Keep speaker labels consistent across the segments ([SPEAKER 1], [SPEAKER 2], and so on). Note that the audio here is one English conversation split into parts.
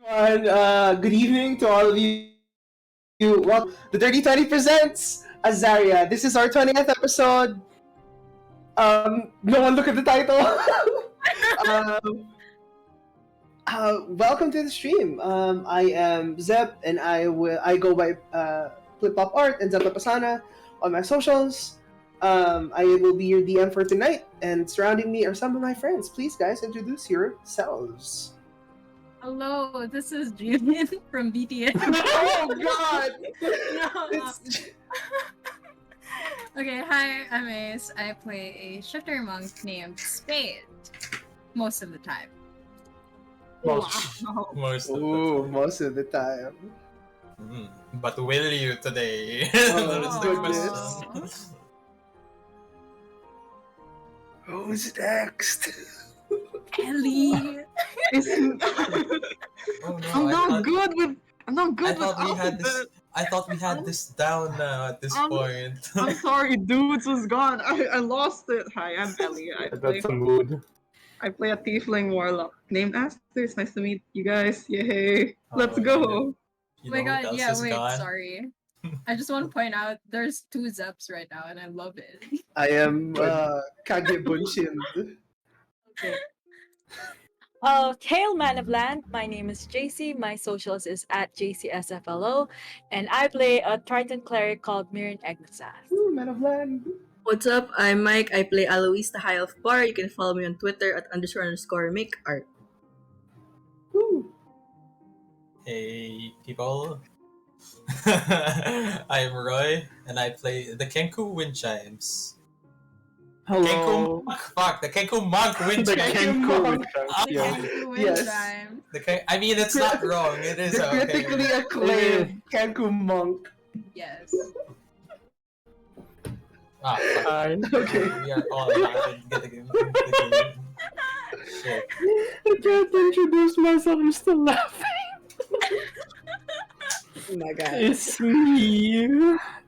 [SPEAKER 1] everyone. Good evening to all of you. Welcome. The Dirty 20 presents Azaria. This is our 20th episode. No one look at the title. um, Welcome to the stream. I am Zeb, and I go by Flip Pop Art and Zeb Pasana on my socials. I will be your DM for tonight, and surrounding me are some of my friends. Please, guys, introduce yourselves.
[SPEAKER 2] Hello, this is Julian from BTS.
[SPEAKER 1] Oh God!
[SPEAKER 2] No. Okay, hi, I'm Ace. I play a shifter monk named Spade most of the time.
[SPEAKER 3] Most
[SPEAKER 1] Most of the time.
[SPEAKER 3] But will you today?
[SPEAKER 1] Oh,
[SPEAKER 3] That's the
[SPEAKER 1] goodness.
[SPEAKER 3] question.
[SPEAKER 1] Who's next?
[SPEAKER 2] Ellie.
[SPEAKER 3] Oh no!
[SPEAKER 4] I'm not good with. I'm not
[SPEAKER 3] I
[SPEAKER 4] good with
[SPEAKER 3] thought we had this.
[SPEAKER 4] alphabet.
[SPEAKER 3] I thought we had this down now at this point.
[SPEAKER 4] I'm sorry, dudes was gone. I lost it. Hi, I'm Ellie.
[SPEAKER 5] That's a mood.
[SPEAKER 4] I play a tiefling warlock named Aster. It's nice to meet you guys. Yay! Let's
[SPEAKER 3] Oh,
[SPEAKER 4] go.
[SPEAKER 2] Oh my
[SPEAKER 3] who
[SPEAKER 2] god,
[SPEAKER 3] else
[SPEAKER 2] yeah,
[SPEAKER 3] is
[SPEAKER 2] wait,
[SPEAKER 3] gone?
[SPEAKER 2] sorry. I just want to point out there's two Zeps right now and I love it.
[SPEAKER 1] I am Kage Bunshin.
[SPEAKER 2] Okay.
[SPEAKER 6] Hail Man of Land, my name is JC, my socials is at JCSFLO, and I play a Triton cleric called Mirren Egnasath.
[SPEAKER 1] Ooh, Man of Land.
[SPEAKER 7] What's up? I'm Mike. I play Alois, the High Elf Bar. You can follow me on Twitter at __make art.
[SPEAKER 1] Ooh.
[SPEAKER 3] Hey people. I'm Roy, and I play the Kenku Wind Chimes.
[SPEAKER 5] Hello.
[SPEAKER 3] Kenku Monk. Fuck the Kenku Monk Wind
[SPEAKER 5] The
[SPEAKER 3] Chimes.
[SPEAKER 5] Kenku
[SPEAKER 1] Monk.
[SPEAKER 5] Wind Chimes, yeah.
[SPEAKER 1] Yes.
[SPEAKER 3] I mean, it's not wrong. It is
[SPEAKER 1] The
[SPEAKER 3] okay.
[SPEAKER 1] critically acclaimed Kenku Monk.
[SPEAKER 2] Yes.
[SPEAKER 3] Ah, fuck.
[SPEAKER 5] Hi.
[SPEAKER 1] Okay.
[SPEAKER 3] We are all laughing. Get the game. Shit.
[SPEAKER 5] I can't introduce myself, I'm still laughing.
[SPEAKER 7] Oh my god.
[SPEAKER 5] It's me,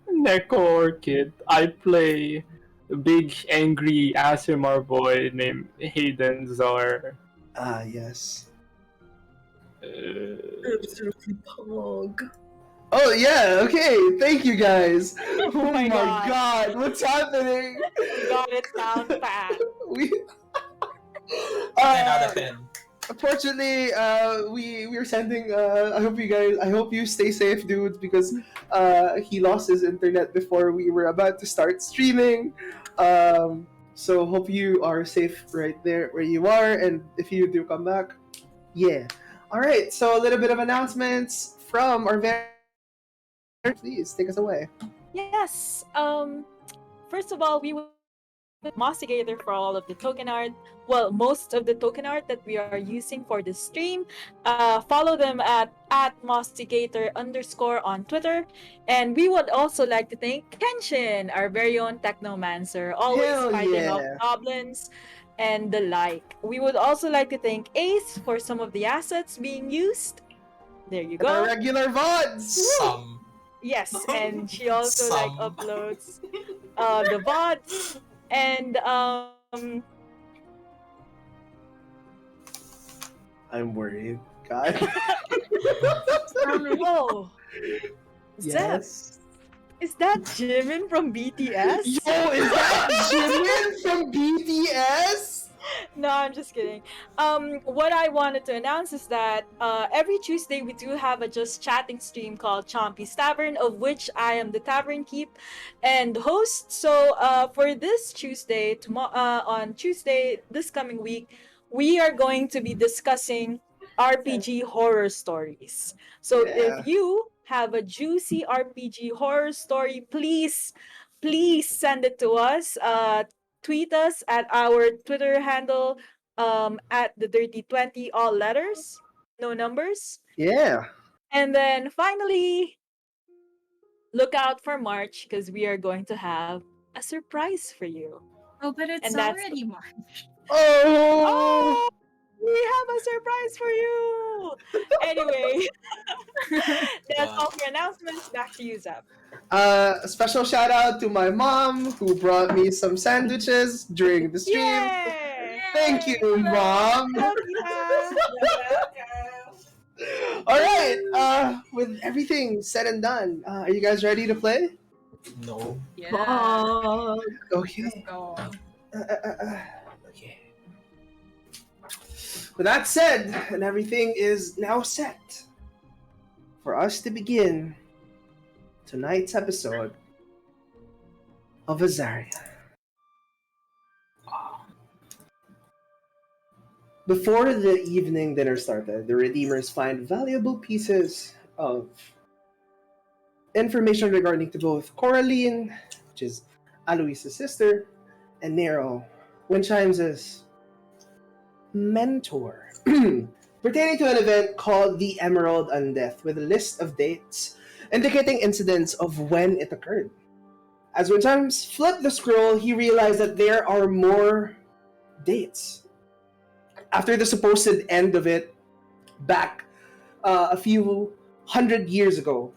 [SPEAKER 5] Neko Orchid. I play a big angry Asimar boy named Hayden Zar.
[SPEAKER 1] Ah, yes.
[SPEAKER 7] Absolutely pog.
[SPEAKER 1] Oh, yeah, okay. Thank you, guys. Oh
[SPEAKER 6] my
[SPEAKER 1] God. What's happening?
[SPEAKER 6] We got it down pat.
[SPEAKER 1] We...
[SPEAKER 3] 10 out of 10.
[SPEAKER 1] Unfortunately, we're sending. I hope you stay safe, dude, because he lost his internet before we were about to start streaming. So hope you are safe right there where you are, and if you do come back, yeah. All right. So a little bit of announcements from our very. Please take us away.
[SPEAKER 6] Yes. First of all, we will Mostigator for all of the token art. Well, most of the token art that we are using for this stream. Follow them at Mostigator _ on Twitter. And we would also like to thank Kenshin, our very own Technomancer, always
[SPEAKER 1] Hell
[SPEAKER 6] fighting off
[SPEAKER 1] yeah.
[SPEAKER 6] goblins and the like. We would also like to thank Ace for some of the assets being used. There you
[SPEAKER 1] And our
[SPEAKER 6] go.
[SPEAKER 1] regular VODs.
[SPEAKER 3] Some.
[SPEAKER 6] Yes, and she also like
[SPEAKER 3] Some.
[SPEAKER 6] uploads the VODs and
[SPEAKER 1] I'm worried. God.
[SPEAKER 6] whoa. Zep,
[SPEAKER 1] Yes.
[SPEAKER 6] is that Jimin from BTS?
[SPEAKER 1] Yo, is that Jimin from BTS?
[SPEAKER 6] No, I'm just kidding. What I wanted to announce is that every Tuesday we do have a just chatting stream called Chompy's Tavern, of which I am the tavern keep and host. So for this Tuesday, on Tuesday this coming week, we are going to be discussing RPG horror stories. So
[SPEAKER 1] Yeah.
[SPEAKER 6] if you have a juicy RPG horror story, please send it to us. Tweet us at our Twitter handle at the Dirty 20, all letters, no numbers.
[SPEAKER 1] Yeah.
[SPEAKER 6] And then finally, look out for March because we are going to have a surprise for you.
[SPEAKER 2] Oh, but it's
[SPEAKER 6] And that's-
[SPEAKER 2] already March.
[SPEAKER 1] Oh.
[SPEAKER 6] Oh, we have a surprise for you. Anyway, that's all for announcements. Back to you, Zeb.
[SPEAKER 1] A special shout out to my mom who brought me some sandwiches during the stream.
[SPEAKER 6] Yay!
[SPEAKER 1] Thank you, Mom.
[SPEAKER 6] Love you, Mom.
[SPEAKER 1] All right. With everything said and done, are you guys ready to play?
[SPEAKER 3] No.
[SPEAKER 2] Yeah.
[SPEAKER 7] Fuck.
[SPEAKER 2] Let's
[SPEAKER 1] Okay.
[SPEAKER 2] go.
[SPEAKER 1] Okay. With that said, and everything is now set for us to begin tonight's episode of Azaria. Before the evening dinner started, the Redeemers find valuable pieces of information regarding to both Coraline, which is Alois' sister, and Nero, Winchimes's mentor, pertaining to an event called the Emerald Undeath, with a list of dates indicating incidents of when it occurred. As Winchimes flipped the scroll, he realized that there are more dates. After the supposed end of it, back a few hundred years ago,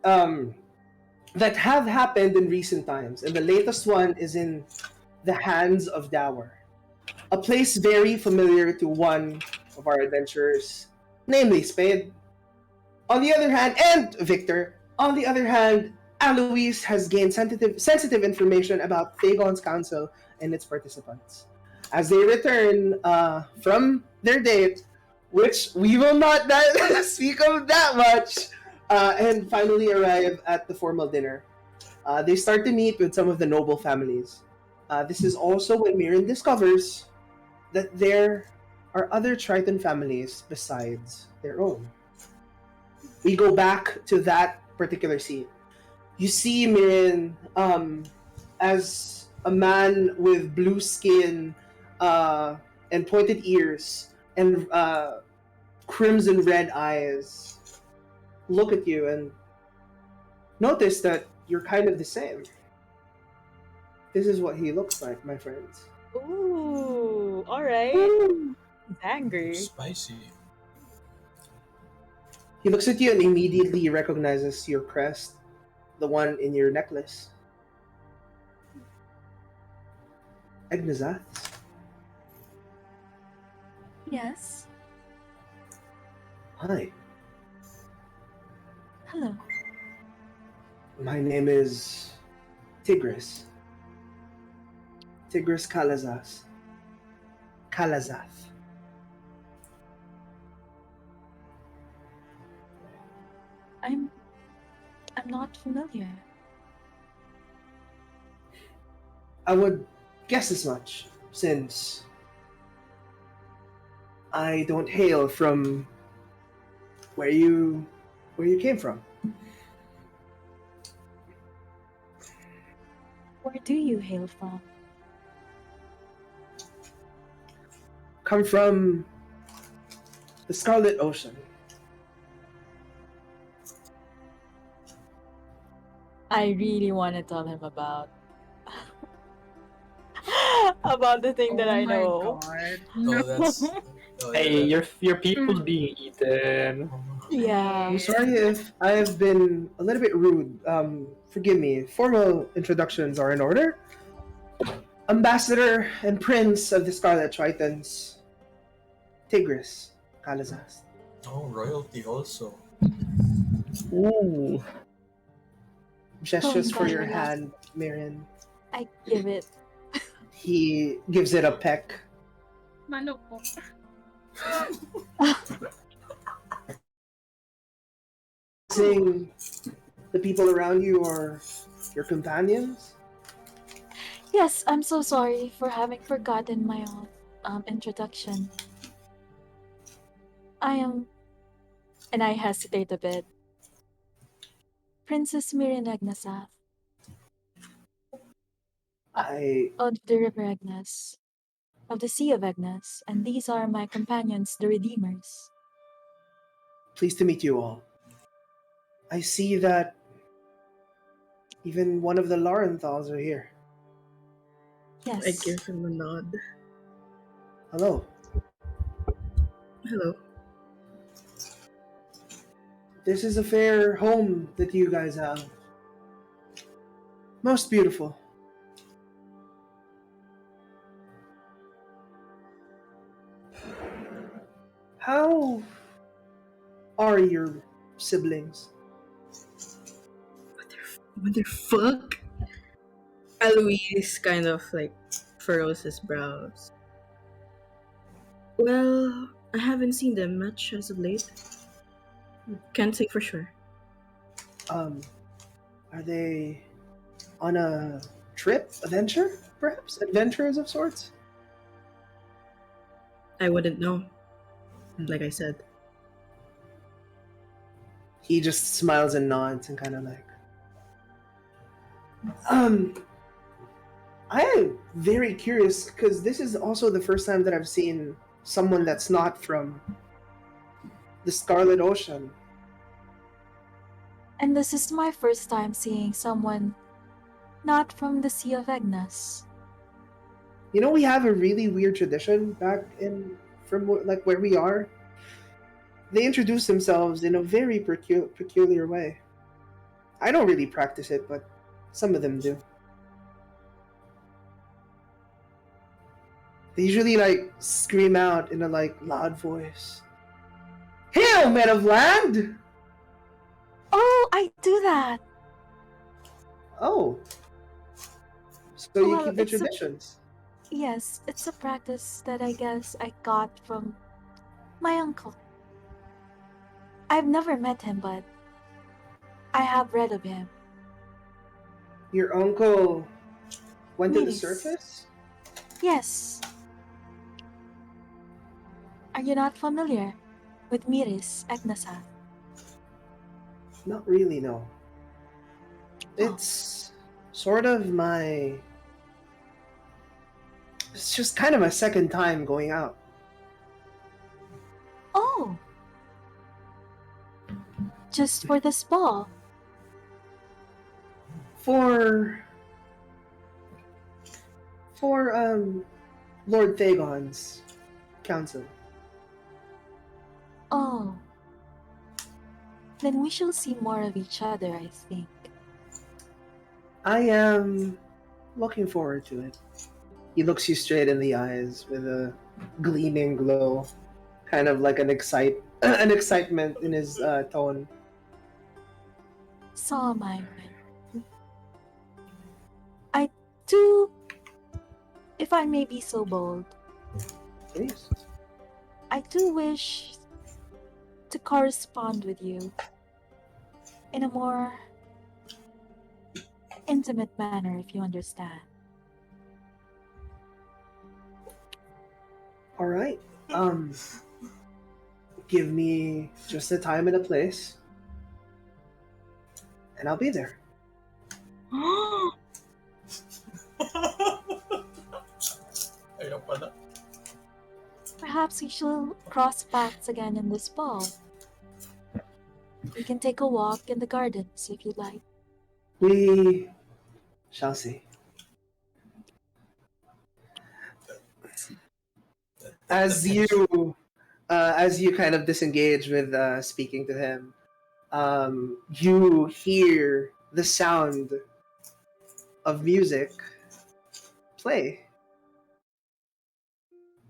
[SPEAKER 1] that have happened in recent times, and the latest one is in the hands of Dower, a place very familiar to one of our adventurers, namely Spade. On the other hand, and Victor, on the other hand, Alois has gained sensitive information about Thegon's council and its participants. As they return from their date, which we will not speak of that much, and finally arrive at the formal dinner. They start to meet with some of the noble families. This is also when Mirren discovers that there are other Triton families besides their own. We go back to that particular scene. You see Mirren as a man with blue skin and pointed ears and crimson red eyes look at you and notice that you're kind of the same. This is what he looks like, my friends.
[SPEAKER 6] Ooh, all right. He's angry.
[SPEAKER 3] Spicy.
[SPEAKER 1] He looks at you and immediately recognizes your crest, the one in your necklace. Egnazath?
[SPEAKER 6] Yes.
[SPEAKER 1] Hi,
[SPEAKER 6] Hello.
[SPEAKER 1] my name is Tigris. Tigris Kalazath.
[SPEAKER 6] I'm not familiar.
[SPEAKER 1] I would guess as much, since I don't hail from where you came from.
[SPEAKER 6] Where do you hail from?
[SPEAKER 1] Come from the Scarlet Ocean.
[SPEAKER 6] I really want to tell him about about the thing that I
[SPEAKER 2] my
[SPEAKER 6] know.
[SPEAKER 2] God.
[SPEAKER 3] Oh, that's. Oh,
[SPEAKER 5] Hey,
[SPEAKER 3] yeah,
[SPEAKER 5] your people being eaten.
[SPEAKER 6] Yeah.
[SPEAKER 1] I'm sorry if I have been a little bit rude. Forgive me. Formal introductions are in order. Ambassador and Prince of the Scarlet Tritons, Tigris Kalazast.
[SPEAKER 3] Oh, royalty also.
[SPEAKER 5] Ooh.
[SPEAKER 1] Gestures for your
[SPEAKER 6] Viola.
[SPEAKER 1] hand, Marion.
[SPEAKER 6] I give it.
[SPEAKER 1] He gives it a peck.
[SPEAKER 2] Manok po.
[SPEAKER 1] Seeing the people around you are your companions.
[SPEAKER 6] Yes, I'm so sorry for having forgotten my own introduction. I am, and I hesitate a bit, Princess Mirin Agnasath
[SPEAKER 1] I
[SPEAKER 6] of the River Agnes, of the Sea of Agnes, and these are my companions, the Redeemers.
[SPEAKER 1] pleased to meet you all. I see that even one of the Laurenthals are here.
[SPEAKER 6] Yes.
[SPEAKER 7] I give him a nod.
[SPEAKER 1] Hello.
[SPEAKER 7] Hello.
[SPEAKER 1] This is a fair home that you guys have. Most beautiful. How siblings.
[SPEAKER 7] What the fuck? Alois kind of like furrows his brows. Well, I haven't seen them much as of late. Can't say for sure.
[SPEAKER 1] Are they on a trip, adventure, perhaps? Adventures of sorts?
[SPEAKER 7] I wouldn't know. Like I said.
[SPEAKER 1] He just smiles and nods and kind of like, I am very curious because this is also the first time that I've seen someone that's not from the Scarlet Ocean.
[SPEAKER 6] And this is my first time seeing someone not from the Sea of Agnes.
[SPEAKER 1] You know, we have a really weird tradition back in from like where we are. They introduce themselves in a very peculiar way. I don't really practice it, but some of them do. They usually like scream out in a like loud voice. Hail, men of land!
[SPEAKER 6] Oh, I do that!
[SPEAKER 1] Oh. So you
[SPEAKER 6] Well,
[SPEAKER 1] keep the
[SPEAKER 6] it's a-
[SPEAKER 1] traditions.
[SPEAKER 6] Yes, it's a practice that I guess I got from my uncle. I've never met him, but I have read of him.
[SPEAKER 1] Your uncle went to the
[SPEAKER 6] Yes.
[SPEAKER 1] surface?
[SPEAKER 6] Yes. Are you not familiar with Miris Agnasa?
[SPEAKER 1] Not really, no. It's sort of my... It's just kind of my second time going out.
[SPEAKER 6] Oh! Just for this ball?
[SPEAKER 1] For Lord Thegon's council.
[SPEAKER 6] Oh. Then we shall see more of each other, I think.
[SPEAKER 1] I am looking forward to it. He looks you straight in the eyes with a gleaming glow, kind of like an excitement in his tone.
[SPEAKER 6] So am I. I do, if I may be so bold,
[SPEAKER 1] Please.
[SPEAKER 6] I do wish to correspond with you in a more intimate manner, if you understand.
[SPEAKER 1] All right. Give me just a time and a place, and I'll be there.
[SPEAKER 3] Ayaw pala.
[SPEAKER 6] Perhaps we shall cross paths again in this ball. We can take a walk in the gardens if you'd like.
[SPEAKER 1] We shall see. As you kind of disengage with speaking to him, you hear the sound of music play.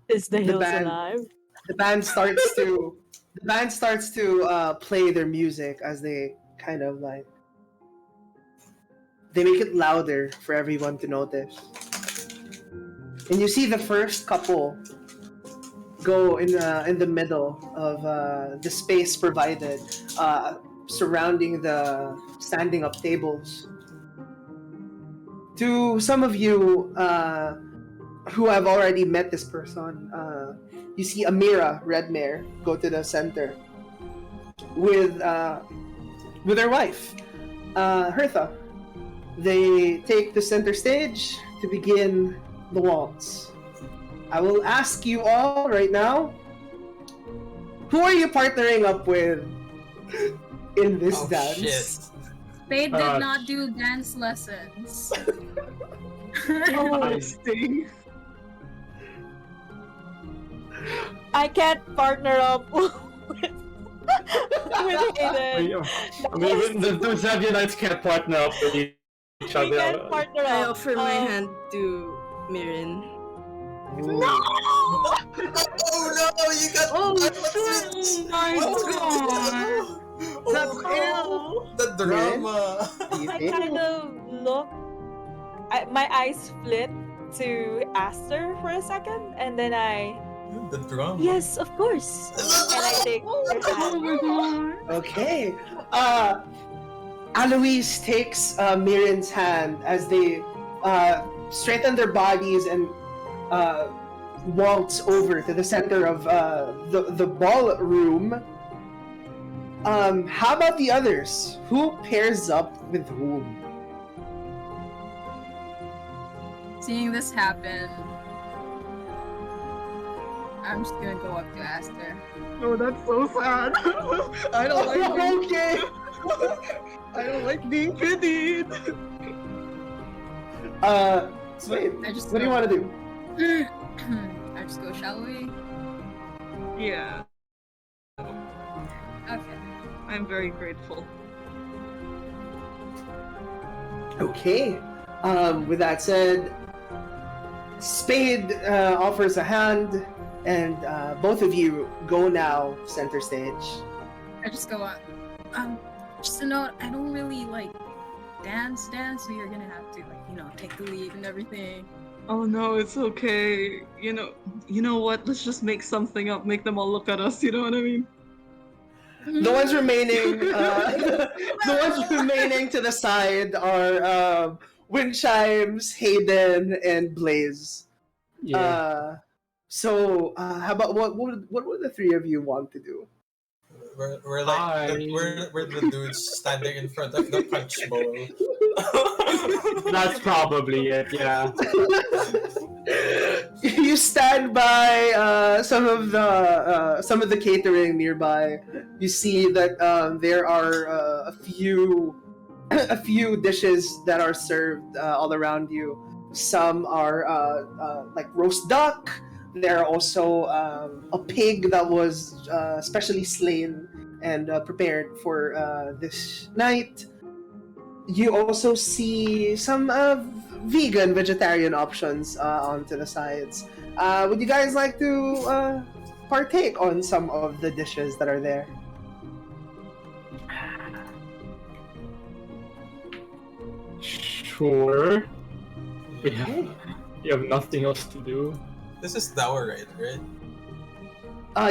[SPEAKER 6] Is the
[SPEAKER 1] hills band-
[SPEAKER 6] alive?
[SPEAKER 1] The band starts to play their music as they kind of like they make it louder for everyone to notice. And you see the first couple go in the middle of the space provided, surrounding the standing up tables. To some of you who have already met this person, you see Amira Redmare go to the center with her wife, Hertha. They take the center stage to begin the waltz. I will ask you all right now, who are you partnering up with in this dance?
[SPEAKER 3] Shit.
[SPEAKER 2] Spade did not do dance lessons.
[SPEAKER 4] Oh, Steve.
[SPEAKER 6] I can't partner up with Hayden.
[SPEAKER 5] The two Zavianites can't partner up with each
[SPEAKER 6] We
[SPEAKER 5] other.
[SPEAKER 6] can't partner
[SPEAKER 7] I
[SPEAKER 6] up.
[SPEAKER 7] offer my hand to Mirin.
[SPEAKER 6] No!
[SPEAKER 3] Oh no, you got
[SPEAKER 4] Oh,
[SPEAKER 3] What's
[SPEAKER 4] my
[SPEAKER 3] this?
[SPEAKER 4] God.
[SPEAKER 6] That's
[SPEAKER 3] no! The drama.
[SPEAKER 1] Do you
[SPEAKER 6] I
[SPEAKER 1] think?
[SPEAKER 6] kind of look. My eyes flit to Aster for a second, and then I.
[SPEAKER 3] The drama.
[SPEAKER 6] Yes, of course. And I take her hand.
[SPEAKER 1] Okay. Alois takes Mirin's hand as they straighten their bodies and waltz over to the center of the ballroom. How about the others? Who pairs up with whom?
[SPEAKER 2] Seeing this happen, I'm just gonna go up to Aster.
[SPEAKER 4] Oh, that's so sad. I don't like being,
[SPEAKER 1] Okay.
[SPEAKER 4] I don't like being pitied.
[SPEAKER 1] Wait,
[SPEAKER 2] I just
[SPEAKER 1] what do you want to do?
[SPEAKER 2] I just go, shall we?
[SPEAKER 4] Yeah,
[SPEAKER 2] Okay.
[SPEAKER 4] I'm very grateful.
[SPEAKER 1] Okay. With that said, Spade offers a hand, and both of you go now center stage.
[SPEAKER 2] I just go, just a note, I don't really like dance, so you're gonna have to take the lead and everything.
[SPEAKER 4] Oh no, it's okay. You know what? Let's just make something up. Make them all look at us. You know what I mean?
[SPEAKER 1] The ones remaining, the ones remaining to the side are Wind Chimes, Hayden, and Blaze.
[SPEAKER 5] Yeah.
[SPEAKER 1] How about what would the three of you want to do?
[SPEAKER 3] We're like we're the dudes standing in front of the punch bowl.
[SPEAKER 5] That's probably it, yeah.
[SPEAKER 1] You stand by some of the catering nearby. You see that there are a few dishes that are served all around you. Some are like roast duck. There are also a pig that was specially slain and prepared for this night. You also see some vegetarian options onto the sides. Would you guys like to partake on some of the dishes that are there?
[SPEAKER 5] Sure. Yeah. You have nothing else to do.
[SPEAKER 3] This is Dowerite, right?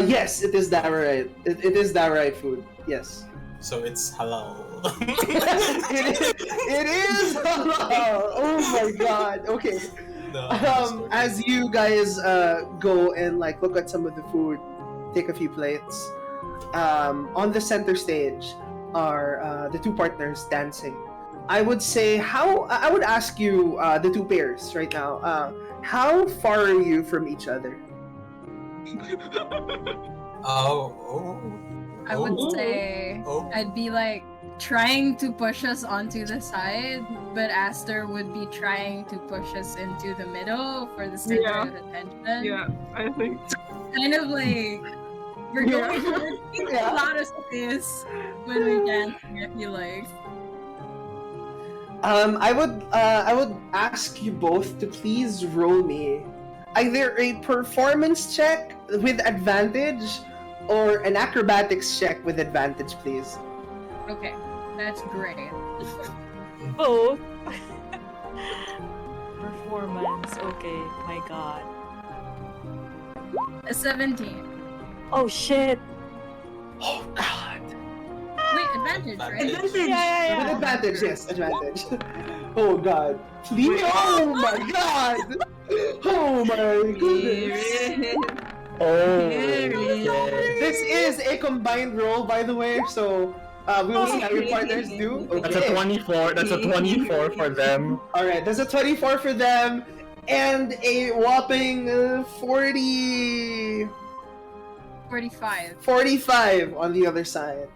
[SPEAKER 1] Yes, it is Davarite. It is Davarite food. Yes.
[SPEAKER 3] So it's halal.
[SPEAKER 1] it is halal. Oh my god. Okay.
[SPEAKER 3] No, I'm just joking.
[SPEAKER 1] As you guys go and like look at some of the food, take a few plates. On the center stage are the two partners dancing. I would say I would ask you the two pairs right now. How far are you from each other?
[SPEAKER 2] I would say I'd be like trying to push us onto the side, but Aster would be trying to push us into the middle for the center of attention.
[SPEAKER 4] Yeah, I think.
[SPEAKER 2] Kind of like we're going to take a lot of space when we dance. I feel like.
[SPEAKER 1] I would ask you both to please roll me either a performance check with advantage or an acrobatics check with advantage, please.
[SPEAKER 2] Okay, that's great.
[SPEAKER 6] Both. Performance. Okay, my god.
[SPEAKER 2] A 17.
[SPEAKER 6] Oh shit.
[SPEAKER 1] Oh god.
[SPEAKER 2] Wait, advantage, right?
[SPEAKER 3] Advantage.
[SPEAKER 6] Yeah.
[SPEAKER 1] With advantage, yes, advantage. Oh god. Please. Oh my god. Oh my goodness.
[SPEAKER 5] Oh.
[SPEAKER 1] This is a combined roll, by the way, so we will see how your partners do.
[SPEAKER 5] That's a 24. That's a 24 for them.
[SPEAKER 1] Alright, there's a 24 for them, and a whopping 45 on the other side.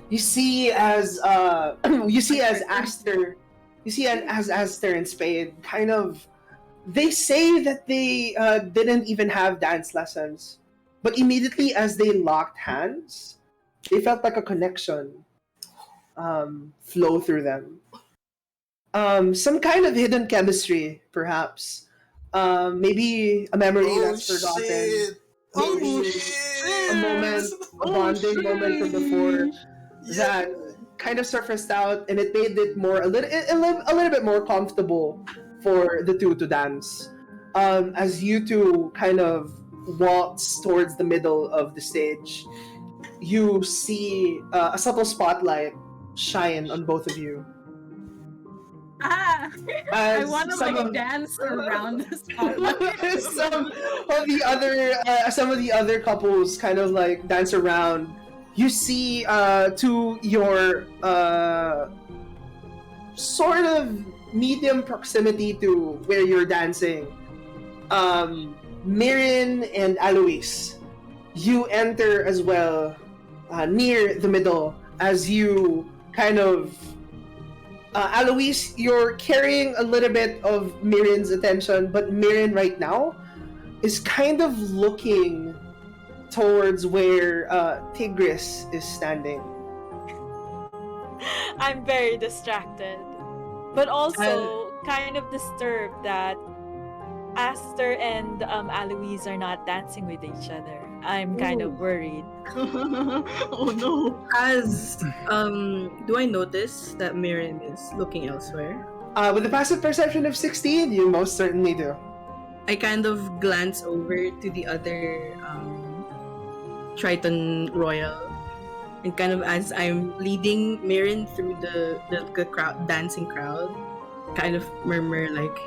[SPEAKER 1] You see as Aster and Spade kind of, they say that they didn't even have dance lessons, but immediately as they locked hands, they felt like a connection flow through them. Some kind of hidden chemistry, perhaps. Maybe a memory that's forgotten.
[SPEAKER 3] Shit.
[SPEAKER 1] Maybe a moment, a bonding moment from before. that kind of surfaced out, and it made it more a little bit more comfortable for the two to dance. As you two kind of walks towards the middle of the stage, you see a subtle spotlight shine on both of you.
[SPEAKER 2] I
[SPEAKER 1] As
[SPEAKER 2] want to
[SPEAKER 1] some
[SPEAKER 2] like
[SPEAKER 1] of-
[SPEAKER 2] dance around the spotlight.
[SPEAKER 1] some of the other couples kind of like dance around. You see to your sort of medium proximity to where you're dancing, Mirin and Alois. You enter as well near the middle as you kind of Alois, you're carrying a little bit of Mirin's attention, but Mirin right now is kind of looking towards where Tigris is standing.
[SPEAKER 6] I'm very distracted, but also kind of disturbed that Aster and Alois are not dancing with each other. I'm kind of worried.
[SPEAKER 4] Oh no.
[SPEAKER 7] Do I notice that Mirren is looking elsewhere?
[SPEAKER 1] With a passive perception of 16, you most certainly do.
[SPEAKER 7] I kind of glance over to the other Triton Royal, and kind of as I'm leading Mirren through the crowd, dancing crowd, kind of murmur like,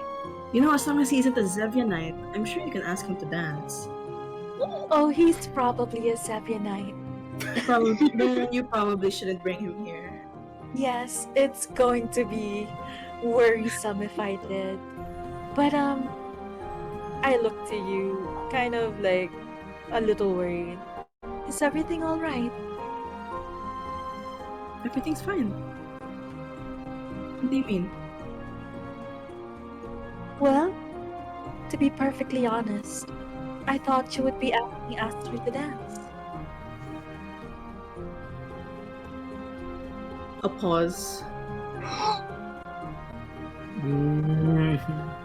[SPEAKER 7] as long as he isn't a Zevianite, I'm sure you can ask him to dance.
[SPEAKER 6] Oh, he's probably a Zevianite.
[SPEAKER 7] Then you probably shouldn't bring him here.
[SPEAKER 6] Yes, it's going to be worrisome if I did. But I look to you, kind of like a little worried. Is everything all right?
[SPEAKER 7] Everything's fine. What do you mean?
[SPEAKER 6] Well, to be perfectly honest, I thought you would be asking Aster to dance.
[SPEAKER 7] A pause.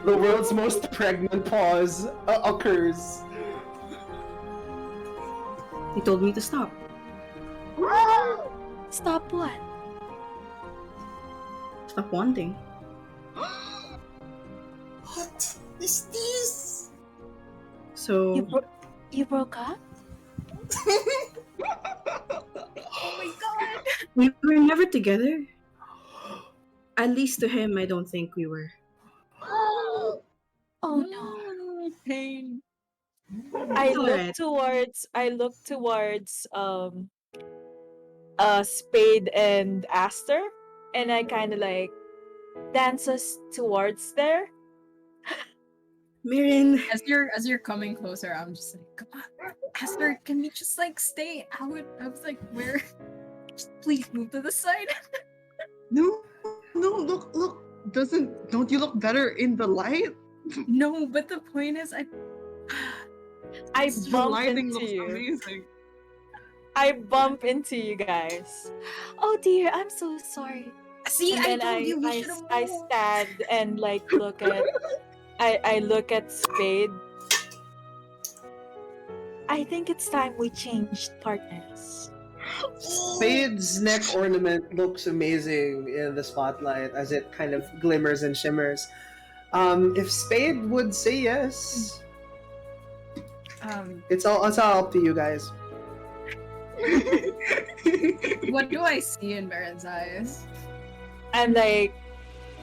[SPEAKER 1] The world's most pregnant pause occurs.
[SPEAKER 7] He told me to stop.
[SPEAKER 6] Stop what?
[SPEAKER 7] Stop wanting.
[SPEAKER 3] What is this?
[SPEAKER 7] So
[SPEAKER 6] You broke up?
[SPEAKER 2] Oh my god!
[SPEAKER 7] we were never together. At least to him, I don't think we were.
[SPEAKER 6] Oh no.
[SPEAKER 2] Pain.
[SPEAKER 6] I
[SPEAKER 7] It's
[SPEAKER 6] look
[SPEAKER 7] alright.
[SPEAKER 6] towards Spade and Aster, and I kind of like dance us towards there.
[SPEAKER 7] Mirren,
[SPEAKER 2] As you're coming closer, I'm just like, come on, Aster, can we just like stay out? I was like, where? Just please move to the side.
[SPEAKER 4] No, look. Don't you look better in the light?
[SPEAKER 2] No, but the point is,
[SPEAKER 6] I
[SPEAKER 4] The
[SPEAKER 6] bump
[SPEAKER 4] lighting
[SPEAKER 6] into
[SPEAKER 4] looks
[SPEAKER 6] you.
[SPEAKER 4] amazing.
[SPEAKER 6] I bump into you guys. Oh dear, I'm so sorry.
[SPEAKER 2] see,
[SPEAKER 6] And
[SPEAKER 2] I
[SPEAKER 6] then
[SPEAKER 2] told you we should have.
[SPEAKER 6] I stand and like look at I look at Spade. I think it's time we changed partners.
[SPEAKER 1] Spade's neck ornament looks amazing in the spotlight as it kind of glimmers and shimmers. If Spade would say yes, it's all up to you guys.
[SPEAKER 2] What do I see in Baron's eyes?
[SPEAKER 6] I'm like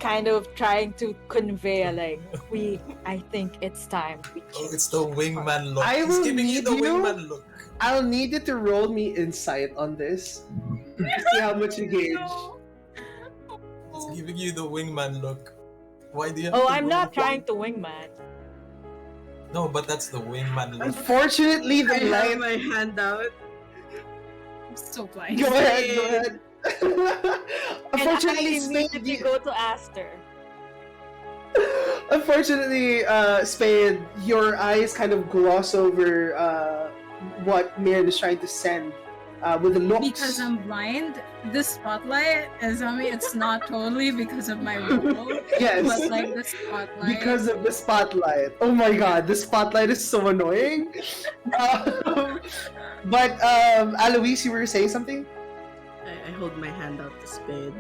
[SPEAKER 6] kind of trying to convey I think it's time we
[SPEAKER 3] Oh,
[SPEAKER 6] change.
[SPEAKER 3] it's the wingman look.
[SPEAKER 1] I
[SPEAKER 3] He's
[SPEAKER 1] will
[SPEAKER 3] giving you
[SPEAKER 1] need
[SPEAKER 3] the
[SPEAKER 1] you-
[SPEAKER 3] wingman look.
[SPEAKER 1] I'll need you to roll me insight on this to see how much you gauge.
[SPEAKER 3] He's giving you the wingman look. Why do you have
[SPEAKER 6] Oh,
[SPEAKER 3] to
[SPEAKER 6] I'm
[SPEAKER 3] roll
[SPEAKER 6] not
[SPEAKER 3] for-
[SPEAKER 6] trying to wingman.
[SPEAKER 3] No, but that's the wingman look.
[SPEAKER 1] Unfortunately,
[SPEAKER 7] I
[SPEAKER 1] the
[SPEAKER 7] have
[SPEAKER 1] light.
[SPEAKER 7] my hand out.
[SPEAKER 2] I'm so blind.
[SPEAKER 1] Go ahead. Unfortunately,
[SPEAKER 6] and I immediately
[SPEAKER 1] Spade.
[SPEAKER 6] go to Aster.
[SPEAKER 1] Unfortunately, Spade, your eyes kind of gloss over what Mirren is trying to send with the looks.
[SPEAKER 2] Because I'm blind, this spotlight is on me. It's not totally because of my role,
[SPEAKER 1] Yes.
[SPEAKER 2] but like the spotlight.
[SPEAKER 1] Because of the spotlight. Oh my god, the spotlight is so annoying. But Alois, you were saying something?
[SPEAKER 7] I hold my hand out to Spade.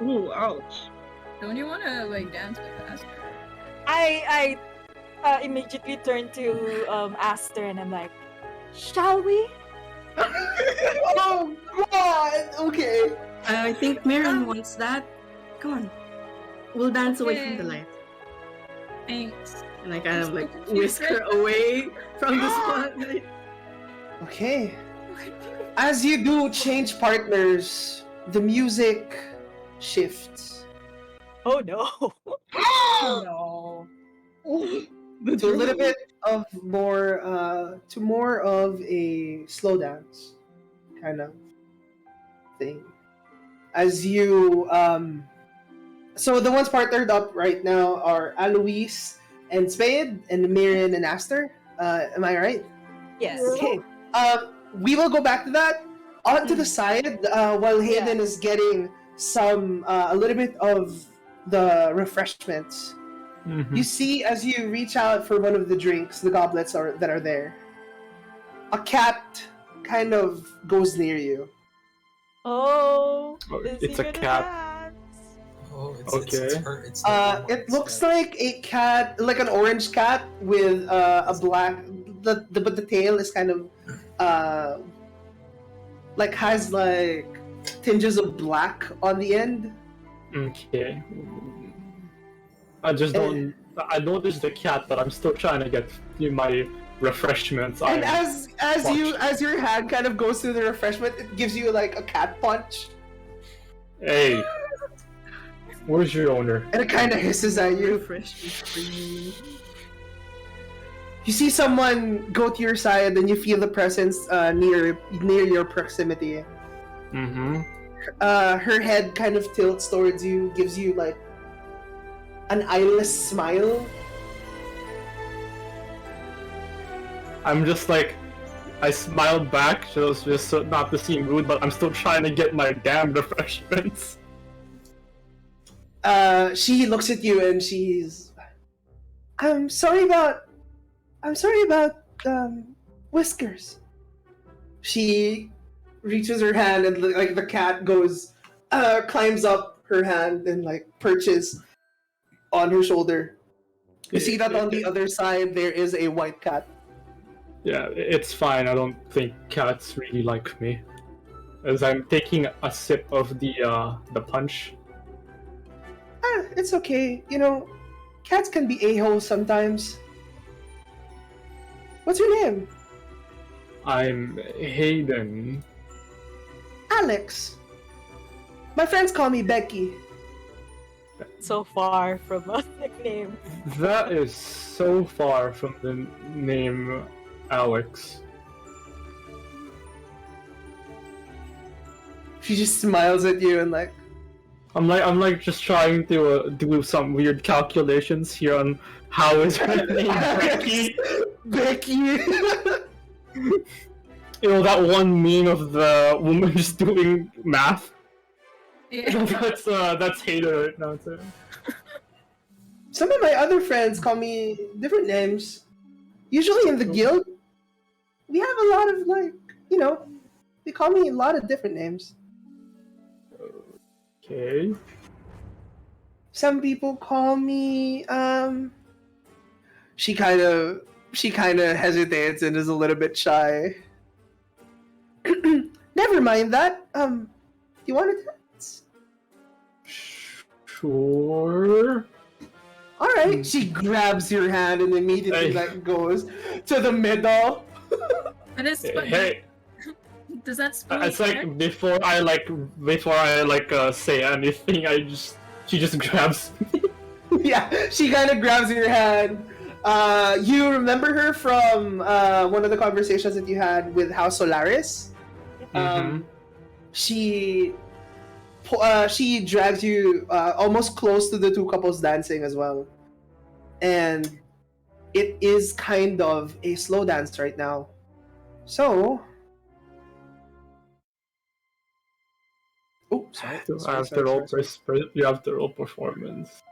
[SPEAKER 4] Ooh, ouch.
[SPEAKER 2] Don't you want to like dance with Aster?
[SPEAKER 6] I immediately turn to Aster and I'm like, shall we?
[SPEAKER 1] Oh God! Okay.
[SPEAKER 7] I think Mirren wants that. Come on. We'll dance away from the
[SPEAKER 2] Okay.
[SPEAKER 7] light.
[SPEAKER 2] Thanks.
[SPEAKER 7] And I kind of like
[SPEAKER 2] Just confused
[SPEAKER 7] whisker
[SPEAKER 2] right
[SPEAKER 7] away from the spotlight.
[SPEAKER 1] Okay. As you do change partners, the music shifts
[SPEAKER 6] Oh no.
[SPEAKER 2] No.
[SPEAKER 1] to a little bit of more of a slow dance kind of thing. As you so the ones partnered up right now are Alois and Spade and Mirren and Aster. Am I right?
[SPEAKER 6] Yes.
[SPEAKER 1] Okay. We will go back to that. Onto the side, while Hayden is getting some a little bit of the refreshments.
[SPEAKER 5] Mhm.
[SPEAKER 1] You see, as you reach out for one of the drinks, the goblets that are there. A cat kind of goes near you.
[SPEAKER 6] Oh,
[SPEAKER 5] Oh,
[SPEAKER 6] is
[SPEAKER 5] it's
[SPEAKER 6] he
[SPEAKER 5] a
[SPEAKER 6] gonna
[SPEAKER 5] cat.
[SPEAKER 6] dance?
[SPEAKER 3] Oh, it's
[SPEAKER 5] Okay.
[SPEAKER 3] her. It's
[SPEAKER 1] It looks like a cat, like an orange cat with a black. But the tail is kind of like has like tinges of black on the end.
[SPEAKER 5] Okay. I just don't. I noticed the cat, but I'm still trying to get my refreshments.
[SPEAKER 1] And
[SPEAKER 5] I'm
[SPEAKER 1] as your hand kind of goes through the refreshment, it gives you like a cat punch,
[SPEAKER 5] Hey, where's your owner?
[SPEAKER 1] and it kind of hisses at you.
[SPEAKER 7] Refreshment for you.
[SPEAKER 1] You see someone go to your side, and you feel the presence near your proximity.
[SPEAKER 5] Mm-hmm.
[SPEAKER 1] Her head kind of tilts towards you, gives you like an eyeless smile.
[SPEAKER 5] I'm just like, I smile back, just so not to seem rude, but I'm still trying to get my damn refreshments.
[SPEAKER 1] She looks at you and she's, I'm sorry about Whiskers. She reaches her hand and like the cat goes, climbs up her hand and like perches on her shoulder. You see that on the other side there is a white cat.
[SPEAKER 5] Yeah, it's fine. I don't think cats really like me. As I'm taking a sip of the punch.
[SPEAKER 1] It's okay. You know, cats can be a-holes sometimes. What's your name?
[SPEAKER 5] I'm Hayden.
[SPEAKER 1] Alex. My friends call me Becky.
[SPEAKER 6] So far from a nickname.
[SPEAKER 5] That is so far from the name Alex.
[SPEAKER 1] She just smiles at you and like,
[SPEAKER 5] I'm like just trying to do some weird calculations here on how is her name Becky.
[SPEAKER 1] Becky.
[SPEAKER 5] You know that one meme of the woman just doing math.
[SPEAKER 2] Yeah.
[SPEAKER 5] That's Hayden right now too.
[SPEAKER 1] Some of my other friends call me different names. Usually in the guild, we have a lot of like, you know, they call me a lot of different names.
[SPEAKER 5] Okay.
[SPEAKER 1] Some people call me she kind of hesitates and is a little bit shy. Never mind that. You want to dance?
[SPEAKER 5] Sure.
[SPEAKER 1] All right. She grabs your hand and immediately
[SPEAKER 5] Hey.
[SPEAKER 1] like goes to the middle.
[SPEAKER 2] But it's
[SPEAKER 5] Hey,
[SPEAKER 2] does that spell
[SPEAKER 5] it's like before I say anything, she just grabs me.
[SPEAKER 1] Yeah, she kind of grabs your hand. You remember her from one of the conversations that you had with House Solaris.
[SPEAKER 5] Mhm.
[SPEAKER 1] She drags you almost close to the two couples dancing as well, and it is kind of a slow dance right now. So, oh, sorry.
[SPEAKER 5] You have to roll performance.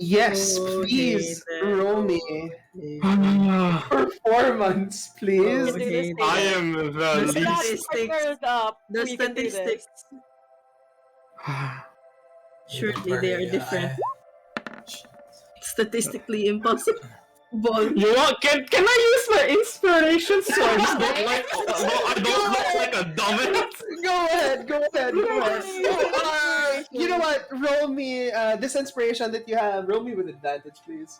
[SPEAKER 1] Yes,
[SPEAKER 7] Oh,
[SPEAKER 1] please
[SPEAKER 7] Hayden.
[SPEAKER 1] roll me
[SPEAKER 5] I
[SPEAKER 1] performance,
[SPEAKER 6] We
[SPEAKER 1] please.
[SPEAKER 6] can do this,
[SPEAKER 7] Hayden.
[SPEAKER 6] Hayden.
[SPEAKER 5] am the
[SPEAKER 7] The
[SPEAKER 6] The last
[SPEAKER 5] least.
[SPEAKER 7] statistics.
[SPEAKER 6] partner is up.
[SPEAKER 7] The
[SPEAKER 6] We can do this.
[SPEAKER 7] statistics. Surely they are different. Statistically impossible.
[SPEAKER 5] You want? Can I use my inspiration so I just don't like? I don't look like a dumbass.
[SPEAKER 1] Go ahead, go ahead, go ahead.
[SPEAKER 6] Inspiration.
[SPEAKER 1] You know what? Roll me this inspiration that you have. Roll me with advantage, please.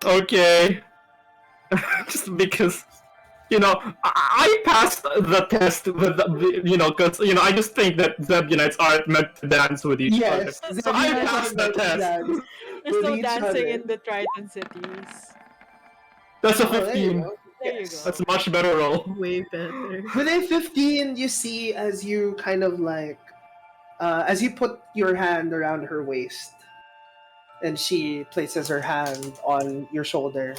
[SPEAKER 5] Okay. Just because, I passed the test with, because, I just think that Zebuanites aren't meant to dance with each other.
[SPEAKER 1] Yes,
[SPEAKER 5] So I passed the test.
[SPEAKER 6] There's
[SPEAKER 1] with
[SPEAKER 6] no
[SPEAKER 1] each
[SPEAKER 6] dancing
[SPEAKER 1] other.
[SPEAKER 6] in the Triton cities.
[SPEAKER 5] That's a
[SPEAKER 1] Oh, there you
[SPEAKER 5] 15.
[SPEAKER 1] go.
[SPEAKER 6] There you
[SPEAKER 1] Yes.
[SPEAKER 6] go.
[SPEAKER 5] That's a much better roll.
[SPEAKER 7] Way better.
[SPEAKER 1] With a 15, you see as you kind of like, as you put your hand around her waist, and she places her hand on your shoulder,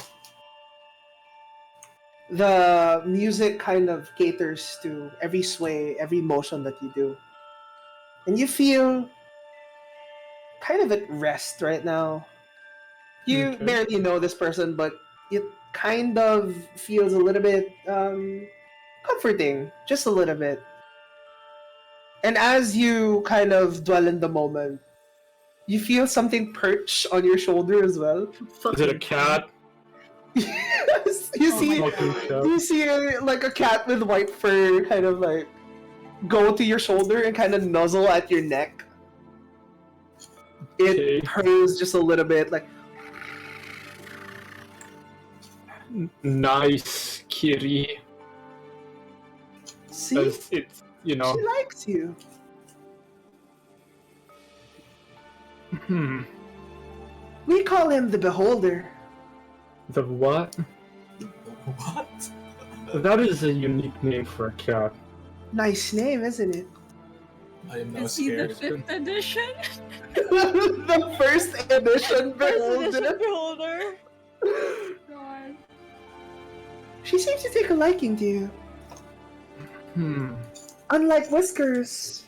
[SPEAKER 1] the music kind of caters to every sway, every motion that you do. And you feel kind of at rest right now. You
[SPEAKER 5] Okay.
[SPEAKER 1] barely know this person, but it kind of feels a little bit comforting, just a little bit. And as you kind of dwell in the moment, you feel something perch on your shoulder as well.
[SPEAKER 5] Is it a cat?
[SPEAKER 1] Yes, you
[SPEAKER 6] Oh
[SPEAKER 1] see,
[SPEAKER 6] my
[SPEAKER 5] Fucking
[SPEAKER 6] God.
[SPEAKER 5] cat.
[SPEAKER 1] you see like a cat with white fur, kind of like go to your shoulder and kind of nuzzle at your neck. It
[SPEAKER 5] Okay.
[SPEAKER 1] purrs just a little bit, like
[SPEAKER 5] Nice, Kiri.
[SPEAKER 1] see,
[SPEAKER 5] Because it's,
[SPEAKER 1] she likes you. We call him the Beholder.
[SPEAKER 5] The what?
[SPEAKER 3] What?
[SPEAKER 5] That is a unique name for a cat.
[SPEAKER 1] Nice name, isn't it?
[SPEAKER 3] I am now
[SPEAKER 2] Is he the
[SPEAKER 3] scared.
[SPEAKER 2] 5th edition?
[SPEAKER 1] The first edition
[SPEAKER 6] First edition
[SPEAKER 1] Beholder.
[SPEAKER 6] beholder.
[SPEAKER 2] God.
[SPEAKER 1] She seems to take a liking to you. Unlike Whiskers,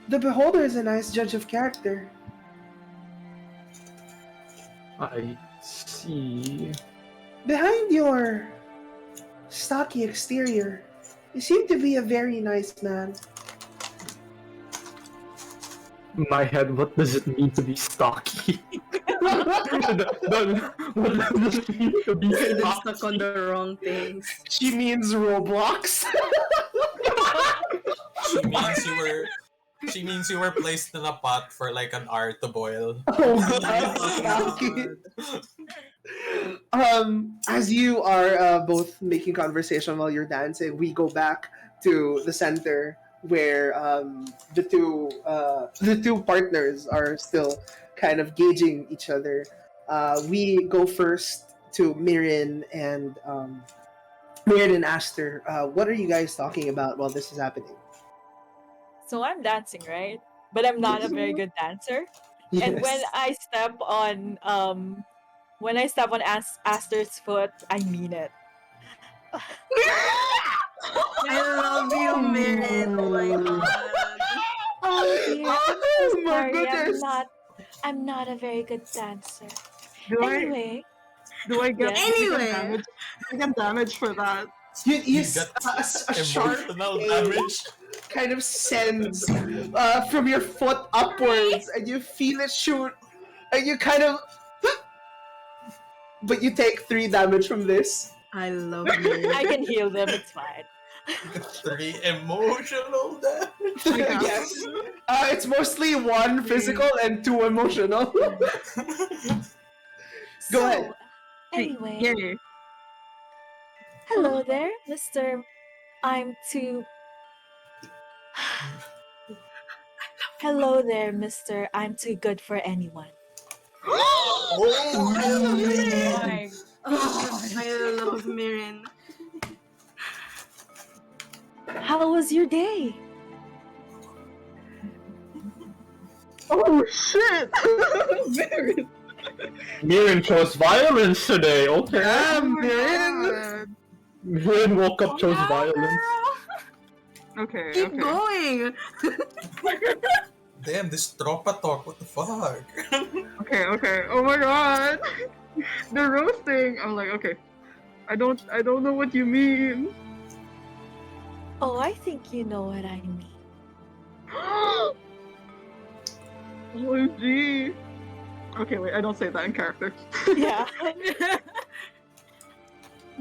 [SPEAKER 1] the Beholder is a nice judge of character.
[SPEAKER 5] I see.
[SPEAKER 1] Behind your stocky exterior, you seem to be a very nice man.
[SPEAKER 5] My head, what does it mean to be stocky? What does it mean to be
[SPEAKER 7] Hayden
[SPEAKER 5] stocky?
[SPEAKER 7] stuck on the wrong things.
[SPEAKER 1] She means Roblox.
[SPEAKER 3] She means you were placed in a pot for like an hour to boil.
[SPEAKER 1] Oh my God. As you are both making conversation while you're dancing, we go back to the center where the two partners are still kind of gauging each other. We go first to Mirin and Aster. What are you guys talking about while this is happening?
[SPEAKER 6] So I'm dancing, right? But I'm not a very good dancer. And when I step on Aster's foot, I mean it.
[SPEAKER 7] I love you, Mirin. Oh my god.
[SPEAKER 6] Oh dear,
[SPEAKER 1] Oh
[SPEAKER 6] I'm
[SPEAKER 1] my
[SPEAKER 6] sorry.
[SPEAKER 1] goodness.
[SPEAKER 6] I'm not a very good dancer.
[SPEAKER 4] Do
[SPEAKER 6] Anyway,
[SPEAKER 4] do I get
[SPEAKER 6] Yes.
[SPEAKER 7] Anyway.
[SPEAKER 4] damage? I get damage for that.
[SPEAKER 1] You
[SPEAKER 3] You
[SPEAKER 1] s-
[SPEAKER 3] got
[SPEAKER 1] a sharp
[SPEAKER 3] emotional
[SPEAKER 1] pain
[SPEAKER 3] damage.
[SPEAKER 1] kind of sends from your foot upwards, and you feel it shoot, and you kind of, but you take 3 damage from this.
[SPEAKER 7] I love Mirin.
[SPEAKER 6] I can heal them. It's fine.
[SPEAKER 3] 3 emotional damage.
[SPEAKER 1] Yes, it's mostly 1 physical and 2 emotional. Go ahead.
[SPEAKER 6] Anyway,
[SPEAKER 4] Yay.
[SPEAKER 6] hello there, Mr. I'm too. Hello there, Mr. I'm too good for anyone.
[SPEAKER 3] Oh,
[SPEAKER 2] My
[SPEAKER 7] Oh, I love Mirin.
[SPEAKER 6] How was your day?
[SPEAKER 1] Oh shit!
[SPEAKER 5] Mirin chose violence today, okay.
[SPEAKER 1] Mirin!
[SPEAKER 5] Mirin woke up, chose violence.
[SPEAKER 4] Okay.
[SPEAKER 7] Keep
[SPEAKER 4] okay.
[SPEAKER 7] going.
[SPEAKER 3] damn, this tropa talk, what the fuck?
[SPEAKER 4] Okay. Oh my god. The roasting. I'm like, okay. I don't know what you mean.
[SPEAKER 6] Oh, I think you know what I mean.
[SPEAKER 4] OMG. Okay, wait, I don't say that in character.
[SPEAKER 6] Yeah.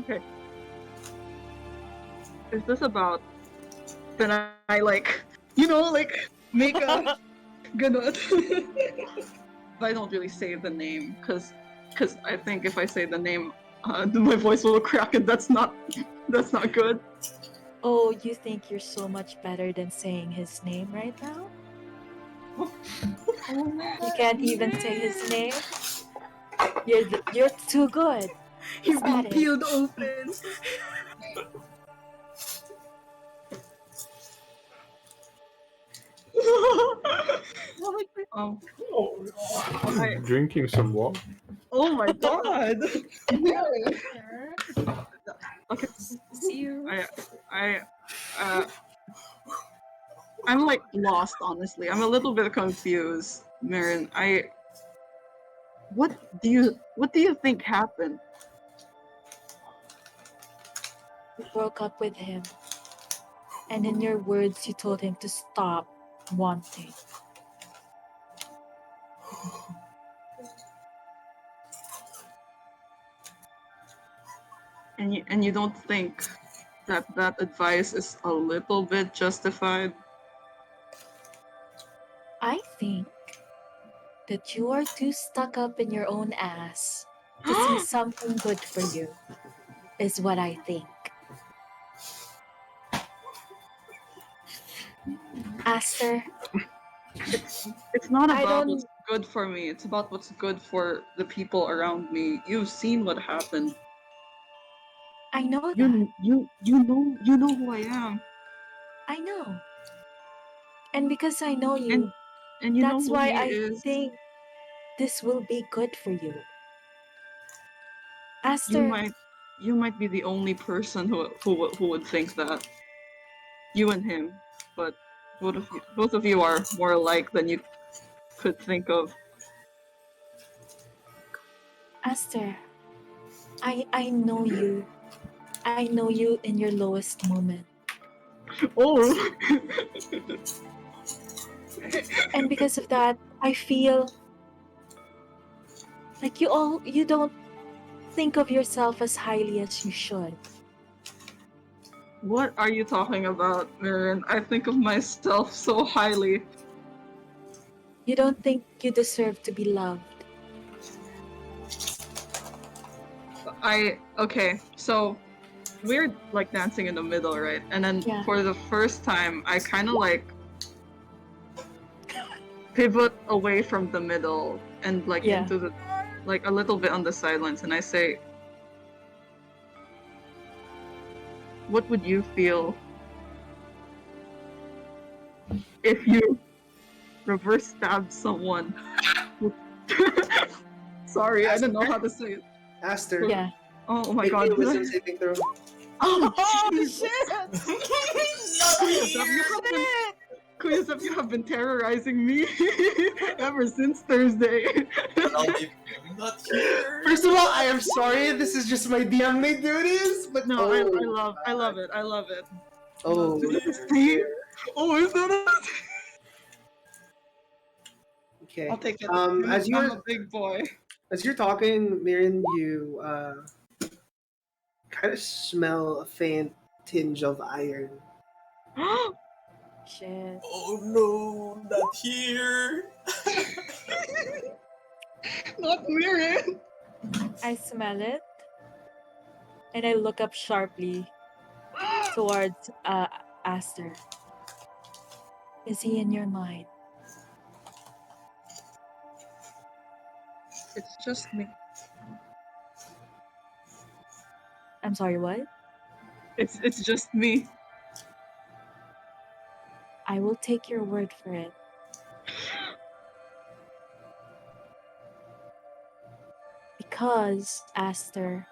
[SPEAKER 4] Okay. Is this about then I like, make a ganun. I don't really say the name because I think if I say the name, my voice will crack, and that's not good.
[SPEAKER 6] Oh, you think you're so much better than saying his name right now? You can't even say his name. You're too good.
[SPEAKER 7] He's
[SPEAKER 6] Is
[SPEAKER 7] being
[SPEAKER 6] that it?
[SPEAKER 7] peeled open.
[SPEAKER 4] um,
[SPEAKER 5] I'm drinking some water.
[SPEAKER 4] oh my god. Okay.
[SPEAKER 2] See you.
[SPEAKER 4] I'm like lost, honestly. I'm a little bit confused, Marin. What do you think happened?
[SPEAKER 6] You broke up with him. And in your words, you told him to stop wanting.
[SPEAKER 4] And you don't think that advice is a little bit justified?
[SPEAKER 6] I think that you are too stuck up in your own ass to see something good for you, is what I think. Aster,
[SPEAKER 4] It's not
[SPEAKER 6] I
[SPEAKER 4] about
[SPEAKER 6] don't-
[SPEAKER 4] what's good for me. It's about what's good for the people around me. You've seen what happened.
[SPEAKER 6] I know that.
[SPEAKER 4] You know who I am.
[SPEAKER 6] I know. And because I know you,
[SPEAKER 4] And you know
[SPEAKER 6] that's
[SPEAKER 4] who
[SPEAKER 6] why
[SPEAKER 4] he
[SPEAKER 6] I
[SPEAKER 4] is.
[SPEAKER 6] think this will be good for you.
[SPEAKER 4] You
[SPEAKER 6] Aster,
[SPEAKER 4] might be the only person who would think that. You and him, but both of you are more alike than you could think of.
[SPEAKER 6] Aster, I know you. I know you in your lowest moment.
[SPEAKER 4] Oh.
[SPEAKER 6] And because of that, I feel like you don't think of yourself as highly as you should.
[SPEAKER 4] What are you talking about, Marin? I think of myself so highly.
[SPEAKER 6] You don't think you deserve to be loved.
[SPEAKER 4] Okay, so we're like dancing in the middle, right? And then
[SPEAKER 6] Yeah.
[SPEAKER 4] for the first time, I kind of like pivot away from the middle and like
[SPEAKER 6] Yeah.
[SPEAKER 4] into the like a little bit on the sidelines, and I say, what would you feel if you reverse stabbed someone? Sorry, I didn't know how to say it.
[SPEAKER 1] Aster,
[SPEAKER 6] Yeah.
[SPEAKER 4] Oh my
[SPEAKER 1] make me
[SPEAKER 4] god.
[SPEAKER 1] a wisdom saving throw.
[SPEAKER 4] Oh,
[SPEAKER 6] shit!
[SPEAKER 4] Kuyasep, you have been terrorizing me ever since Thursday.
[SPEAKER 3] I'll be not here.
[SPEAKER 1] First of all, I am sorry. This is just my DMing duties. But
[SPEAKER 4] No,
[SPEAKER 1] oh,
[SPEAKER 4] I love it. I love it.
[SPEAKER 1] Oh,
[SPEAKER 4] See? Oh, is that it?
[SPEAKER 1] okay.
[SPEAKER 4] I'll take it.
[SPEAKER 1] As
[SPEAKER 4] I'm
[SPEAKER 1] you're
[SPEAKER 4] a big boy.
[SPEAKER 1] as you're talking, Mirin, you kind of smell a faint tinge of iron.
[SPEAKER 6] Shit.
[SPEAKER 3] Oh no, not here.
[SPEAKER 4] Not Mirren.
[SPEAKER 6] I smell it. And I look up sharply towards Aster. Is he in your mind?
[SPEAKER 4] It's just me.
[SPEAKER 6] I'm sorry, what?
[SPEAKER 4] It's just me.
[SPEAKER 6] I will take your word for it. Because, Aster,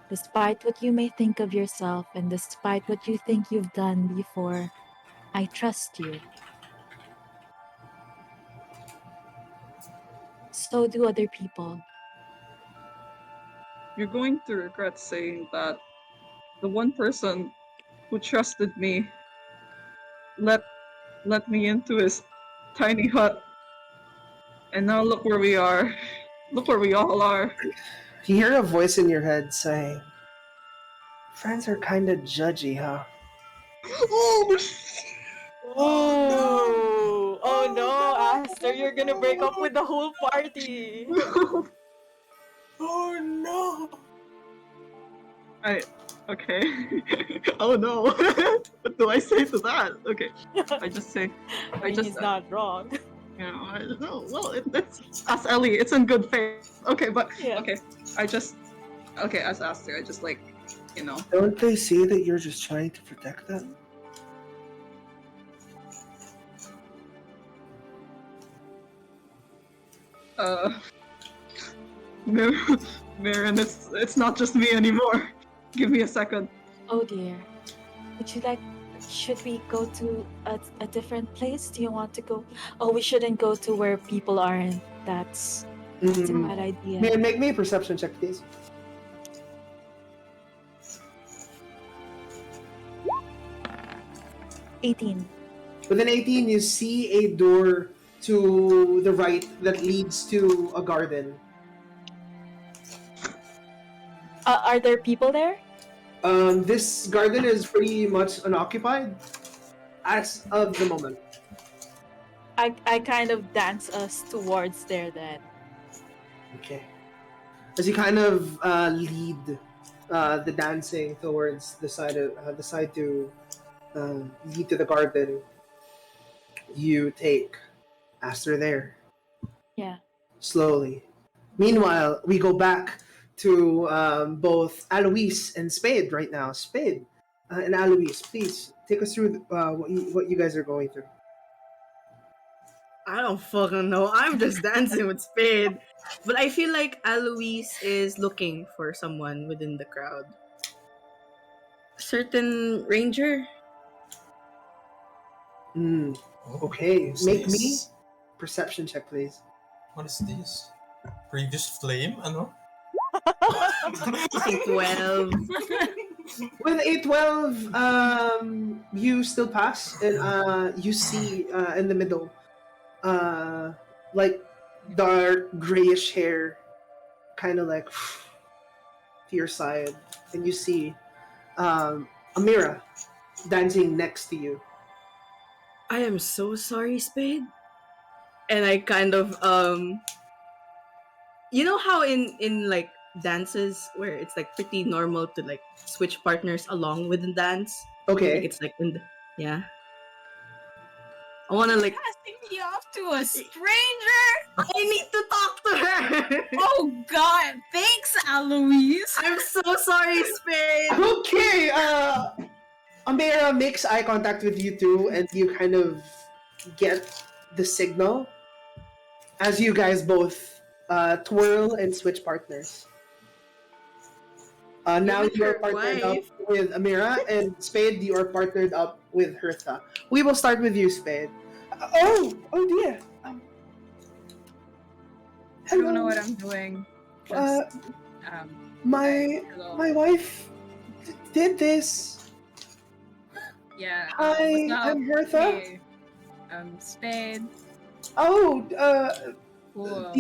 [SPEAKER 6] despite what you may think of yourself and despite what you think you've done before, I trust you. So do other people.
[SPEAKER 4] You're going to regret saying that the one person who trusted me let me into his tiny hut, and now look where we are. Look where we all are.
[SPEAKER 1] You hear a voice in your head saying, "Friends are kind of judgy, huh?"
[SPEAKER 6] Oh no, Aster, you're gonna break up with the whole party.
[SPEAKER 3] Oh no!
[SPEAKER 4] Okay. Oh no. What do I say to that? Okay. I just say,
[SPEAKER 6] He's not wrong.
[SPEAKER 4] you know, it's as Ellie, it's in good faith. Okay, but
[SPEAKER 6] Yeah.
[SPEAKER 4] okay. As Aster, I just like, you know.
[SPEAKER 1] Don't they see that you're just trying to protect them?
[SPEAKER 4] Marin, it's not just me anymore. Give me a second.
[SPEAKER 6] Oh dear. Would you like? Should we go to a different place? Do you want to go? Oh, we shouldn't go to where people aren't. That's a bad idea.
[SPEAKER 1] Man, make me a perception check, please.
[SPEAKER 6] $18.
[SPEAKER 1] With an 18, you see a door to the right that leads to a garden.
[SPEAKER 6] Are there people there?
[SPEAKER 1] This garden is pretty much unoccupied as of the moment.
[SPEAKER 6] I kind of dance us towards there then.
[SPEAKER 1] Okay. As you kind of lead the dancing towards the side to lead to the garden, you take Aster there.
[SPEAKER 6] Yeah.
[SPEAKER 1] Slowly. Meanwhile, we go back to both Alois and Spade right now. Spade and Alois, please take us through what you guys are going through.
[SPEAKER 7] I don't fucking know. I'm just dancing with Spade. But I feel like Alois is looking for someone within the crowd. Certain ranger?
[SPEAKER 1] Okay,
[SPEAKER 3] What's
[SPEAKER 1] make
[SPEAKER 3] this?
[SPEAKER 1] me perception check, please.
[SPEAKER 3] What is this? Previous flame? Ano?
[SPEAKER 7] 12.
[SPEAKER 1] With a 12, you still pass, and you see in the middle, like dark grayish hair, kind of like to your side, and you see Amira dancing next to you.
[SPEAKER 7] I am so sorry, Spade. And I kind of you know how in like dances where it's like pretty normal to like switch partners along with the dance?
[SPEAKER 1] Okay.
[SPEAKER 7] Like it's like yeah. I wanna like
[SPEAKER 2] Passing me off to a stranger?
[SPEAKER 7] I need to talk to her.
[SPEAKER 2] Oh god, thanks, Alois.
[SPEAKER 7] I'm so sorry, Spade.
[SPEAKER 1] Okay, Amira makes eye contact with you too, and you kind of get the signal as you guys both twirl and switch partners. Now
[SPEAKER 7] with
[SPEAKER 1] you are
[SPEAKER 7] her
[SPEAKER 1] partnered up
[SPEAKER 7] wife.
[SPEAKER 1] with Amira, and Spade, you are partnered up with Hertha. We will start with you, Spade. Oh dear.
[SPEAKER 2] I don't know what I'm doing. Just,
[SPEAKER 1] my
[SPEAKER 2] hello.
[SPEAKER 1] my wife did this.
[SPEAKER 2] Yeah.
[SPEAKER 1] Hi,
[SPEAKER 2] what's up?
[SPEAKER 1] I'm Hertha.
[SPEAKER 2] Hey, Spade.
[SPEAKER 1] Oh,
[SPEAKER 2] Cool.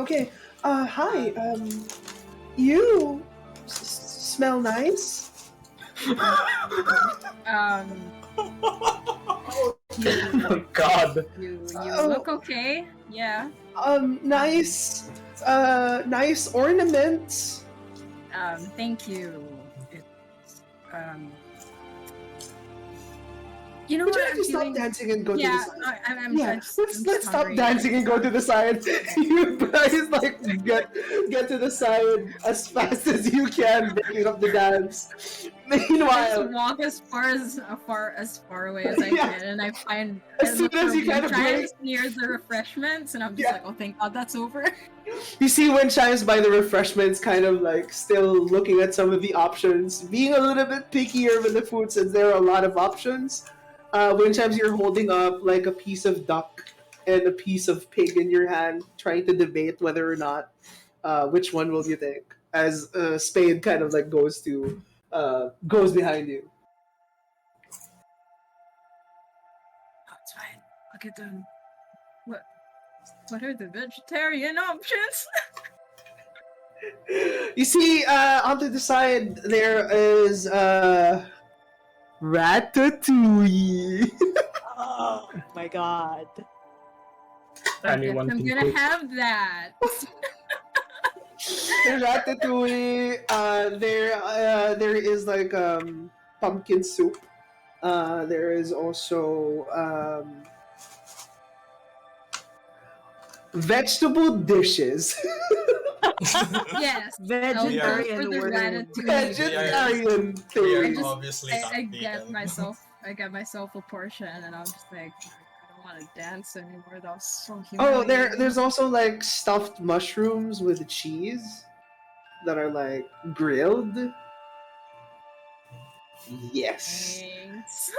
[SPEAKER 1] okay. Hi. You smell nice.
[SPEAKER 5] Oh God.
[SPEAKER 2] You
[SPEAKER 1] Oh.
[SPEAKER 2] look okay. Yeah.
[SPEAKER 1] Nice. Nice ornaments.
[SPEAKER 2] Thank you. It's, you know
[SPEAKER 1] Would you
[SPEAKER 2] what
[SPEAKER 1] like
[SPEAKER 2] I'm
[SPEAKER 1] to stop
[SPEAKER 2] feeling?
[SPEAKER 1] dancing and go to the
[SPEAKER 2] Yeah,
[SPEAKER 1] side?
[SPEAKER 2] I'm
[SPEAKER 1] Yeah,
[SPEAKER 2] just,
[SPEAKER 1] let's stop
[SPEAKER 2] hungry.
[SPEAKER 1] dancing and go to the side. You guys like get to the side as fast as you can, breaking up the dance.
[SPEAKER 2] I just
[SPEAKER 1] Meanwhile,
[SPEAKER 2] walk as far away as I
[SPEAKER 1] Yeah.
[SPEAKER 2] can, and I find
[SPEAKER 1] As soon as you kind of
[SPEAKER 2] chimes near the refreshments, and I'm just
[SPEAKER 1] Yeah.
[SPEAKER 2] like, oh, thank God that's over.
[SPEAKER 1] you see Wind Chimes by the refreshments, kind of like still looking at some of the options, being a little bit pickier with the food since there are a lot of options. Wind Chimes, you're holding up like a piece of duck and a piece of pig in your hand, trying to debate whether or not which one will you take. As Spade kind of like goes behind you.
[SPEAKER 2] That's fine. Look at them. What are the vegetarian options?
[SPEAKER 1] You see, onto the side there is ratatouille.
[SPEAKER 6] Oh my god.
[SPEAKER 5] Anyone
[SPEAKER 2] I'm
[SPEAKER 5] can
[SPEAKER 2] gonna
[SPEAKER 5] cook.
[SPEAKER 2] have that.
[SPEAKER 1] Ratatouille. There is like pumpkin soup. There is also vegetable dishes.
[SPEAKER 2] Yes.
[SPEAKER 7] Vegetarian
[SPEAKER 2] for the
[SPEAKER 7] word.
[SPEAKER 2] ratatouille.
[SPEAKER 1] Vegetarian
[SPEAKER 3] We are
[SPEAKER 1] things.
[SPEAKER 3] obviously not
[SPEAKER 2] I
[SPEAKER 3] vegan.
[SPEAKER 2] get myself a portion, and I'm just like, I don't want to dance anymore. That was so
[SPEAKER 1] Oh,
[SPEAKER 2] humiliating.
[SPEAKER 1] there's also like stuffed mushrooms with cheese that are like grilled. Yes.
[SPEAKER 2] Thanks.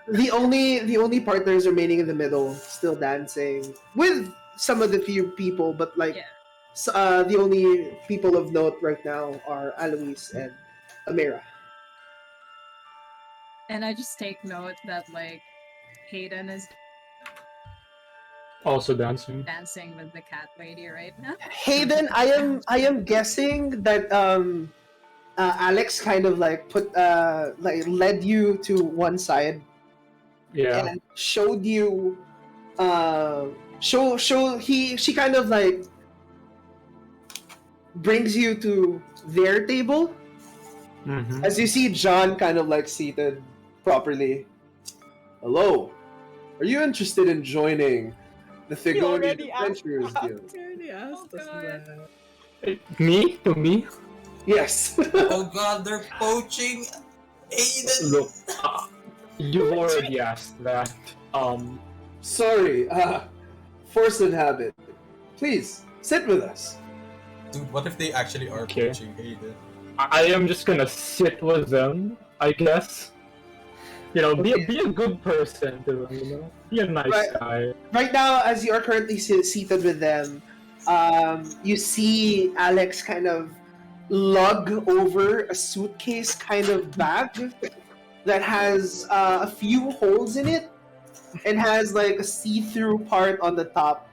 [SPEAKER 1] The only partners remaining in the middle, still dancing with some of the few people, but like
[SPEAKER 2] Yeah.
[SPEAKER 1] the only people of note right now are Alois and Amira.
[SPEAKER 2] And I just take note that like Hayden is
[SPEAKER 5] Also dancing.
[SPEAKER 2] dancing with the cat lady right now.
[SPEAKER 1] Hayden, I am guessing that Alex kind of like led you to one side
[SPEAKER 5] Yeah.
[SPEAKER 1] and showed you she kind of like brings you to their table
[SPEAKER 5] Mm-hmm.
[SPEAKER 1] as you see John kind of like seated properly. Hello, are you interested in joining the Thegonian
[SPEAKER 6] already asked
[SPEAKER 1] Adventurers
[SPEAKER 6] that.
[SPEAKER 1] Guild?
[SPEAKER 7] He already asked us
[SPEAKER 2] God.
[SPEAKER 7] that.
[SPEAKER 5] Me? To me?
[SPEAKER 1] Yes.
[SPEAKER 3] Oh god, they're poaching Aiden!
[SPEAKER 5] Look, you've already asked that.
[SPEAKER 1] Sorry, force of habit. Please sit with us.
[SPEAKER 3] Dude, what if they actually are
[SPEAKER 5] Okay.
[SPEAKER 3] poaching Aiden?
[SPEAKER 5] I am just gonna sit with them, I guess. You know, be a good person to them, you know? Be a nice
[SPEAKER 1] Right.
[SPEAKER 5] guy.
[SPEAKER 1] Right now, as you are currently seated with them, you see Alex kind of lug over a suitcase kind of bag that has a few holes in it and has like a see-through part on the top.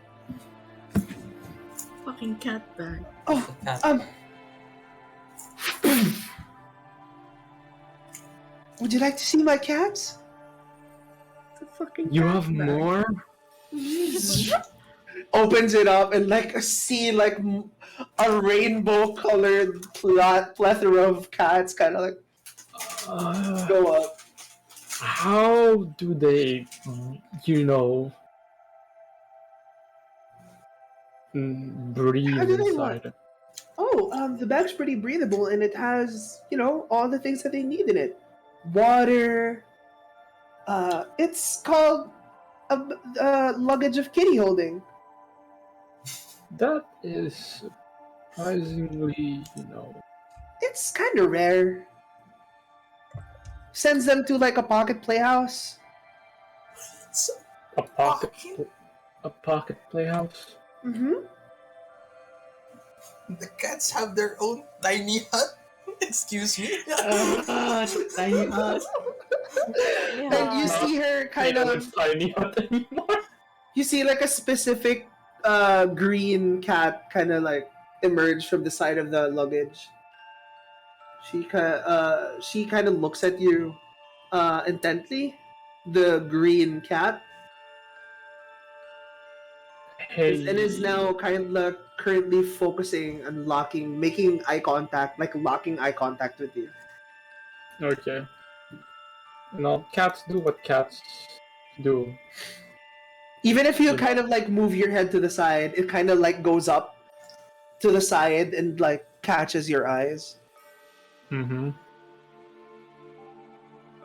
[SPEAKER 7] Fucking cat bag.
[SPEAKER 1] Oh,
[SPEAKER 3] Cat.
[SPEAKER 1] would you like to see my cats?
[SPEAKER 7] It's a fucking
[SPEAKER 5] You
[SPEAKER 7] cat
[SPEAKER 5] have
[SPEAKER 7] bag.
[SPEAKER 5] more?
[SPEAKER 1] Opens it up and like see like a rainbow-colored plethora of cats kind of like go up.
[SPEAKER 5] How do they, you know, breathe
[SPEAKER 1] How do they what?
[SPEAKER 5] inside?
[SPEAKER 1] Oh, the bag's pretty breathable and it has, all the things that they need in it. Water. It's called a luggage of kitty holding.
[SPEAKER 5] That is surprisingly,
[SPEAKER 1] It's kind of rare. Sends them to like a pocket playhouse.
[SPEAKER 5] a pocket playhouse.
[SPEAKER 1] Mm-hmm.
[SPEAKER 3] The cats have their own tiny hut? Excuse me?
[SPEAKER 5] Tiny hut.
[SPEAKER 1] And you see her kind of.
[SPEAKER 5] Tiny hut anymore.
[SPEAKER 1] You see like a specific green cat kind of like emerge from the side of the luggage. She kind of looks at you intently. The green cat.
[SPEAKER 5] Hey.
[SPEAKER 1] And is now kind of currently focusing on making eye contact, like locking eye contact with you.
[SPEAKER 5] Okay. Cats do what cats do.
[SPEAKER 1] Even if you kind of like move your head to the side, it kind of like goes up to the side and like catches your eyes.
[SPEAKER 5] Mm-hmm.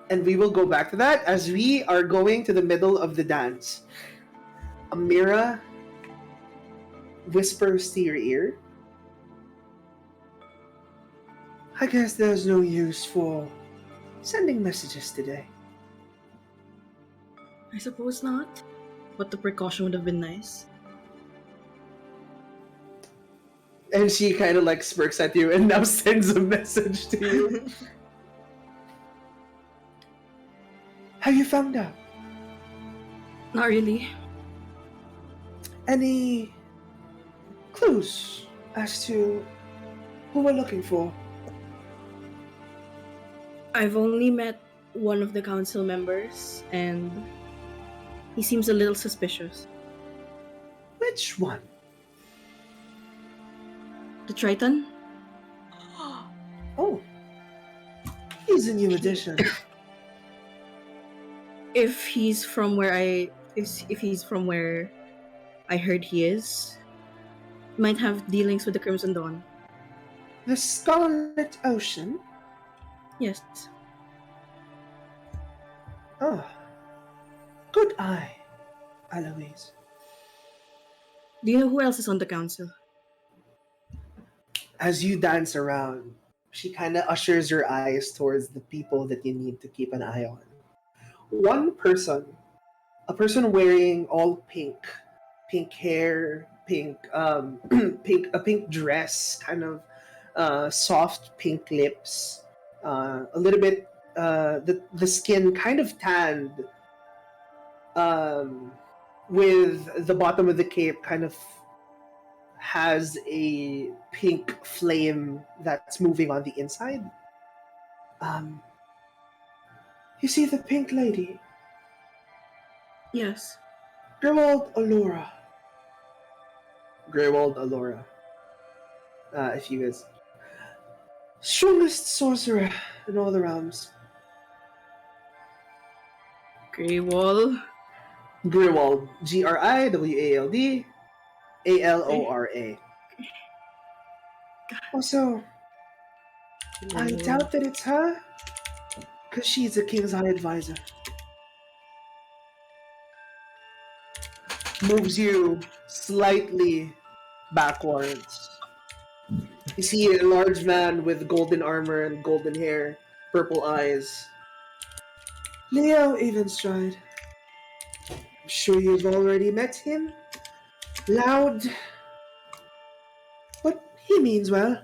[SPEAKER 1] And we will go back to that as we are going to the middle of the dance. Amira whispers to your ear. I guess there's no use for sending messages today.
[SPEAKER 7] I suppose not. but the precaution would have been nice.
[SPEAKER 1] And she kind of like smirks at you and now sends a message to you. Have you found out
[SPEAKER 7] Not really.
[SPEAKER 1] any clues as to who we're looking for?
[SPEAKER 7] I've only met one of the council members, and he seems a little suspicious.
[SPEAKER 1] Which one?
[SPEAKER 7] The Triton?
[SPEAKER 1] Oh, he's a new addition.
[SPEAKER 7] If he's from where I heard he is, might have dealings with the Crimson Dawn.
[SPEAKER 1] The Scarlet Ocean?
[SPEAKER 7] Yes.
[SPEAKER 1] Oh, good eye, Alois.
[SPEAKER 7] Do you know who else is on the council?
[SPEAKER 1] As you dance around, she kind of ushers your eyes towards the people that you need to keep an eye on. One person, a person wearing all pink hair, pink, a pink dress, kind of soft pink lips, a little bit, the skin kind of tanned, with the bottom of the cape kind of has a pink flame that's moving on the inside. You see the pink lady?
[SPEAKER 7] Yes.
[SPEAKER 1] Grewald Allura. Grewald Allura. If you guys... Strongest sorcerer in all the realms.
[SPEAKER 7] Greywall.
[SPEAKER 1] Grewald. Griwald. Alora. Also, I doubt that it's her, because she's the king's high advisor. Moves you slightly backwards. You see a large man with golden armor and golden hair, purple eyes. Leo Evenstride. I'm sure you've already met him. Loud. But he means well.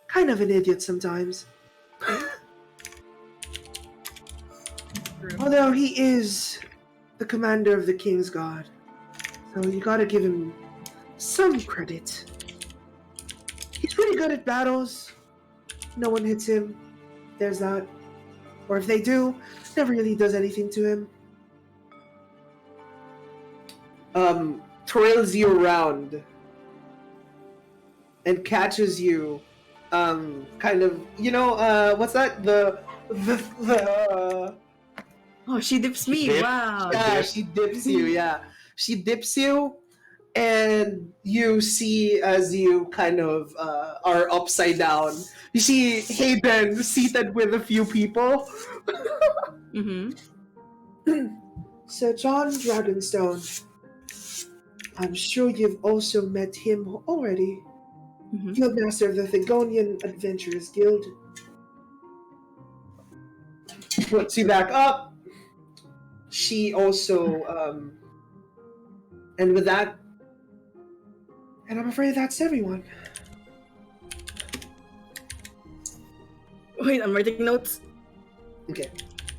[SPEAKER 1] Kind of an idiot sometimes. Although he is the commander of the King's Guard. So you gotta give him some credit. He's pretty good at battles. No one hits him. There's that. Or if they do, never really does anything to him. Trails you around and catches you, kind of, what's that?
[SPEAKER 7] Oh, she dips me.
[SPEAKER 5] Dip?
[SPEAKER 7] Wow.
[SPEAKER 1] Yeah, she dips you, yeah. She dips you, and you see as you kind of are upside down, you see Hayden seated with a few people.
[SPEAKER 7] Mm-hmm.
[SPEAKER 1] Sir John Dragonstone. I'm sure you've also met him already.
[SPEAKER 7] Mm-hmm.
[SPEAKER 1] Guildmaster of the Thegonian Adventurers Guild. Puts you back up. She also, and with that, and I'm afraid that's everyone.
[SPEAKER 7] Wait, I'm writing notes.
[SPEAKER 1] Okay.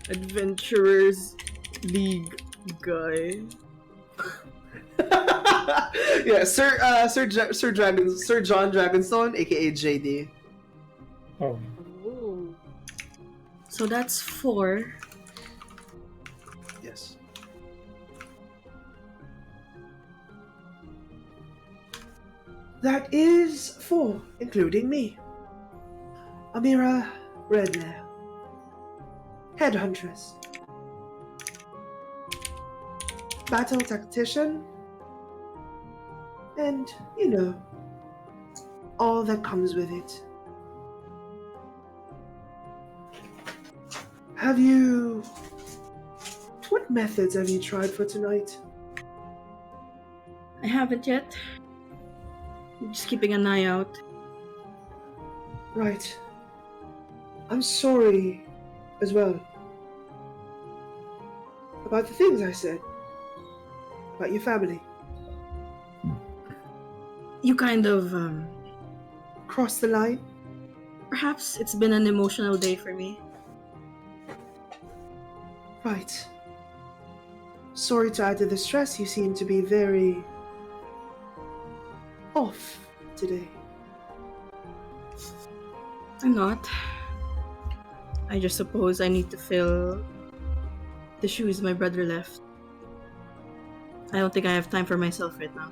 [SPEAKER 7] Adventurers League guy.
[SPEAKER 1] Yeah, Sir John Dragonstone, aka JD.
[SPEAKER 5] Oh.
[SPEAKER 7] Ooh. So that's 4.
[SPEAKER 1] Yes. That is 4, including me. Amira Rednail, Headhuntress, Battle Tactician, and, all that comes with it. What methods have you tried for tonight?
[SPEAKER 7] I haven't yet. I'm just keeping an eye out.
[SPEAKER 1] Right. I'm sorry as well about the things I said. about your family?
[SPEAKER 7] You kind of,
[SPEAKER 1] Cross the line?
[SPEAKER 7] perhaps it's been an emotional day for me.
[SPEAKER 1] Right. Sorry to add to the stress. You seem to be very off today.
[SPEAKER 7] I'm not. I just suppose I need to fill the shoes my brother left. I don't think I have time for myself right now.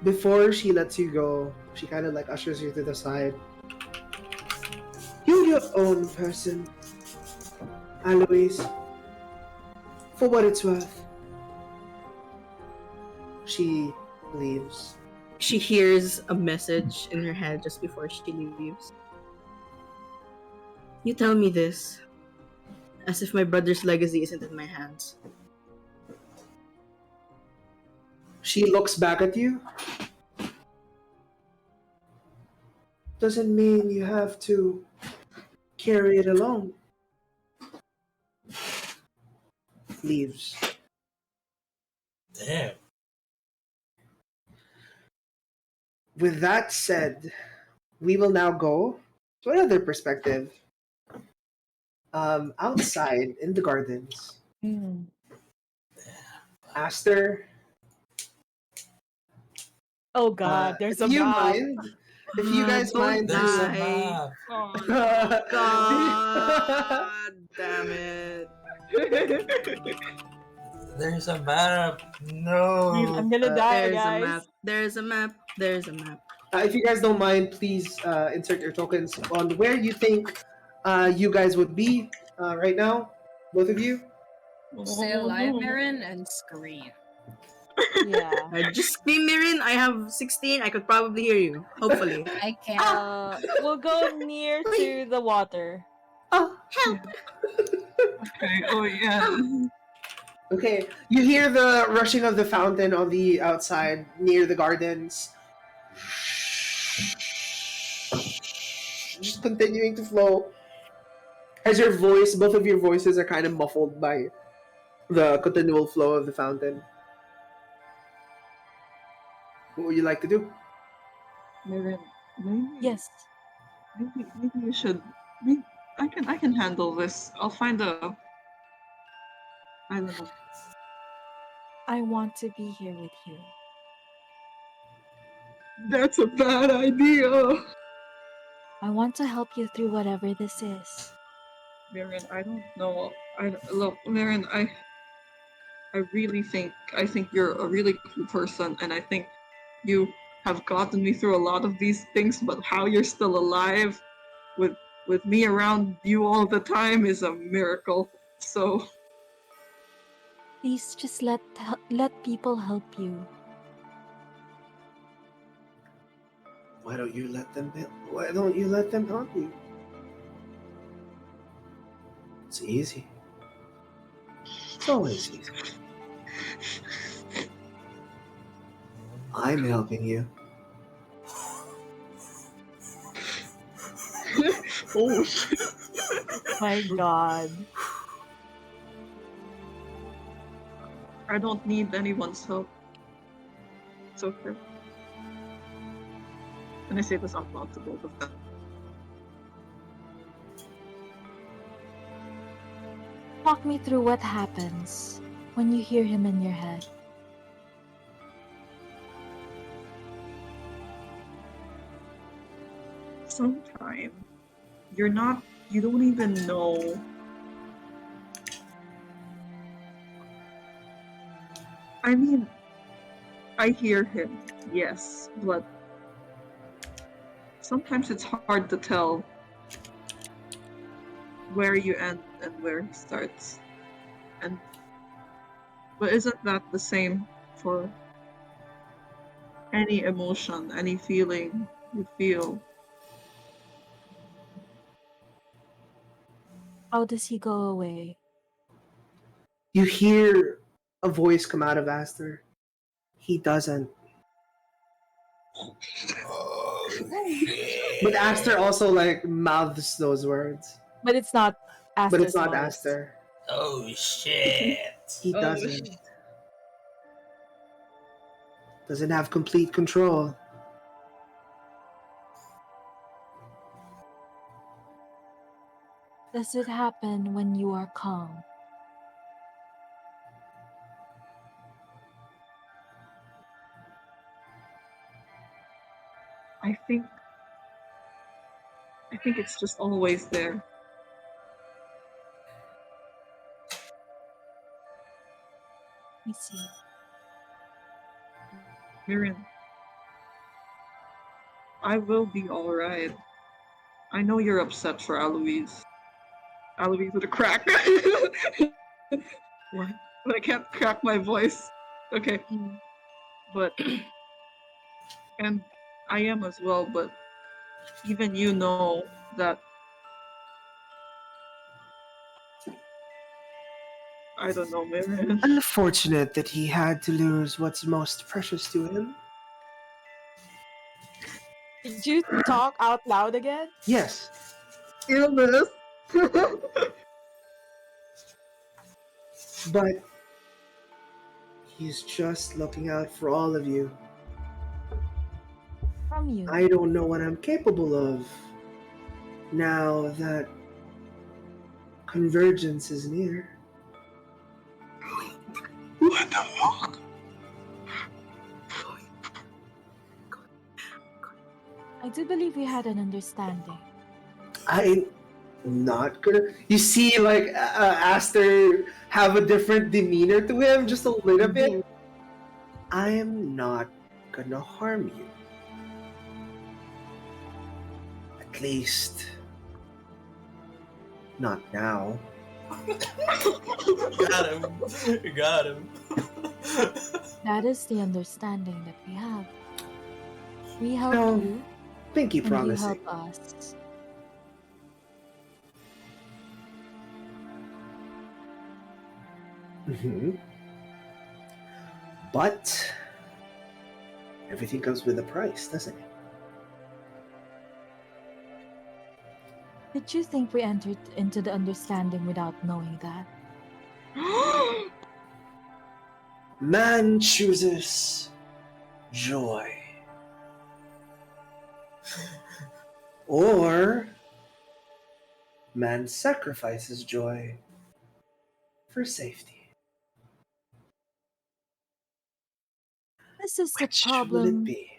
[SPEAKER 1] Before she lets you go, she kind of like ushers you to the side. You're your own person, Alois. For what it's worth. She leaves.
[SPEAKER 7] She hears a message in her head just before she leaves. You tell me this, as if my brother's legacy isn't in my hands.
[SPEAKER 1] She looks back at you. Doesn't mean you have to carry it alone. Leaves.
[SPEAKER 3] Damn.
[SPEAKER 1] With that said, we will now go to another perspective. Outside in the gardens, Aster.
[SPEAKER 6] Oh God, there's a
[SPEAKER 1] If you
[SPEAKER 6] map.
[SPEAKER 1] mind, if you guys
[SPEAKER 7] Don't
[SPEAKER 1] mind,
[SPEAKER 3] There's a
[SPEAKER 7] die.
[SPEAKER 3] map.
[SPEAKER 4] Oh,
[SPEAKER 7] God damn it.
[SPEAKER 3] There's a map. No.
[SPEAKER 6] I'm gonna die,
[SPEAKER 7] There's a
[SPEAKER 6] guys.
[SPEAKER 7] map. There's a map. There's a map.
[SPEAKER 1] if you guys don't mind, please insert your tokens on where you think you guys would be right now, both of you.
[SPEAKER 2] Stay alive, Marin, and scream.
[SPEAKER 6] Yeah.
[SPEAKER 7] Just scream, Mirin. I have 16. I could probably hear you. Hopefully.
[SPEAKER 2] I can't.
[SPEAKER 6] We'll go near to the water.
[SPEAKER 1] Oh, help!
[SPEAKER 4] okay. Oh yeah.
[SPEAKER 1] Okay, you hear the rushing of the fountain on the outside near the gardens. Just continuing to flow. As your voice, both of your voices are kind of muffled by the continual flow of the fountain. What would you like to do?
[SPEAKER 4] Mirin, maybe,
[SPEAKER 6] Yes.
[SPEAKER 4] maybe you should. Maybe, I can handle this. I'll find a. I don't know.
[SPEAKER 6] I want to be here with you.
[SPEAKER 4] That's a bad idea.
[SPEAKER 6] I want to help you through whatever this is.
[SPEAKER 4] Mirin, I don't know. Look, Mirin, I really think you're a really cool person, and I think you have gotten me through a lot of these things. But how you're still alive, with me around you all the time, is a miracle. So
[SPEAKER 6] Please just let people help you.
[SPEAKER 1] Why don't you let them? Why don't you let them help you? It's easy. It's always easy. I'm helping you.
[SPEAKER 4] oh shit.
[SPEAKER 6] My God.
[SPEAKER 4] I don't need anyone's help. It's okay. And I say this out loud to both of them.
[SPEAKER 6] Walk me through what happens when you hear him in your head.
[SPEAKER 4] Sometimes you don't even know. I mean, I hear him, yes, but sometimes it's hard to tell where you end and where he starts. But isn't that the same for any emotion, any feeling you feel?
[SPEAKER 6] How does he go away?
[SPEAKER 1] You hear a voice come out of Aster. He doesn't.
[SPEAKER 3] Oh, shit.
[SPEAKER 1] But Aster also like mouths those words.
[SPEAKER 6] But it's not Aster's
[SPEAKER 1] But it's not
[SPEAKER 6] voice.
[SPEAKER 1] Aster.
[SPEAKER 3] Oh shit.
[SPEAKER 1] He
[SPEAKER 4] Oh,
[SPEAKER 1] doesn't. Doesn't have complete control.
[SPEAKER 8] Does it happen when you are calm?
[SPEAKER 4] I think it's just always there.
[SPEAKER 8] I see.
[SPEAKER 4] Mirren, I will be alright. I know you're upset for Alois. Alois with a crack.
[SPEAKER 7] What?
[SPEAKER 4] But I can't crack my voice. Okay.
[SPEAKER 8] Mm.
[SPEAKER 4] But and I am as well, but even you know that I don't know, Mirren.
[SPEAKER 1] Unfortunate that he had to lose what's most precious to him.
[SPEAKER 6] Did you talk out loud again?
[SPEAKER 1] Yes,
[SPEAKER 4] Illness.
[SPEAKER 1] but he's just looking out for all of you.
[SPEAKER 8] From you.
[SPEAKER 1] I don't know what I'm capable of now that convergence is near.
[SPEAKER 4] What the fuck?
[SPEAKER 8] I do believe we had an understanding.
[SPEAKER 1] I'm not gonna. You see, like Aster have a different demeanor to him, just a little bit. I am not gonna harm you. At least, not now.
[SPEAKER 3] Got him. Got him.
[SPEAKER 8] That is the understanding that we have. We help
[SPEAKER 1] No,
[SPEAKER 8] you,
[SPEAKER 1] pinky
[SPEAKER 8] and you
[SPEAKER 1] promising.
[SPEAKER 8] help us.
[SPEAKER 1] Mhm. But everything comes with a price, doesn't it?
[SPEAKER 8] Did you think we entered into the understanding without knowing that?
[SPEAKER 1] Man chooses joy. Or man sacrifices joy for safety.
[SPEAKER 8] This is the
[SPEAKER 1] Which will it
[SPEAKER 8] problem
[SPEAKER 1] be?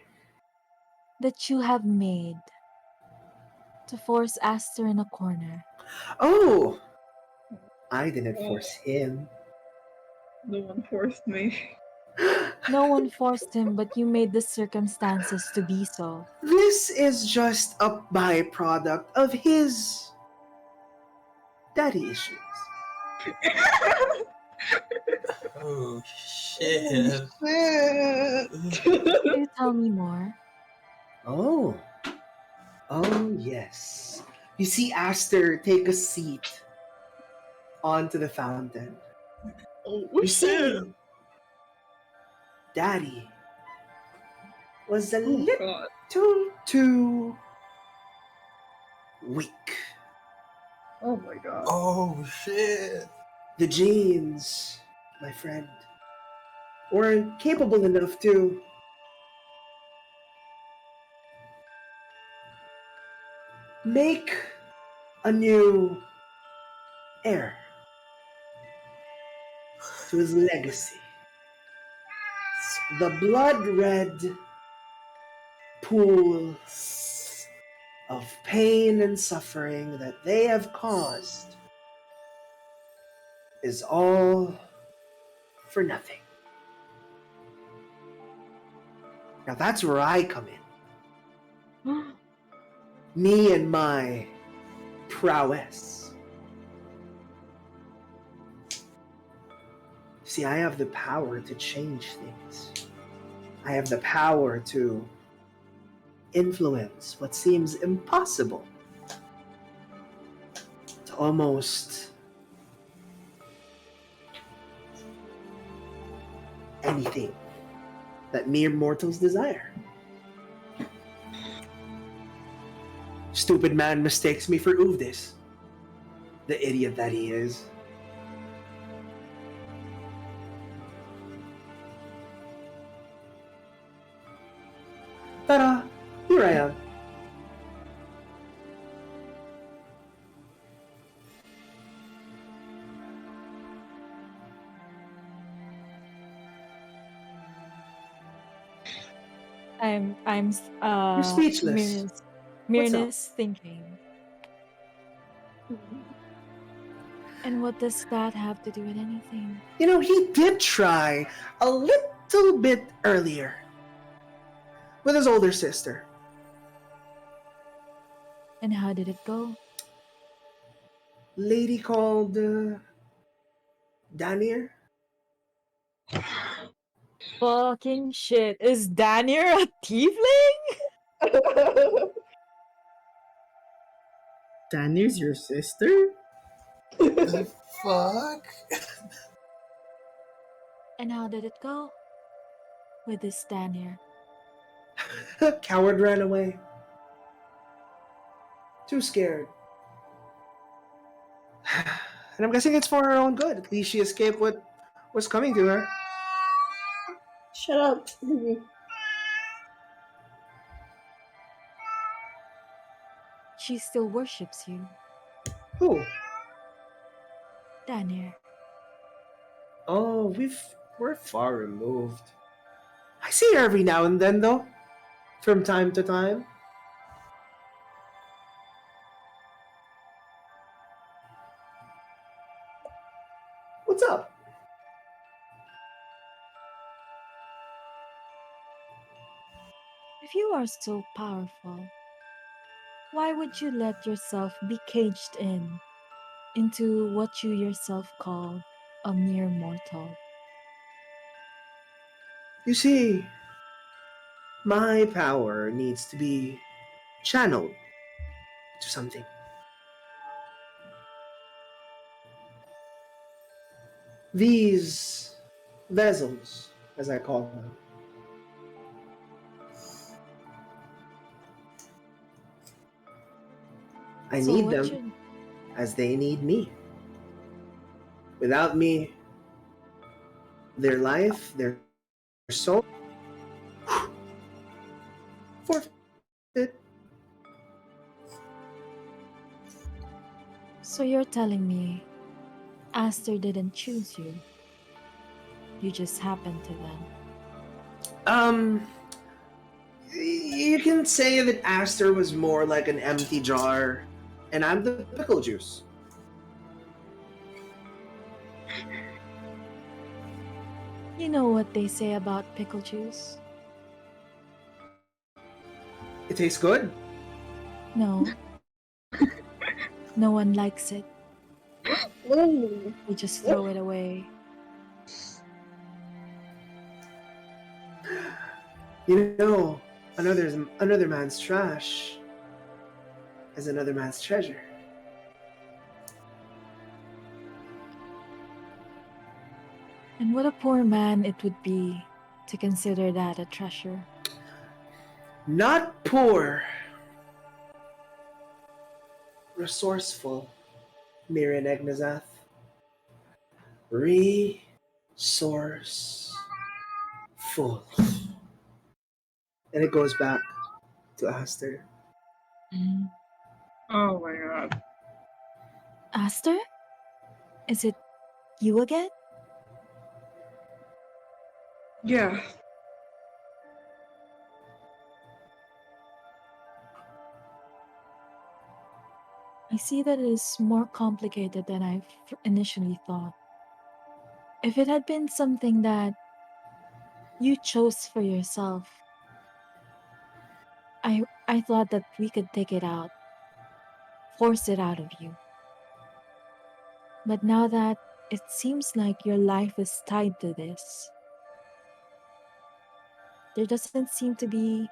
[SPEAKER 8] that you have made to force Aster in a corner.
[SPEAKER 1] Oh! I didn't force him.
[SPEAKER 4] No one forced me.
[SPEAKER 8] No one forced him, but you made the circumstances to be so.
[SPEAKER 1] This is just a byproduct of his daddy issues.
[SPEAKER 3] Oh shit.
[SPEAKER 8] Can you tell me more?
[SPEAKER 1] Oh. Oh, yes. You see Aster take a seat onto the fountain.
[SPEAKER 4] Oh
[SPEAKER 1] You see,
[SPEAKER 4] shit!
[SPEAKER 1] Daddy was a
[SPEAKER 4] Oh
[SPEAKER 1] little
[SPEAKER 4] god.
[SPEAKER 1] too weak.
[SPEAKER 4] Oh my god.
[SPEAKER 3] Oh shit.
[SPEAKER 1] The genes, my friend, weren't capable enough to make a new heir to his legacy. The blood red pool of pain and suffering that they have caused is all for nothing. Now that's where I come in. Me and my prowess. See, I have the power to change things. I have the power to influence what seems impossible to almost anything that mere mortals desire. Stupid man mistakes me for Uvdis, the idiot that he is. Ta-da! Here I am. You're speechless. What's up?
[SPEAKER 8] Myrna's thinking. And what does that have to do with anything?
[SPEAKER 1] You know, he did try a little bit earlier with his older sister.
[SPEAKER 8] And how did it go?
[SPEAKER 1] Lady called Danier.
[SPEAKER 8] Fucking shit. Is Daniel a tiefling?
[SPEAKER 7] Daniel's your sister?
[SPEAKER 3] The fuck?
[SPEAKER 8] And how did it go? With this Daniel.
[SPEAKER 1] Coward ran away. Too scared. And I'm guessing it's for her own good. At least she escaped what was coming to her.
[SPEAKER 7] Shut up.
[SPEAKER 8] She still worships you,
[SPEAKER 1] Who?
[SPEAKER 8] Daniel.
[SPEAKER 1] Oh, we're far removed. I see her every now and then, though, from time to time. What's up?
[SPEAKER 8] If you are so powerful, why would you let yourself be caged into what you yourself call a mere mortal?
[SPEAKER 1] You see, my power needs to be channeled to something. These vessels, as I call them, I
[SPEAKER 8] So
[SPEAKER 1] need
[SPEAKER 8] what
[SPEAKER 1] them
[SPEAKER 8] should
[SPEAKER 1] as they need me. Without me, their life, their soul, forfeit.
[SPEAKER 8] So you're telling me Aster didn't choose you. You just happened to them.
[SPEAKER 1] You can say that Aster was more like an empty jar, and I'm the pickle juice.
[SPEAKER 8] You know what they say about pickle juice?
[SPEAKER 1] It tastes good.
[SPEAKER 8] No. No one likes it. They just throw it away.
[SPEAKER 1] You know, another man's trash is another man's treasure.
[SPEAKER 8] And what a poor man it would be to consider that a treasure.
[SPEAKER 1] Not poor, resourceful, Mirin Egnazath. Resourceful. And it goes back to Aster.
[SPEAKER 4] Oh my god.
[SPEAKER 8] Aster? Is it you again?
[SPEAKER 4] Yeah.
[SPEAKER 8] I see that it is more complicated than I initially thought. If it had been something that you chose for yourself, I thought that we could take it out, force it out of you. But now that it seems like your life is tied to this, there doesn't seem to be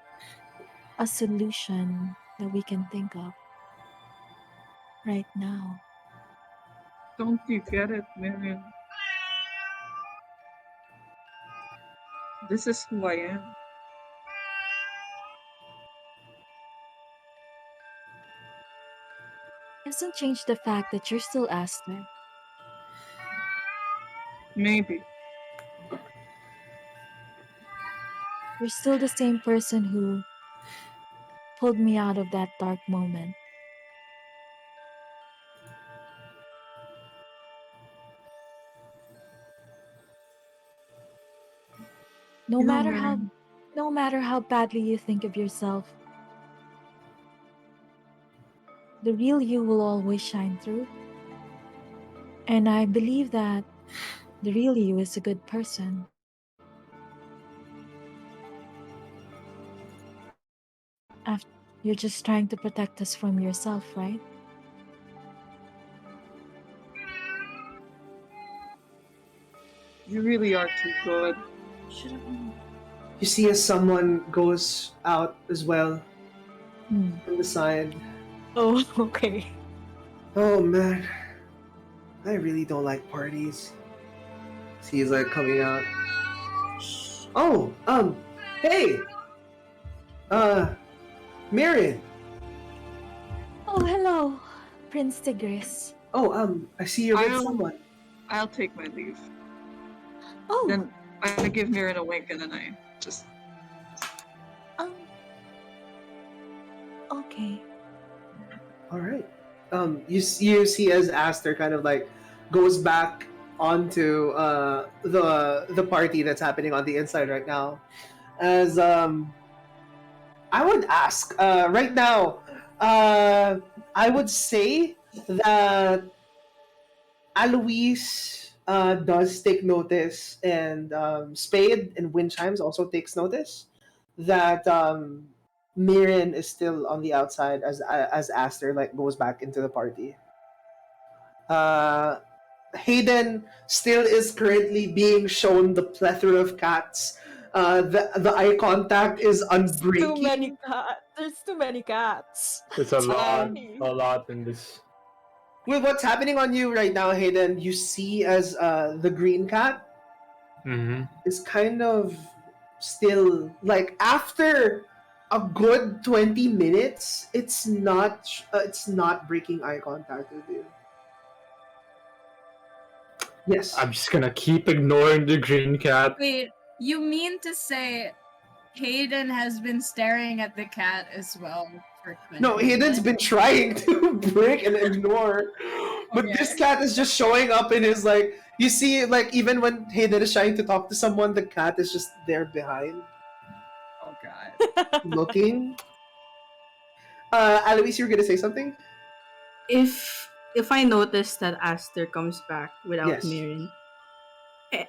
[SPEAKER 8] a solution that we can think of right now.
[SPEAKER 4] Don't you get it, Miriam? This is who I am.
[SPEAKER 8] Doesn't change the fact that you're still Aster.
[SPEAKER 4] Maybe.
[SPEAKER 8] You're still the same person who pulled me out of that dark moment. No
[SPEAKER 4] You know,
[SPEAKER 8] matter how
[SPEAKER 4] Marin,
[SPEAKER 8] no matter how badly you think of yourself, the real you will always shine through. And I believe that the real you is a good person. After, you're just trying to protect us from yourself, right?
[SPEAKER 4] you really are too good.
[SPEAKER 7] Should have been.
[SPEAKER 1] You see as someone goes out as well
[SPEAKER 8] Hmm.
[SPEAKER 1] from the side.
[SPEAKER 8] Oh, okay.
[SPEAKER 1] Oh man, I really don't like parties. He's like coming out. Oh, hey, uh, Marion.
[SPEAKER 8] Oh, hello, Prince Tigris.
[SPEAKER 1] Oh, I see you're with
[SPEAKER 4] I'll
[SPEAKER 1] someone.
[SPEAKER 4] I'll take my leave.
[SPEAKER 8] Oh,
[SPEAKER 4] Then I give Mirren a wink and then I just
[SPEAKER 8] um, okay.
[SPEAKER 1] All right. You see as Aster kind of like goes back onto the party that's happening on the inside right now. As I would ask right now, I would say that Alois does take notice, and Spade and Wind Chimes also takes notice that Mirren is still on the outside as Aster like goes back into the party. Uh, Hayden still is currently being shown the plethora of cats. The eye contact is
[SPEAKER 6] Too many
[SPEAKER 1] unbreaking.
[SPEAKER 6] cats. There's too many cats.
[SPEAKER 5] It's a
[SPEAKER 6] Sorry.
[SPEAKER 5] lot in this.
[SPEAKER 1] With what's happening on you right now, Hayden, you see as the green cat
[SPEAKER 5] Mm-hmm.
[SPEAKER 1] is kind of still like after a good 20 minutes it's not breaking eye contact with you. Yes.
[SPEAKER 5] I'm just gonna keep ignoring the green cat.
[SPEAKER 2] Wait, you mean to say Hayden has been staring at the cat as well for 20
[SPEAKER 1] No, Hayden's been
[SPEAKER 2] minutes?
[SPEAKER 1] trying to break and ignore, but
[SPEAKER 2] Okay.
[SPEAKER 1] this cat is just showing up and is like, you see, like even when Hayden is trying to talk to someone, the cat is just there behind,
[SPEAKER 2] Oh god.
[SPEAKER 1] looking. Alois, you were gonna say something?
[SPEAKER 7] If I notice that Aster comes back without
[SPEAKER 1] Yes.
[SPEAKER 7] Mirren,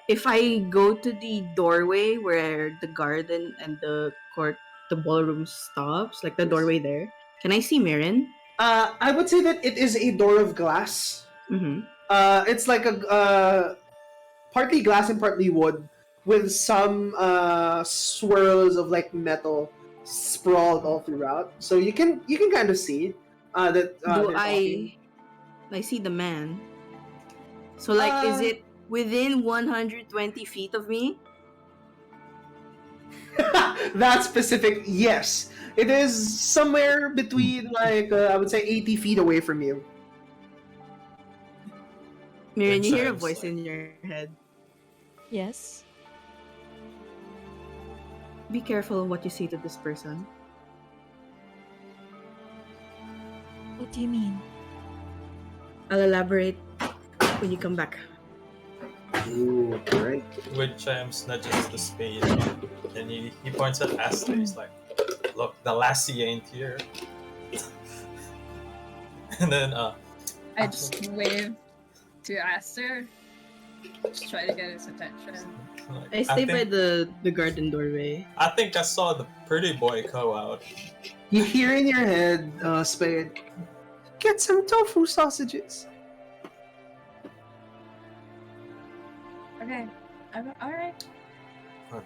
[SPEAKER 7] if I go to the doorway where the garden and the ballroom stops, like the
[SPEAKER 1] Yes.
[SPEAKER 7] doorway there, can I see Mirren?
[SPEAKER 1] I would say that it is a door of glass.
[SPEAKER 7] Mm-hmm.
[SPEAKER 1] It's like a partly glass and partly wood, with some swirls of like metal sprawled all throughout. So you can kind of see that
[SPEAKER 7] Do
[SPEAKER 1] they're talking.
[SPEAKER 7] I see the man? So like, is it within 120 feet of me?
[SPEAKER 1] That specific, yes, it is somewhere between like I would say 80 feet away from you.
[SPEAKER 7] Mirren,
[SPEAKER 3] Wind
[SPEAKER 7] you hear a
[SPEAKER 3] chimes,
[SPEAKER 7] voice
[SPEAKER 3] like-
[SPEAKER 7] in your head.
[SPEAKER 8] Yes.
[SPEAKER 7] Be careful of what you say to this person.
[SPEAKER 8] What do you mean?
[SPEAKER 7] I'll elaborate when you come back.
[SPEAKER 1] Ooh, right.
[SPEAKER 3] Wind chimes nudges the spade, and he points at Aster. He's like, "Look, the lassie ain't here." And then
[SPEAKER 2] I just wave to Aster. Just try to get his attention.
[SPEAKER 3] like,
[SPEAKER 7] I stay by
[SPEAKER 3] think,
[SPEAKER 7] the garden doorway.
[SPEAKER 3] I think I saw the pretty boy go out.
[SPEAKER 1] You hear in your head, Spade, get some tofu sausages.
[SPEAKER 2] Okay. Alright.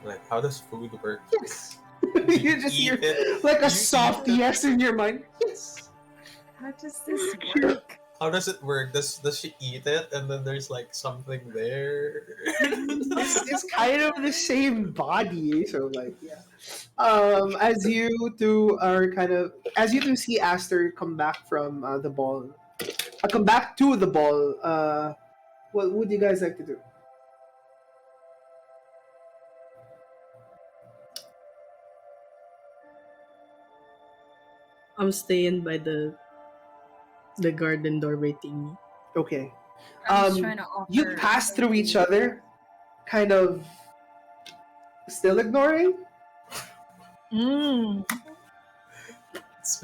[SPEAKER 3] Like, how does food work?
[SPEAKER 1] Yes. You just
[SPEAKER 3] eat
[SPEAKER 1] hear
[SPEAKER 3] it?
[SPEAKER 1] like a
[SPEAKER 3] You
[SPEAKER 1] soft
[SPEAKER 3] eat it?
[SPEAKER 1] yes in your mind. Yes.
[SPEAKER 2] How does this work?
[SPEAKER 3] How does it work? Does she eat it and then there's like something there?
[SPEAKER 1] It's kind of the same body, so like yeah. As you two see Aster come back from the ball, come back to the ball. What would you guys like to do?
[SPEAKER 7] I'm staying by the garden doorway thingy.
[SPEAKER 1] Okay.
[SPEAKER 2] I was trying to offer.
[SPEAKER 1] You pass through each other, kind of still ignoring.
[SPEAKER 4] Mm.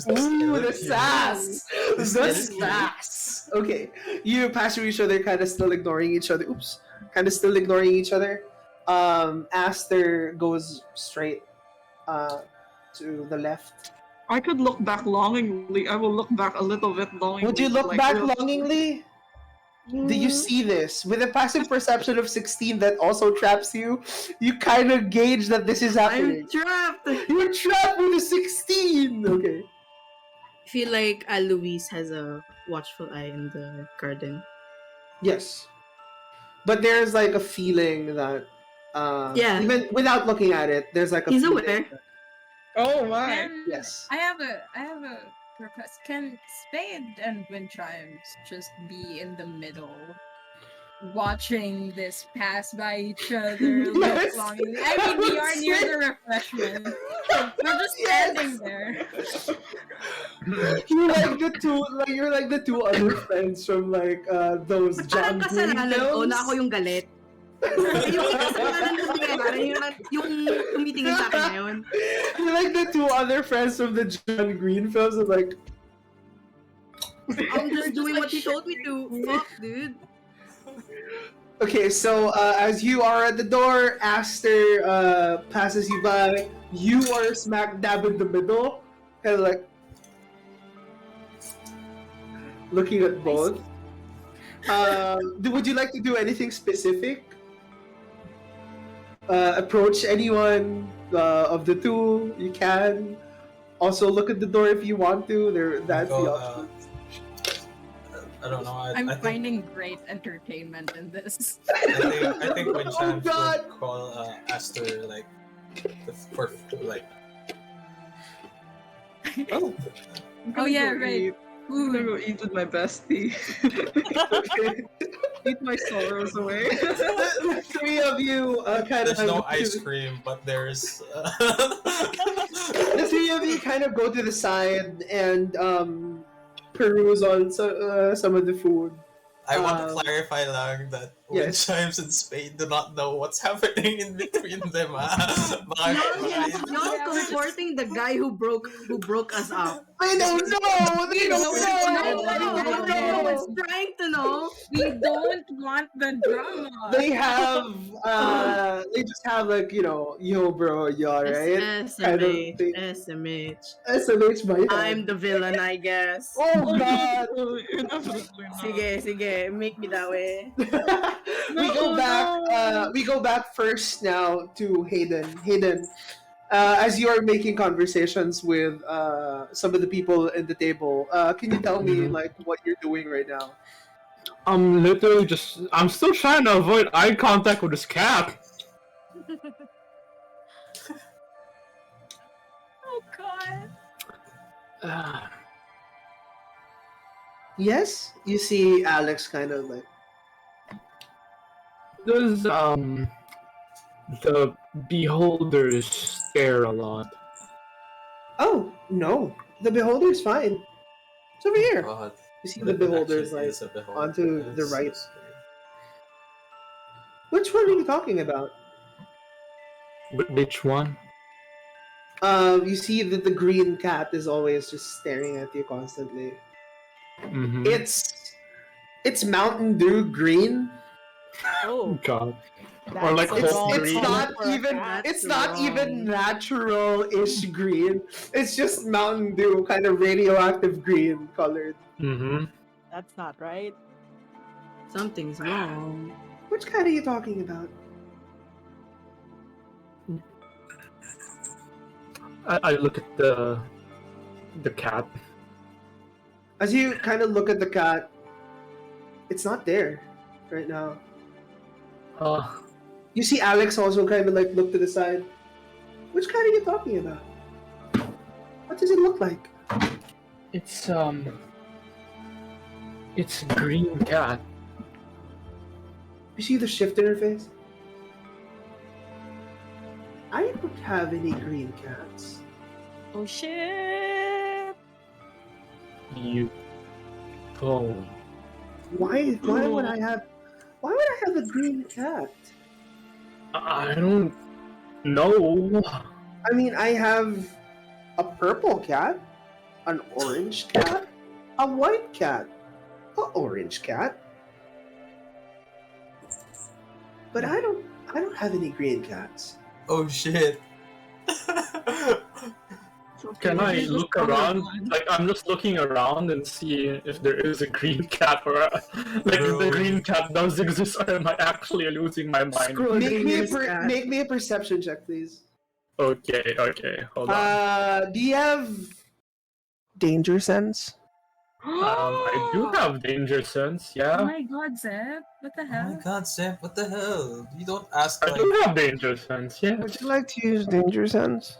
[SPEAKER 1] Ooh, the sass! The
[SPEAKER 3] Skeleton.
[SPEAKER 1] sass! Okay. You pass through each other, kind of still ignoring each other. Oops. Kind of still ignoring each other. Aster goes straight to the left.
[SPEAKER 4] I could look back longingly. I will look back a little bit longingly.
[SPEAKER 1] Would you look
[SPEAKER 4] like,
[SPEAKER 1] back
[SPEAKER 4] real-
[SPEAKER 1] longingly? Do you see this? With a passive perception of 16 that also traps you, you kind of gauge that this is happening.
[SPEAKER 7] I'm trapped.
[SPEAKER 1] You're trapped with a 16! Okay.
[SPEAKER 7] I feel like Alois has a watchful eye in the garden.
[SPEAKER 1] Yes. But there's like a feeling that,
[SPEAKER 7] Yeah.
[SPEAKER 1] even without looking at it, there's like a
[SPEAKER 7] He's
[SPEAKER 1] feeling
[SPEAKER 7] aware.
[SPEAKER 1] that-
[SPEAKER 4] Oh my.
[SPEAKER 1] Yes.
[SPEAKER 2] I have a request. Can Spade and Wind Chimes just be in the middle, watching this pass by each other?
[SPEAKER 1] Yes.
[SPEAKER 2] Look longingly. I mean, we are near the refreshment. We're just standing there.
[SPEAKER 1] You're like the two other friends from like those John
[SPEAKER 7] Parang
[SPEAKER 1] Green
[SPEAKER 7] kasalanan ko
[SPEAKER 1] films.
[SPEAKER 7] na ako yung galit. Yung kasalanan ko nangyayari, yung tumitingin sa akin ngayon.
[SPEAKER 1] You're like the two other friends from the John Green films. Of like,
[SPEAKER 7] I'm just doing what he told me to. Fuck, dude.
[SPEAKER 1] okay, so as you are at the door, Aster passes you by. You are smack dab in the middle, kind of like looking at both. Would you like to do anything specific? Approach anyone of the two. You can also look at the door if you want to. That's the option.
[SPEAKER 3] I don't know.
[SPEAKER 2] I'm
[SPEAKER 3] I think,
[SPEAKER 2] finding great entertainment in this.
[SPEAKER 3] I think when
[SPEAKER 1] Oh,
[SPEAKER 3] Chance
[SPEAKER 1] God.
[SPEAKER 3] would call Aster like for like.
[SPEAKER 1] Oh,
[SPEAKER 2] Oh yeah, right.
[SPEAKER 4] I'm gonna
[SPEAKER 2] Food.
[SPEAKER 4] go eat with my bestie.
[SPEAKER 1] okay.
[SPEAKER 4] Eat my sorrows away.
[SPEAKER 1] The three of you kind
[SPEAKER 3] There's
[SPEAKER 1] of
[SPEAKER 3] no ice cream, but there's.
[SPEAKER 1] The three of you kind of go to the side and peruse on some of the food.
[SPEAKER 3] I want to clarify lang that Wind
[SPEAKER 1] yes.
[SPEAKER 3] Chimes and Spade do not know what's happening in between them.
[SPEAKER 7] Y'all comforting the guy who broke us up.
[SPEAKER 1] They don't know. They don't
[SPEAKER 7] No
[SPEAKER 1] know.
[SPEAKER 7] one's trying to know.
[SPEAKER 2] We don't want the drama.
[SPEAKER 1] They have they just have like, you know, yo bro, you alright? Kind of
[SPEAKER 7] SMH,
[SPEAKER 1] thing.
[SPEAKER 7] SMH.
[SPEAKER 1] SMH my head.
[SPEAKER 7] I'm the villain, I guess.
[SPEAKER 1] Oh god.
[SPEAKER 4] You're definitely not.
[SPEAKER 7] Sige, make me that way.
[SPEAKER 1] We go back first now to Hayden. Hayden, as you are making conversations with some of the people in the table, can you tell me like what you're doing right now?
[SPEAKER 5] I'm literally just. I'm still trying to avoid eye contact with this cat.
[SPEAKER 2] Oh god.
[SPEAKER 1] Yes, you see Alex kind of like.
[SPEAKER 5] Does the beholders stare a lot?
[SPEAKER 1] Oh no, the beholder's fine. It's over here.
[SPEAKER 3] God,
[SPEAKER 1] You see
[SPEAKER 3] what
[SPEAKER 1] the
[SPEAKER 3] if it
[SPEAKER 1] beholder's
[SPEAKER 3] actually
[SPEAKER 1] like
[SPEAKER 3] is a beholder?
[SPEAKER 1] onto the
[SPEAKER 3] That's so
[SPEAKER 1] right.
[SPEAKER 3] scary.
[SPEAKER 1] Which one are you talking about?
[SPEAKER 5] Which one?
[SPEAKER 1] You see that the green cat is always just staring at you constantly.
[SPEAKER 5] Mm-hmm.
[SPEAKER 1] It's Mountain Dew green.
[SPEAKER 8] Oh,
[SPEAKER 5] God.
[SPEAKER 8] that's
[SPEAKER 5] Or like
[SPEAKER 8] a
[SPEAKER 1] It's,
[SPEAKER 5] whole
[SPEAKER 8] wrong
[SPEAKER 1] it's
[SPEAKER 5] green.
[SPEAKER 8] color
[SPEAKER 1] not
[SPEAKER 8] for a
[SPEAKER 1] even
[SPEAKER 8] cat.
[SPEAKER 1] it's
[SPEAKER 7] That's
[SPEAKER 1] not even
[SPEAKER 7] wrong.
[SPEAKER 1] natural-ish green. It's just Mountain Dew, kind of radioactive green colored.
[SPEAKER 5] Mm-hmm.
[SPEAKER 8] That's not right.
[SPEAKER 7] Something's wrong.
[SPEAKER 1] Which cat are you talking about?
[SPEAKER 5] I look at the cat.
[SPEAKER 1] As you kind of look at the cat, it's not there right now. You see Alex also kind of like look to the side. Which cat are you talking about? What does it look like?
[SPEAKER 5] It's a green cat.
[SPEAKER 1] You see the shift in her face? I don't have any green cats.
[SPEAKER 8] Oh shit!
[SPEAKER 5] You. Oh.
[SPEAKER 1] Why would I have a green cat?
[SPEAKER 5] I don't know.
[SPEAKER 1] I mean, I have a purple cat, an orange cat, a white cat, a orange cat. But I don't have any green cats.
[SPEAKER 3] Oh shit.
[SPEAKER 5] Can I
[SPEAKER 4] Just
[SPEAKER 5] look
[SPEAKER 4] color
[SPEAKER 5] around?
[SPEAKER 4] one.
[SPEAKER 5] Like, I'm just looking around and see if there is a green cat, or like if the
[SPEAKER 3] Bro.
[SPEAKER 5] green cat does exist, or am I actually losing my mind?
[SPEAKER 7] Scroll
[SPEAKER 1] Make me a
[SPEAKER 7] cat.
[SPEAKER 1] make me a perception check, please.
[SPEAKER 5] Okay, hold on.
[SPEAKER 1] Do you have danger sense?
[SPEAKER 5] I do have danger sense,
[SPEAKER 2] Oh
[SPEAKER 5] yeah.
[SPEAKER 2] my god, Zeb. What the
[SPEAKER 3] Oh my
[SPEAKER 2] hell?
[SPEAKER 3] god, Sam, what the hell? You don't ask
[SPEAKER 5] I
[SPEAKER 3] like
[SPEAKER 5] do have danger sense, yes.
[SPEAKER 1] Would you like to use danger sense?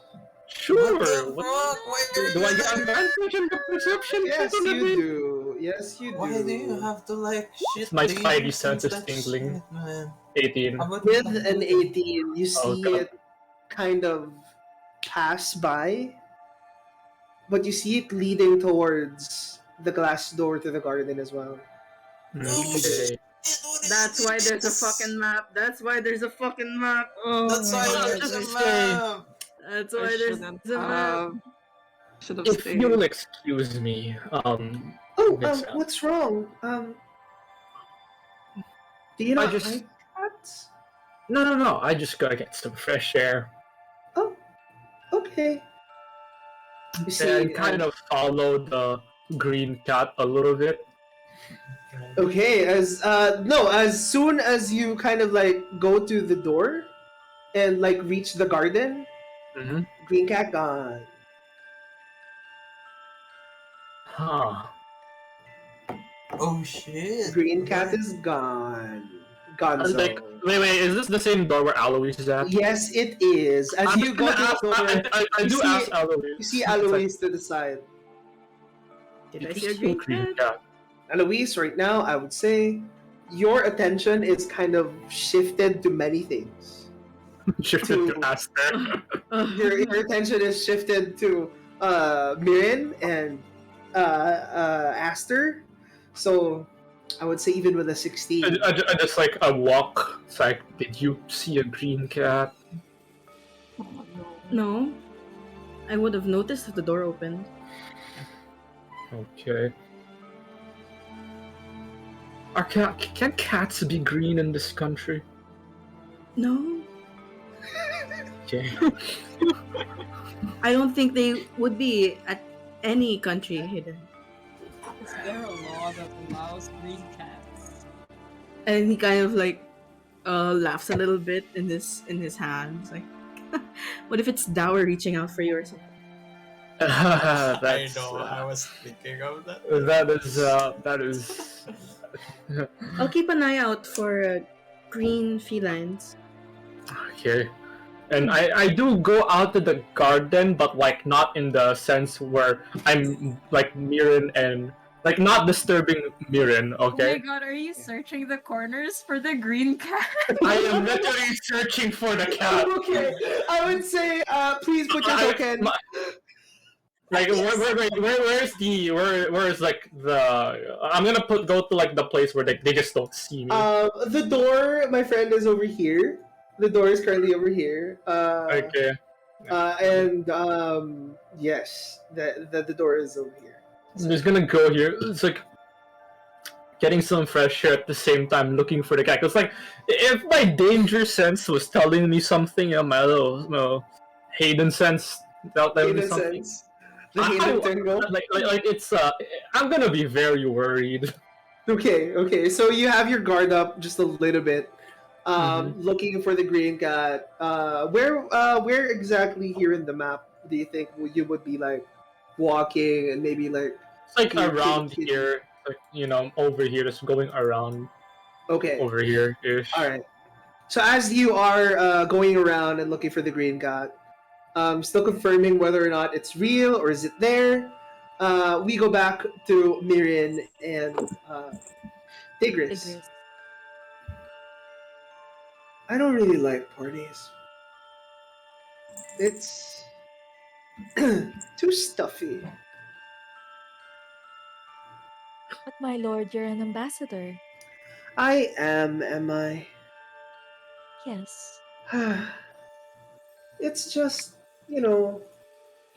[SPEAKER 5] Sure.
[SPEAKER 3] what the
[SPEAKER 5] What-
[SPEAKER 3] fuck? Why do
[SPEAKER 5] do I
[SPEAKER 3] you
[SPEAKER 5] get
[SPEAKER 3] like
[SPEAKER 5] advantage in the perception
[SPEAKER 1] Yes,
[SPEAKER 5] check on
[SPEAKER 1] you
[SPEAKER 5] the
[SPEAKER 1] do. Yes, you do.
[SPEAKER 3] why do you have to like shit?
[SPEAKER 5] My
[SPEAKER 3] danger
[SPEAKER 5] spidey sense is
[SPEAKER 3] that
[SPEAKER 5] tingling.
[SPEAKER 3] shit, man?
[SPEAKER 5] 18.
[SPEAKER 3] How about
[SPEAKER 1] With
[SPEAKER 3] you
[SPEAKER 1] an
[SPEAKER 3] do it?
[SPEAKER 1] 18, you
[SPEAKER 5] Oh,
[SPEAKER 1] see
[SPEAKER 5] God.
[SPEAKER 1] it kind of pass by, but you see it leading towards the glass door to the garden as well.
[SPEAKER 5] Okay.
[SPEAKER 7] That's why there's a fucking map. That's why there's a fucking map.
[SPEAKER 4] Oh
[SPEAKER 3] That's
[SPEAKER 4] my
[SPEAKER 3] why
[SPEAKER 4] god.
[SPEAKER 3] there's a
[SPEAKER 5] Just
[SPEAKER 3] map.
[SPEAKER 7] That's
[SPEAKER 4] I
[SPEAKER 7] why there's
[SPEAKER 4] shouldn't
[SPEAKER 7] a map.
[SPEAKER 4] have. Should have
[SPEAKER 5] If
[SPEAKER 4] stayed.
[SPEAKER 5] you'll excuse me,
[SPEAKER 1] Oh,
[SPEAKER 5] Miss Al.
[SPEAKER 1] what's wrong? Do you
[SPEAKER 5] I
[SPEAKER 1] not
[SPEAKER 5] just-
[SPEAKER 1] like cats?
[SPEAKER 5] No, I just gotta get some fresh air.
[SPEAKER 1] Oh, okay. You see,
[SPEAKER 5] And kind of follow the green cat a little bit.
[SPEAKER 1] Okay, as soon as you kind of like go to the door and like reach the garden,
[SPEAKER 5] Mm-hmm.
[SPEAKER 1] green cat gone.
[SPEAKER 5] Huh.
[SPEAKER 3] Oh shit.
[SPEAKER 1] Green cat
[SPEAKER 3] Yeah.
[SPEAKER 1] is gone. Gonzo.
[SPEAKER 5] Like, wait, is this the same door where Alois is at?
[SPEAKER 1] Yes, it is. As
[SPEAKER 5] I'm
[SPEAKER 1] you go
[SPEAKER 5] gonna
[SPEAKER 1] to
[SPEAKER 5] ask,
[SPEAKER 1] the door,
[SPEAKER 5] I
[SPEAKER 1] you
[SPEAKER 5] do
[SPEAKER 1] see-
[SPEAKER 5] ask Alois.
[SPEAKER 1] you see
[SPEAKER 5] It's like,
[SPEAKER 1] Alois to the side.
[SPEAKER 7] Did I
[SPEAKER 5] "Did
[SPEAKER 7] see a
[SPEAKER 5] you
[SPEAKER 7] green cat?
[SPEAKER 1] Alois, right now, I would say your attention is kind of shifted to many things.
[SPEAKER 5] Shifted to
[SPEAKER 1] to-
[SPEAKER 5] Aster.
[SPEAKER 1] Your attention is shifted to Mirin and Aster. So I would say even with a 16.
[SPEAKER 5] I just like I walk. It's like, did you see a green cat?
[SPEAKER 4] Oh, no.
[SPEAKER 7] No. I would have noticed if the door opened.
[SPEAKER 5] Okay. Can cats be green in this country?
[SPEAKER 7] No.
[SPEAKER 5] Okay.
[SPEAKER 7] I don't think they would be at any country hidden.
[SPEAKER 2] Is there a law that allows green cats?
[SPEAKER 7] And he kind of like laughs a little bit in his hands. Like, what if it's Dower reaching out for you or something?
[SPEAKER 3] I
[SPEAKER 5] That's,
[SPEAKER 3] know. I was thinking of that.
[SPEAKER 5] that is.
[SPEAKER 7] I'll keep an eye out for green felines.
[SPEAKER 5] Okay. And I do go out to the garden, but like not in the sense where I'm like Mirren and like not disturbing Mirren,
[SPEAKER 2] Oh
[SPEAKER 5] okay?
[SPEAKER 2] my god, are you searching the corners for the green cat?
[SPEAKER 5] I am literally searching for the cat.
[SPEAKER 1] Okay, I would say please put your token.
[SPEAKER 5] Like where is like the I'm gonna go to like the place where they just don't see me.
[SPEAKER 1] The door, my friend, is over here. The door is currently over here.
[SPEAKER 5] Okay.
[SPEAKER 1] And yes, the door is over here.
[SPEAKER 5] I'm just gonna go here. It's like getting some fresh air at the same time looking for the cat. Cause like if my danger sense was telling me something, my little Hayden sense telling me
[SPEAKER 1] Hayden
[SPEAKER 5] something.
[SPEAKER 1] sense. The Hayden tingle.
[SPEAKER 5] Like it's I'm gonna be very worried.
[SPEAKER 1] Okay. So you have your guard up just a little bit, looking for the green cat. Where exactly here in the map do you think you would be like walking and maybe like?
[SPEAKER 5] It's like
[SPEAKER 1] Kitty,
[SPEAKER 5] around
[SPEAKER 1] kitty.
[SPEAKER 5] here, like over here, just going around
[SPEAKER 1] Okay.
[SPEAKER 5] over here ish.
[SPEAKER 1] All right. So as you are going around and looking for the green cat, still confirming whether or not it's real or is it there. We go back to Mirin and Tigris.
[SPEAKER 8] Tigris.
[SPEAKER 1] I don't really like parties. It's too stuffy.
[SPEAKER 8] But my lord, you're an ambassador.
[SPEAKER 1] I am I?
[SPEAKER 8] Yes.
[SPEAKER 1] It's just, you know,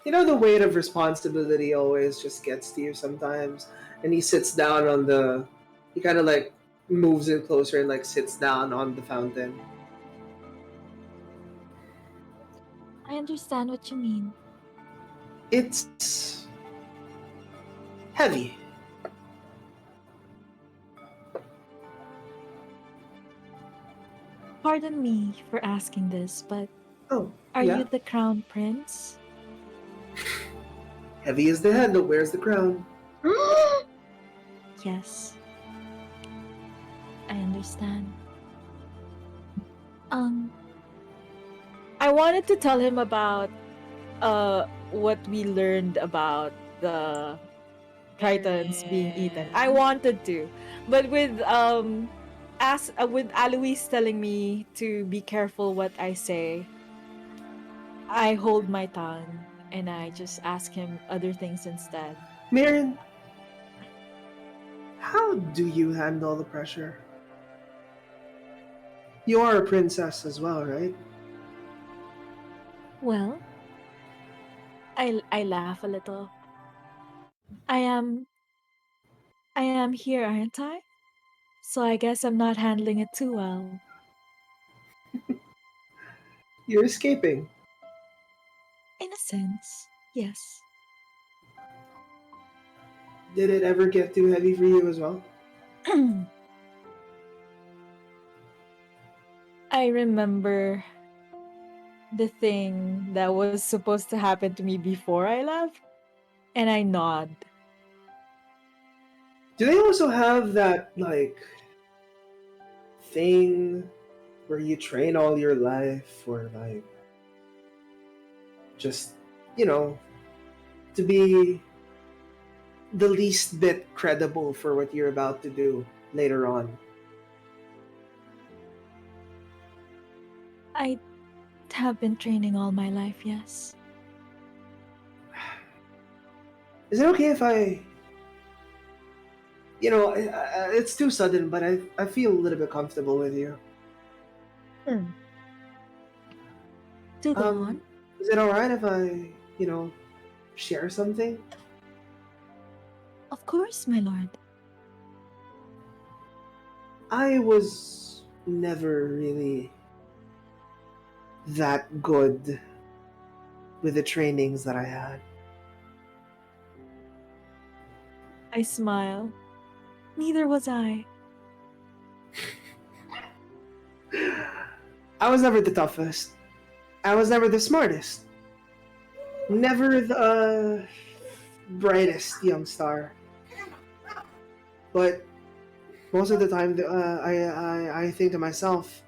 [SPEAKER 1] the weight of responsibility always just gets to you sometimes. And he sits down on the, he kind of like moves in closer and like sits down on the fountain.
[SPEAKER 8] I understand what you mean.
[SPEAKER 1] It's heavy.
[SPEAKER 8] Pardon me for asking this, but
[SPEAKER 1] Oh,
[SPEAKER 8] are
[SPEAKER 1] yeah.
[SPEAKER 8] you the crown prince?
[SPEAKER 1] Heavy is the head that wears the crown.
[SPEAKER 8] Yes. I understand. Um,
[SPEAKER 6] I wanted to tell him about what we learned about the tritons being eaten. I wanted to, but with Alois telling me to be careful what I say, I hold my tongue and I just ask him other things instead.
[SPEAKER 1] Mirren, how do you handle the pressure? You are a princess as well, right?
[SPEAKER 8] well, I laugh a little. I am I am here, aren't I? So I guess I'm not handling it too well.
[SPEAKER 1] You're escaping.
[SPEAKER 8] In a sense, yes.
[SPEAKER 1] Did it ever get too heavy for you as well?
[SPEAKER 6] I remember the thing that was supposed to happen to me before I left, and I nod.
[SPEAKER 1] Do they also have that, like, thing where you train all your life for, like, just, you know, to be the least bit credible for what you're about to do later on?
[SPEAKER 8] I have been training all my life, yes.
[SPEAKER 1] Is it okay if I. It's too sudden, but I feel a little bit comfortable with you.
[SPEAKER 8] Do go
[SPEAKER 1] Um,
[SPEAKER 8] on.
[SPEAKER 1] is it alright if I, share something?
[SPEAKER 8] Of course, my lord.
[SPEAKER 1] I was never really that good with the trainings that I had.
[SPEAKER 8] I smile. Neither was I.
[SPEAKER 1] I was never the toughest. I was never the smartest. Never the brightest young star. But most of the time, I think to myself,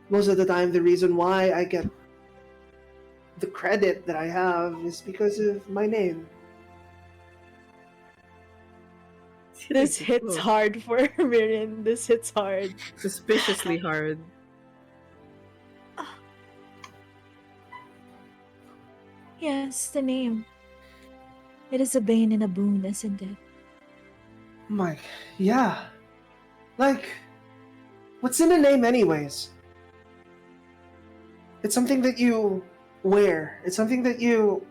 [SPEAKER 1] most of the time, the reason why I get the credit that I have is because of my name.
[SPEAKER 6] This hits hard for Miriam. This hits hard.
[SPEAKER 7] Suspiciously hard.
[SPEAKER 8] Yes, the name. It is a bane and a boon, isn't it?
[SPEAKER 1] Mike, yeah. Like, what's in a name, anyways? It's something that you wear. It's something that you.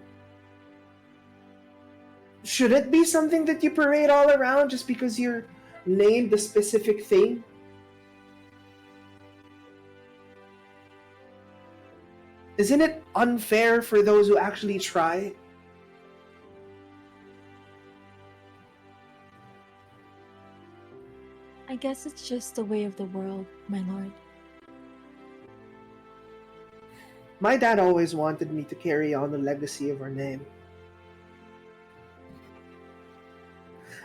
[SPEAKER 1] Should it be something that you parade all around just because you're named a specific thing? Isn't it unfair for those who actually try?
[SPEAKER 8] I guess it's just the way of the world, my lord.
[SPEAKER 1] My dad always wanted me to carry on the legacy of our name.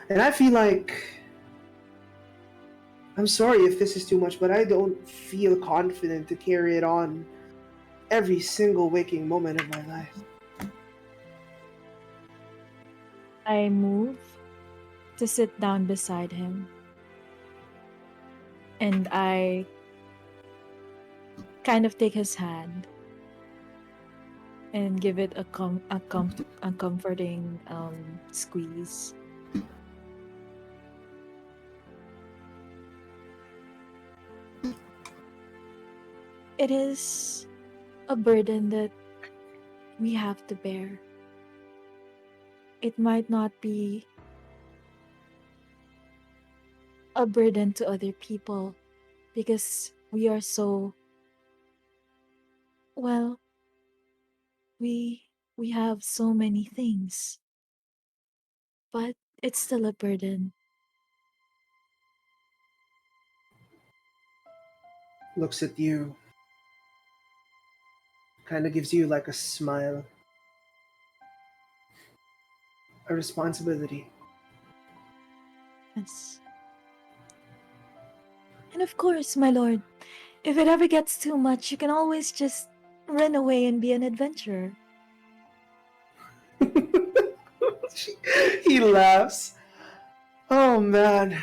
[SPEAKER 1] And I feel like. I'm sorry if this is too much, but I don't feel confident to carry it on every single waking moment of my life.
[SPEAKER 8] I move to sit down beside him. And I kind of take his hand and give it a comforting squeeze. It is a burden that we have to bear. It might not be a burden to other people because we are so well, we have so many things, but it's still a burden.
[SPEAKER 1] Looks at you, kind of gives you like a smile, a responsibility.
[SPEAKER 8] Yes. And of course, my lord, if it ever gets too much, you can always just run away and be an adventurer.
[SPEAKER 1] He laughs. Oh man.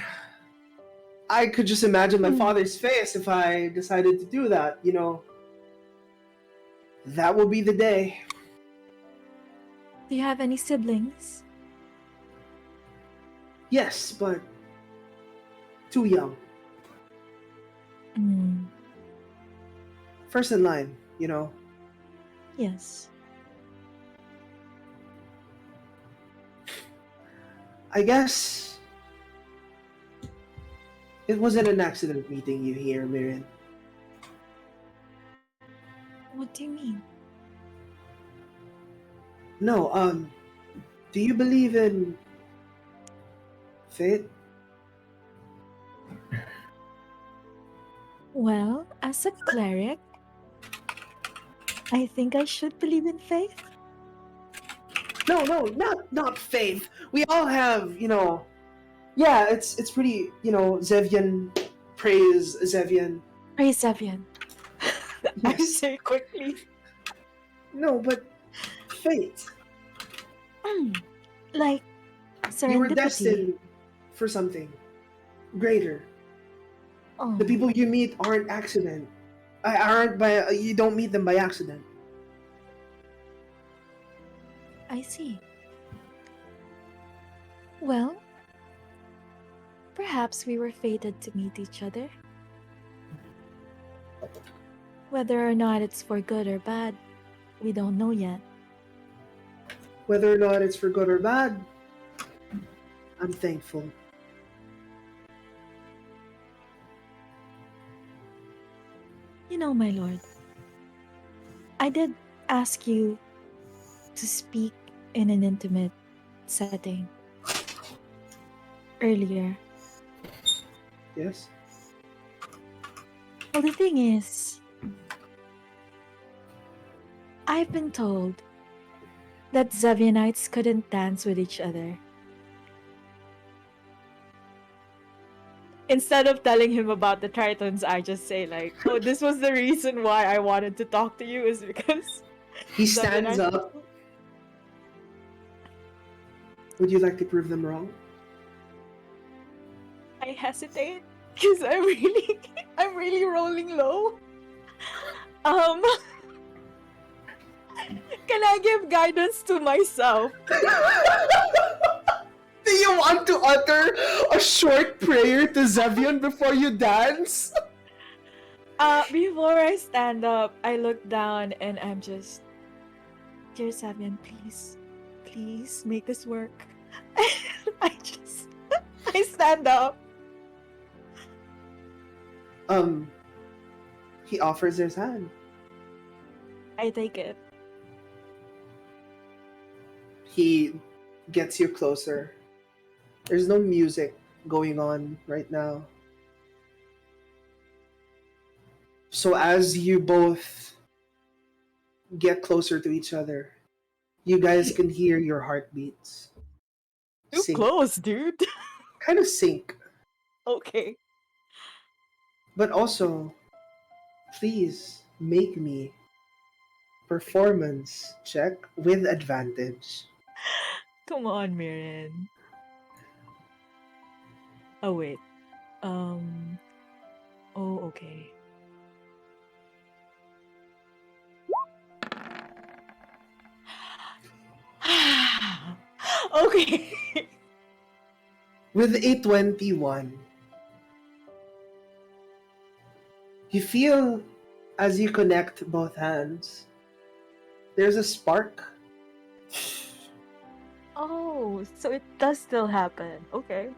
[SPEAKER 1] I could just imagine my father's face if I decided to do that, you know. That will be the day.
[SPEAKER 8] Do you have any siblings?
[SPEAKER 1] Yes, but too young.
[SPEAKER 8] Hmm.
[SPEAKER 1] First in line, you know.
[SPEAKER 8] Yes.
[SPEAKER 1] I guess it wasn't an accident meeting you here, Miriam.
[SPEAKER 8] What do you mean?
[SPEAKER 1] No, do you believe in fate?
[SPEAKER 8] Well, as a cleric, I think I should believe in faith.
[SPEAKER 1] No, not faith. We all have, you know. Yeah, it's pretty, you know, Zevian praise Zevian.
[SPEAKER 8] Praise Zevian. I
[SPEAKER 1] Yes.
[SPEAKER 8] say quickly.
[SPEAKER 1] No, but fate.
[SPEAKER 8] Like
[SPEAKER 1] You were
[SPEAKER 8] serendipity.
[SPEAKER 1] destined for something greater.
[SPEAKER 8] Oh,
[SPEAKER 1] The people you meet aren't accident. Aren't by you don't meet them by accident.
[SPEAKER 8] I see. Well, perhaps we were fated to meet each other. Whether or not it's for good or bad, we don't know yet.
[SPEAKER 1] Whether or not it's for good or bad, I'm thankful.
[SPEAKER 8] You know, my lord, I did ask you to speak in an intimate setting earlier.
[SPEAKER 1] Yes?
[SPEAKER 8] Well, the thing is, I've been told that Zevianites couldn't dance with each other. Instead of telling him about the Tritons, I just say like, "Oh, this was the reason why I wanted to talk to you is because
[SPEAKER 1] He stands
[SPEAKER 8] Zevianites."
[SPEAKER 1] up. Would you like to prove them wrong?
[SPEAKER 8] I hesitate because I'm really rolling low. Um, can I give guidance to myself?
[SPEAKER 1] Do you want to utter a short prayer to Zevian before you dance?
[SPEAKER 8] Before I stand up, I look down and I'm just, dear Zevian, please make this work. I stand up.
[SPEAKER 1] He offers his hand.
[SPEAKER 8] I take it.
[SPEAKER 1] He gets you closer. There's no music going on right now. So as you both get closer to each other, you guys can hear your heartbeats.
[SPEAKER 8] Too
[SPEAKER 1] Sync.
[SPEAKER 8] close, dude.
[SPEAKER 1] Kind of sync.
[SPEAKER 8] Okay.
[SPEAKER 1] But also, please make me performance check with advantage.
[SPEAKER 8] Come on, Mirren. Oh, wait. Oh, okay. Okay.
[SPEAKER 1] With a 21, you feel As you connect both hands, there's a spark.
[SPEAKER 8] Oh, so it does still happen. Okay.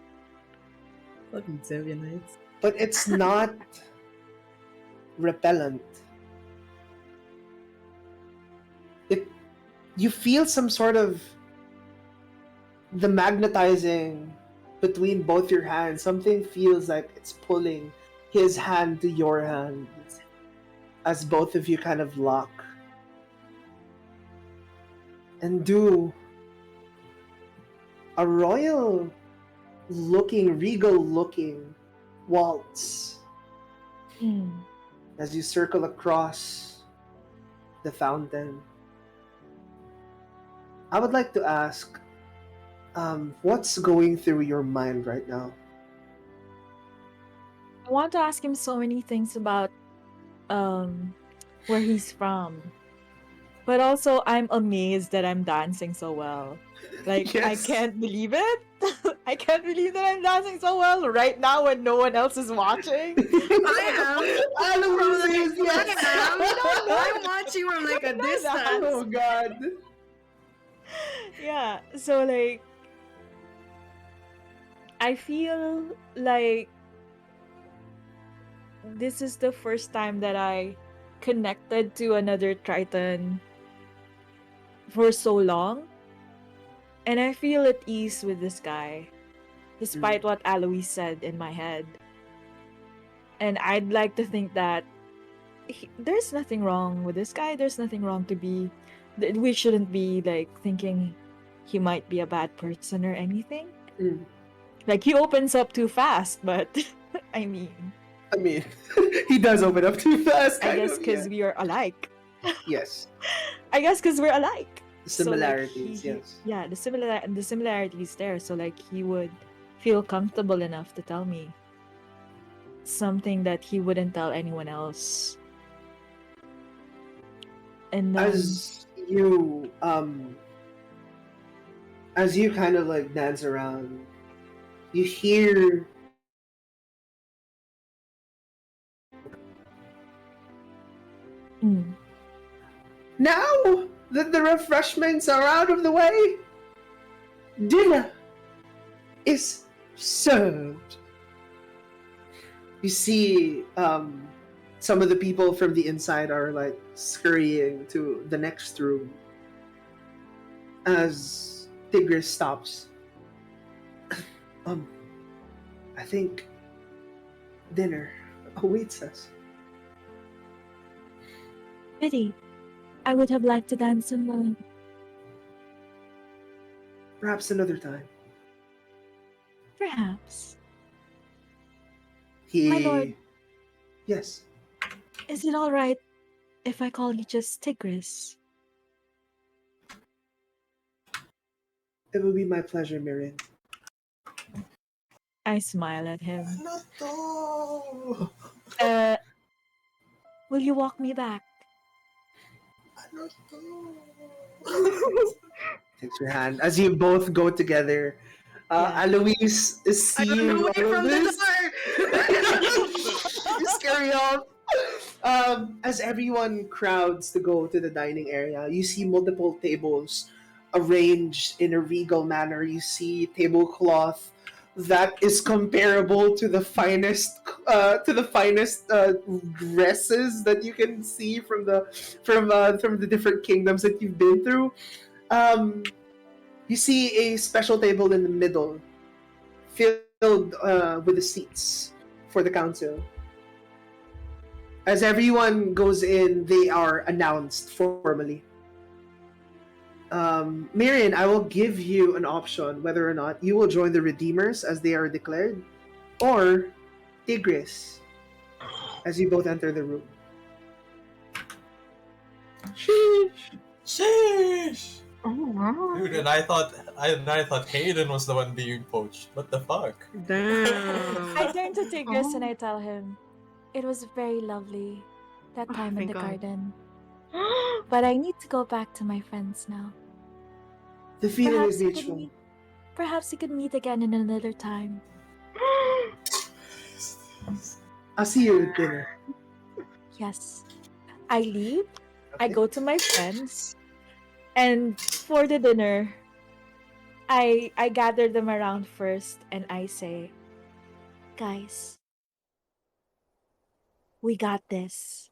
[SPEAKER 7] Fucking Zevianites.
[SPEAKER 1] But it's not repellent. You feel some sort of the magnetizing between both your hands. Something feels like it's pulling his hand to your hand as both of you kind of lock and do a royal looking, regal looking waltz as you circle across the fountain. I would like to ask, what's going through your mind right now?
[SPEAKER 8] I want to ask him so many things about where he's from. But also I'm amazed that I'm dancing so well. Like I
[SPEAKER 1] Yes.
[SPEAKER 8] can't believe it. I can't believe that I'm dancing so well right now when no one else is watching.
[SPEAKER 1] Alois is, yes.
[SPEAKER 7] I'm watching from like a distance.
[SPEAKER 1] Oh god.
[SPEAKER 8] Yeah, so like I feel like this is the first time that I connected to another Triton for so long. And I feel at ease with this guy, despite what Alois said in my head. And I'd like to think that there's nothing wrong with this guy. There's nothing wrong to be. We shouldn't be like thinking he might be a bad person or anything. Like he opens up too fast, but I mean,
[SPEAKER 1] he does open up too fast.
[SPEAKER 8] I guess because we are alike.
[SPEAKER 1] Yes.
[SPEAKER 8] I guess because we're alike.
[SPEAKER 1] Similarities,
[SPEAKER 8] So, like,
[SPEAKER 1] yes.
[SPEAKER 8] Yeah, the similarity is there. So like he would feel comfortable enough to tell me something that he wouldn't tell anyone else. And
[SPEAKER 1] As you kind of like dance around, you hear now that the refreshments are out of the way, dinner is served. You see some of the people from the inside are like scurrying to the next room as Tigris stops. I think dinner awaits us.
[SPEAKER 8] Pity. I would have liked to dance alone.
[SPEAKER 1] Perhaps another time.
[SPEAKER 8] Perhaps.
[SPEAKER 1] He...
[SPEAKER 8] My lord.
[SPEAKER 1] Yes.
[SPEAKER 8] Is it alright if I call you just Tigris?
[SPEAKER 1] It will be my pleasure, Miriam.
[SPEAKER 8] I smile at him.
[SPEAKER 3] No.
[SPEAKER 8] Will you walk me back?
[SPEAKER 1] Takes your hand as you both go together. Alois is seeing all of this. You scurry off. As everyone crowds to go to the dining area, you see multiple tables arranged in a regal manner. You see tablecloth that is comparable to the finest dresses that you can see from the different kingdoms that you've been through. You see a special table in the middle, filled with the seats for the council. As everyone goes in, they are announced formally. Marion, I will give you an option whether or not you will join the Redeemers as they are declared, or Tigris as you both enter the room.
[SPEAKER 3] Sheesh.
[SPEAKER 4] Oh wow.
[SPEAKER 3] Dude, and I thought Hayden was the one being poached. What the fuck?
[SPEAKER 7] Damn.
[SPEAKER 8] I turn to Tigris and
[SPEAKER 4] Oh.
[SPEAKER 8] I tell him, it was very lovely that time in
[SPEAKER 4] thank
[SPEAKER 8] the
[SPEAKER 4] God.
[SPEAKER 8] garden. But I need to go back to my friends now.
[SPEAKER 1] The feeling is
[SPEAKER 8] we could
[SPEAKER 1] mutual.
[SPEAKER 8] meet. Perhaps we could meet again in another time.
[SPEAKER 1] I'll see you at dinner.
[SPEAKER 8] Yes.
[SPEAKER 6] I leave. I
[SPEAKER 1] Okay.
[SPEAKER 6] go to my friends, and for the dinner, I gather them around first, and I say,
[SPEAKER 8] Guys,
[SPEAKER 6] "We got this."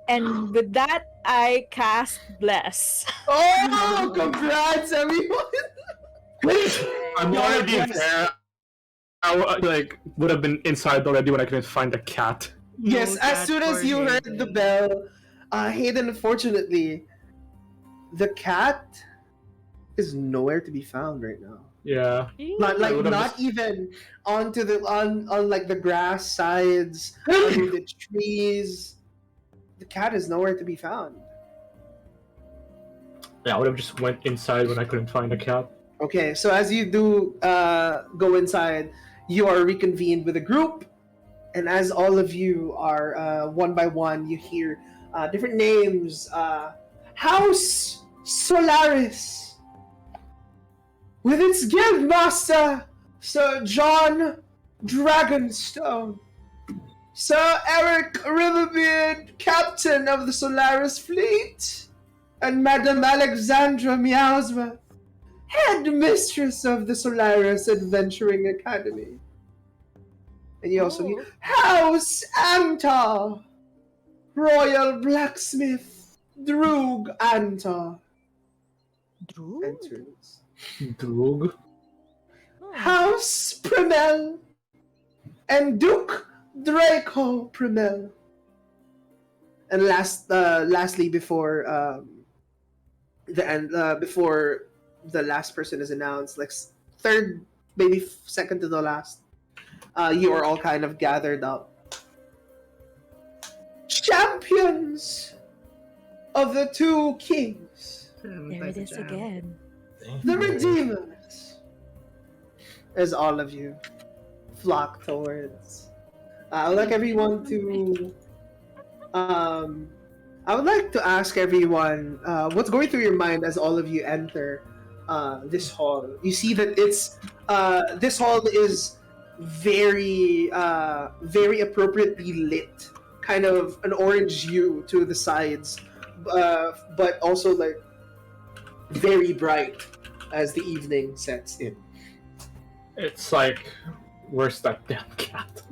[SPEAKER 6] And with that, I cast bless.
[SPEAKER 1] Oh, congrats, everyone!
[SPEAKER 5] I'm
[SPEAKER 1] Y'all are
[SPEAKER 5] already
[SPEAKER 1] blessed.
[SPEAKER 5] there. I would have been inside already when I couldn't find the cat.
[SPEAKER 1] Yes,
[SPEAKER 7] No
[SPEAKER 1] as
[SPEAKER 7] cat
[SPEAKER 1] soon as
[SPEAKER 7] for
[SPEAKER 1] you heard the
[SPEAKER 7] Hayden.
[SPEAKER 1] bell, Hayden, unfortunately, the cat is nowhere to be found right now.
[SPEAKER 5] Yeah.
[SPEAKER 1] Not
[SPEAKER 5] I
[SPEAKER 1] like
[SPEAKER 5] would have
[SPEAKER 1] not
[SPEAKER 5] just
[SPEAKER 1] even onto the on like the grass sides, under the trees. The cat is nowhere to be found.
[SPEAKER 5] I would have just went inside when I couldn't find the cat.
[SPEAKER 1] Okay, so as you do go inside, you are reconvened with a group, and as all of you are one by one, you hear different names. House Solaris, with its guildmaster, Sir John Dragonstone, Sir Eric Riverbeard, captain of the Solaris fleet, and Madame Alexandra Meowsworth, headmistress of the Solaris Adventuring Academy. And you also hear House Antar, Royal Blacksmith Droog Antar
[SPEAKER 8] Drew?
[SPEAKER 1] enters.
[SPEAKER 5] Drug.
[SPEAKER 1] House Primel and Duke Draco Primel. And lastly, before before the last person is announced, like third, maybe second to the last, you are all kind of gathered up. Champions of the two kings,
[SPEAKER 8] There it is again.
[SPEAKER 1] the Redeemers, as all of you flock towards. I would like everyone to. I would like to ask everyone what's going through your mind as all of you enter this hall. You see that it's this hall is very very appropriately lit, kind of an orange hue to the sides, but also like very bright as the evening sets in.
[SPEAKER 5] It's like, where's that damn cat?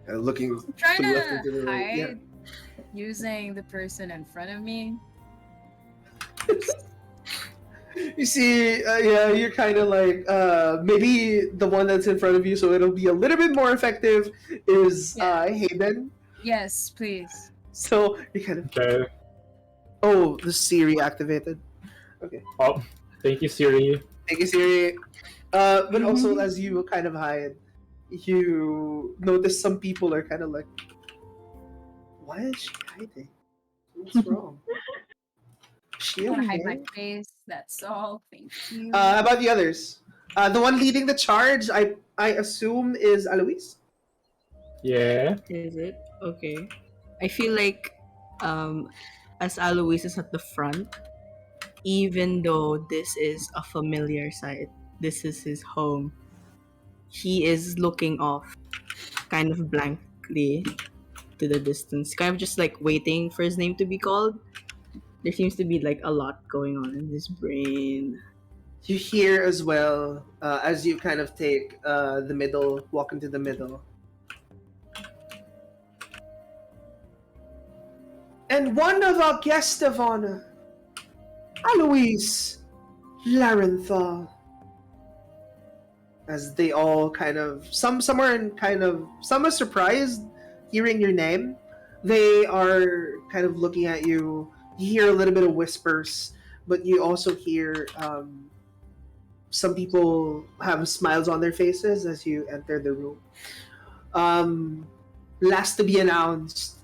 [SPEAKER 1] Looking
[SPEAKER 2] I'm trying
[SPEAKER 1] to the left
[SPEAKER 2] to
[SPEAKER 1] and to the right.
[SPEAKER 2] hide
[SPEAKER 1] Yeah.
[SPEAKER 2] using the person in front of me.
[SPEAKER 1] You see, yeah, you're kind of like maybe the one that's in front of you, so it'll be a little bit more effective. Is Hayden?
[SPEAKER 2] Yes, please.
[SPEAKER 1] So you kind of
[SPEAKER 5] Okay.
[SPEAKER 1] oh, the Siri activated. Okay,
[SPEAKER 5] Oh, thank you, Siri.
[SPEAKER 1] thank you, Siri. But also as you kind of hide, you notice some people are kind of like, why is she hiding? What's wrong? Is she
[SPEAKER 2] I want to hide
[SPEAKER 1] okay?
[SPEAKER 2] my face. That's all. Thank you.
[SPEAKER 1] How about the others? The one leading the charge, I assume, is Alois.
[SPEAKER 5] Yeah.
[SPEAKER 7] Is it? Okay. I feel like as Alois is at the front, even though this is a familiar sight, this is his home, he is looking off kind of blankly to the distance, kind of just like waiting for his name to be called. There seems to be like a lot going on in his brain.
[SPEAKER 1] You hear as well as you kind of take the middle, walk into the middle. And one of our guests of honor, Alois Larenthal. As they all kind of some are surprised hearing your name. They are kind of looking at you. You hear a little bit of whispers, but you also hear some people have smiles on their faces as you enter the room. Last to be announced.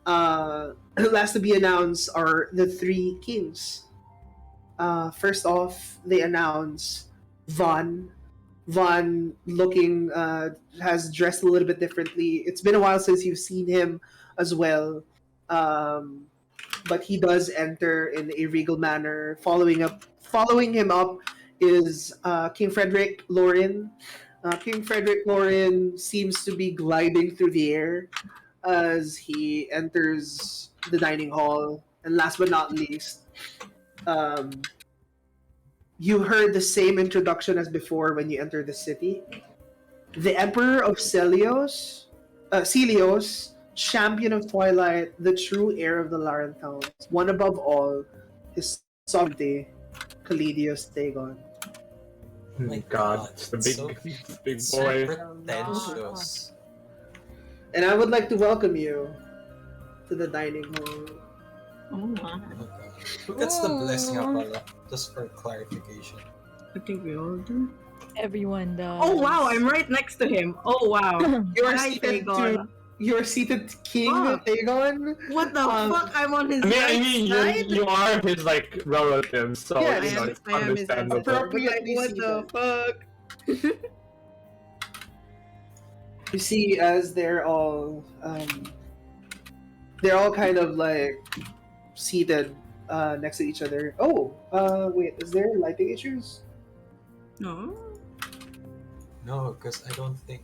[SPEAKER 1] Last to be announced are the three kings. First off, they announce Von. Von looking has dressed a little bit differently. It's been a while since you've seen him as well, but he does enter in a regal manner. Following him up is King Frederick Lorin, King Frederick Lorin seems to be gliding through the air as he enters the dining hall. And last but not least, you heard the same introduction as before when you enter the city. The Emperor of Celios, champion of Twilight, the true heir of the Laran towns, one above all, his sovereignty, King Thegon.
[SPEAKER 3] My
[SPEAKER 5] God, it's the
[SPEAKER 3] so,
[SPEAKER 5] big
[SPEAKER 3] so
[SPEAKER 5] boy.
[SPEAKER 3] pretentious.
[SPEAKER 1] And I would like to welcome you to the dining hall.
[SPEAKER 4] Oh my.
[SPEAKER 3] Oh my God. Who gets the blessing of Allah? Just for clarification.
[SPEAKER 7] I think we all do.
[SPEAKER 8] Everyone does.
[SPEAKER 7] Oh wow, I'm right next to him. Oh wow.
[SPEAKER 1] You are
[SPEAKER 7] Hi,
[SPEAKER 1] seated
[SPEAKER 7] Thegon.
[SPEAKER 1] You are seated King
[SPEAKER 7] Fuck.
[SPEAKER 1] Thegon.
[SPEAKER 7] What the
[SPEAKER 1] Um,
[SPEAKER 7] fuck? I'm on his
[SPEAKER 5] I
[SPEAKER 7] right
[SPEAKER 5] mean,
[SPEAKER 7] side?
[SPEAKER 5] you are his like relative, so
[SPEAKER 1] Yeah,
[SPEAKER 5] you know
[SPEAKER 1] I
[SPEAKER 5] it's
[SPEAKER 7] I am his
[SPEAKER 5] understandable.
[SPEAKER 7] ancestor, but like,
[SPEAKER 1] Appropriately
[SPEAKER 7] what the fuck?
[SPEAKER 1] You see, as they're all kind of like seated next to each other. Oh, wait, is there lighting issues?
[SPEAKER 7] No.
[SPEAKER 3] No, because I don't think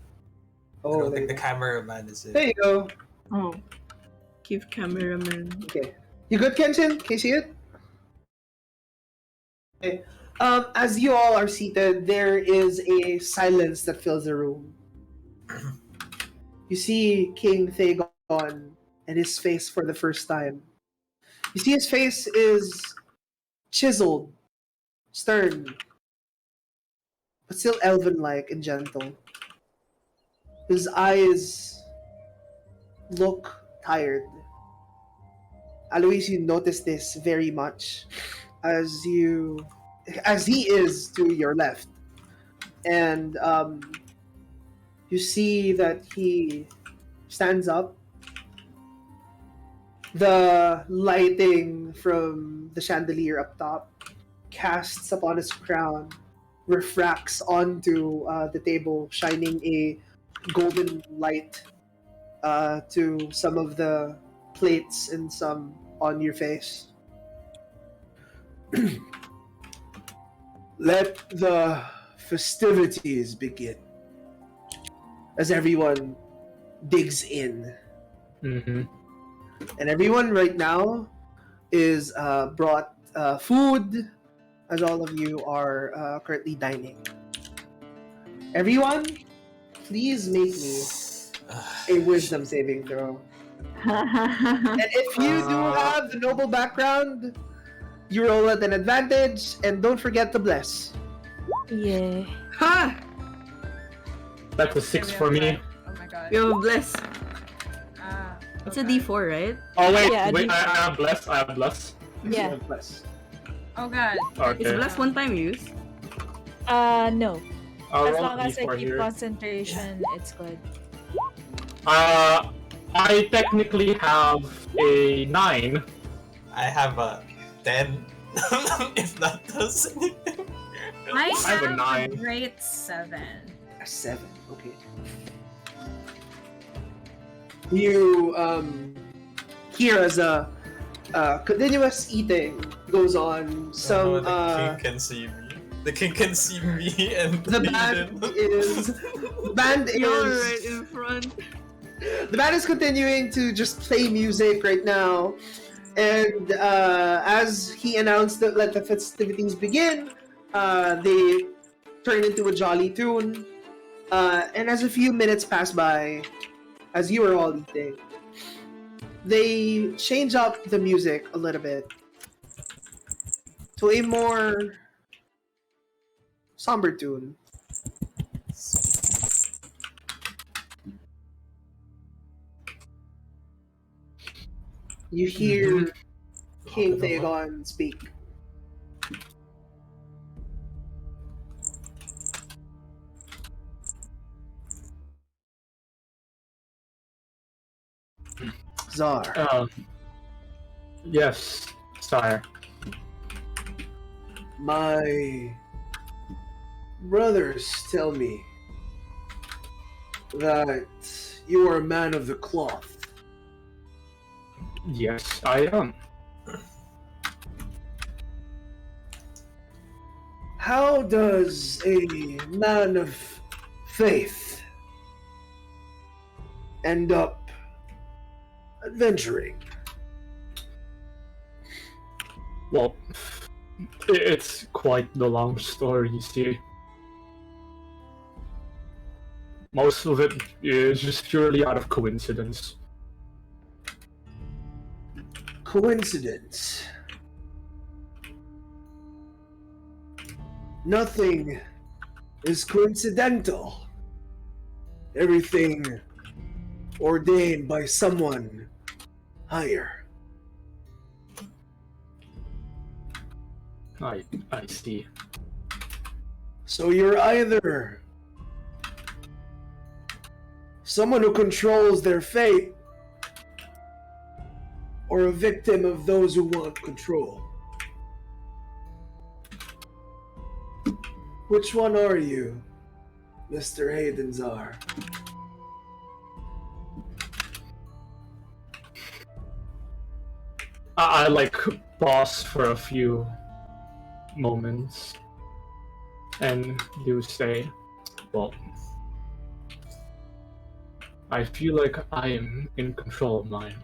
[SPEAKER 1] Oh,
[SPEAKER 3] the
[SPEAKER 1] there you go.
[SPEAKER 3] cameraman is
[SPEAKER 1] There
[SPEAKER 3] in.
[SPEAKER 1] you go.
[SPEAKER 7] Oh. Give cameraman.
[SPEAKER 1] Okay. You good, Kenshin? Can you see it? Okay. As you all are seated, there is a silence that fills the room. You see King Thegon and his face for the first time. You see his face is chiseled, stern, but still elven-like and gentle. His eyes look tired. Alois, you notice this very much as he is to your left, and you see that he stands up. The lighting from the chandelier up top casts upon his crown, refracts onto the table, shining a golden light to some of the plates and some on your face. Let the festivities begin. As everyone digs in.
[SPEAKER 5] Mm-hmm.
[SPEAKER 1] And everyone right now is brought food, as all of you are currently dining. Everyone, please make me a wisdom saving throw. And if you do have the noble background, you roll at an advantage, and don't forget to bless.
[SPEAKER 8] Yeah.
[SPEAKER 7] Ha!
[SPEAKER 5] That's a 6 for me.
[SPEAKER 2] Oh my god.
[SPEAKER 7] You have a bless.
[SPEAKER 2] Ah,
[SPEAKER 7] It's a
[SPEAKER 2] okay.
[SPEAKER 7] D4, right?
[SPEAKER 5] Oh wait,
[SPEAKER 8] Yeah,
[SPEAKER 5] I have bless. I have bless.
[SPEAKER 8] Yeah.
[SPEAKER 1] Bless.
[SPEAKER 2] Oh god.
[SPEAKER 7] Is
[SPEAKER 5] Okay.
[SPEAKER 7] bless one time use?
[SPEAKER 8] No.
[SPEAKER 5] I'll
[SPEAKER 8] As
[SPEAKER 5] roll
[SPEAKER 8] long
[SPEAKER 5] a
[SPEAKER 8] as I
[SPEAKER 5] D4
[SPEAKER 8] keep
[SPEAKER 5] here.
[SPEAKER 8] concentration, it's good.
[SPEAKER 5] I technically have a 9.
[SPEAKER 3] I have a 10. If that does anything.
[SPEAKER 2] I
[SPEAKER 5] have a
[SPEAKER 2] have a
[SPEAKER 5] 9.
[SPEAKER 2] great 7.
[SPEAKER 1] A 7, okay. You hear as a continuous eating goes on. Some
[SPEAKER 3] the king can see me. The king can see me and
[SPEAKER 1] the band
[SPEAKER 7] You're
[SPEAKER 1] is
[SPEAKER 7] right in front.
[SPEAKER 1] the band is continuing to just play music right now, and as he announced that let the festivities begin, they turn into a jolly tune, and as a few minutes pass by, as you are all eating, they change up the music a little bit to a more somber tune. You hear King Thegon speak. Czar,
[SPEAKER 5] Yes, sire.
[SPEAKER 1] my brothers tell me that you are a man of the cloth.
[SPEAKER 5] Yes, I am.
[SPEAKER 1] How does a man of faith end up adventuring?
[SPEAKER 5] Well, it's quite the long story, you see. Most of it is just purely out of coincidence.
[SPEAKER 1] Coincidence. Nothing is coincidental. Everything ordained by someone higher.
[SPEAKER 5] I see.
[SPEAKER 1] So you're either someone who controls their fate or a victim of those who want control. Which one are you, Mr. Haydenzar?
[SPEAKER 5] I like pause for a few moments and you say, well, I feel like I am in control of mine.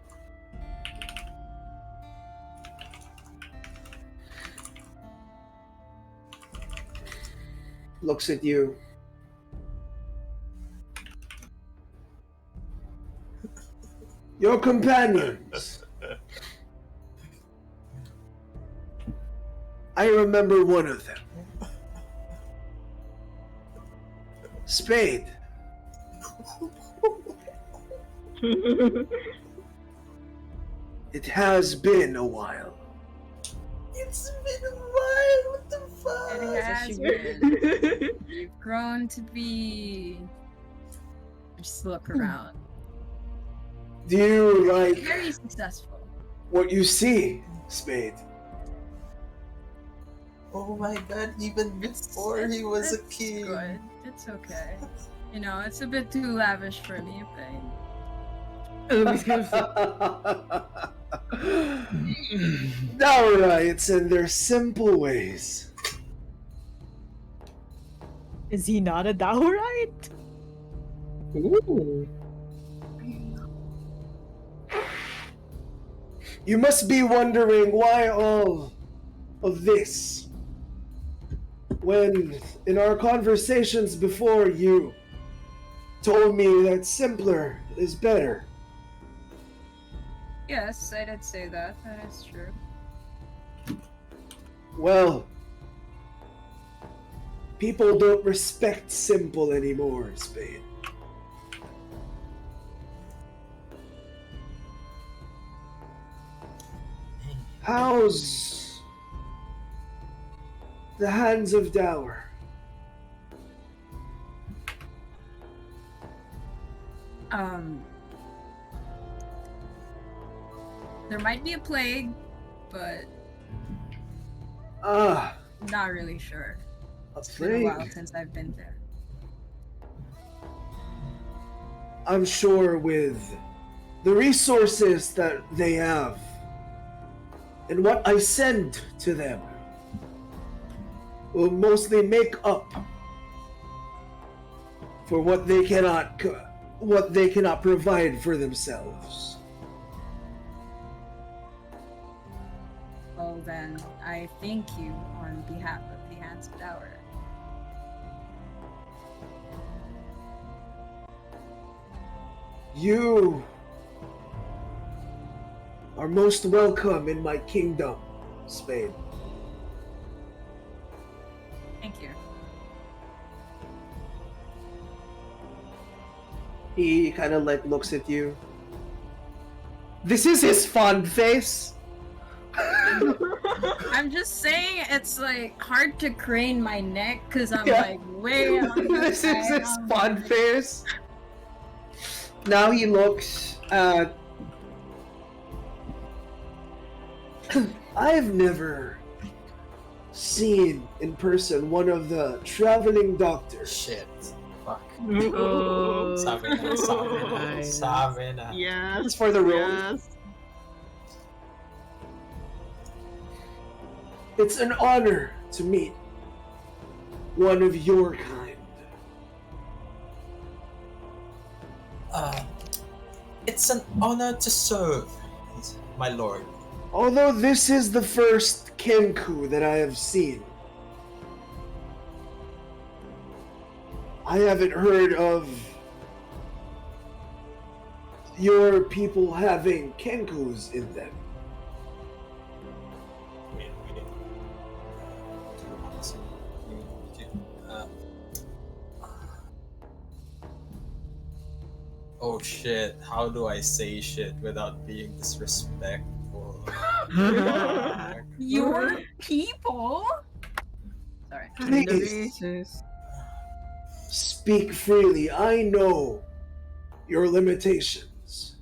[SPEAKER 1] Looks at you. Your companions. I remember one of them. Spade. It has been a while. It's been a while. What the fuck?
[SPEAKER 2] It has been. You've grown to be. Just look around.
[SPEAKER 1] Do you like
[SPEAKER 2] Very successful.
[SPEAKER 1] what you see, Spade?
[SPEAKER 3] Oh my god, even before he was a
[SPEAKER 2] It's
[SPEAKER 3] king.
[SPEAKER 2] good. It's okay. You know, it's a bit too lavish for me,
[SPEAKER 1] Dowrites in their simple ways.
[SPEAKER 8] Is he not a Dowrite?
[SPEAKER 5] Ooh.
[SPEAKER 1] You must be wondering why all of this. When, in our conversations before, you told me that simpler is better.
[SPEAKER 2] Yes, I did say that. That is true.
[SPEAKER 1] Well, people don't respect simple anymore, Spade. How's the Hands of Dower?
[SPEAKER 2] There might be a plague, but not really sure.
[SPEAKER 1] A
[SPEAKER 2] It's been a while
[SPEAKER 1] plague.
[SPEAKER 2] since I've been there.
[SPEAKER 1] I'm sure with the resources that they have and what I send to them will mostly make up for what they cannot provide for themselves.
[SPEAKER 2] Well then, I thank you on behalf of the Hands of Dower.
[SPEAKER 1] You are most welcome in my kingdom, Spade.
[SPEAKER 2] Thank you.
[SPEAKER 1] He kind of like looks at you. This is his fond face.
[SPEAKER 2] I'm just saying it's like hard to crane my neck because I'm
[SPEAKER 1] Yeah.
[SPEAKER 2] like way on the
[SPEAKER 1] This is
[SPEAKER 2] side.
[SPEAKER 1] his fond face. Now he looks at. I've never seen in person one of the traveling doctors.
[SPEAKER 3] Shit. Fuck.
[SPEAKER 4] Oh,
[SPEAKER 3] Sabi na. Sabi na.
[SPEAKER 4] yes.
[SPEAKER 1] It's for the room.
[SPEAKER 4] Yes.
[SPEAKER 1] It's an honor to meet one of your kind.
[SPEAKER 3] Uh, it's an honor to serve, my lord.
[SPEAKER 1] Although this is the first Kenku that I have seen, I haven't heard of your people having Kenkus in them.
[SPEAKER 3] Oh shit, how do I say shit without being disrespectful?
[SPEAKER 2] Your people? Sorry.
[SPEAKER 1] Please, speak freely. I know your limitations.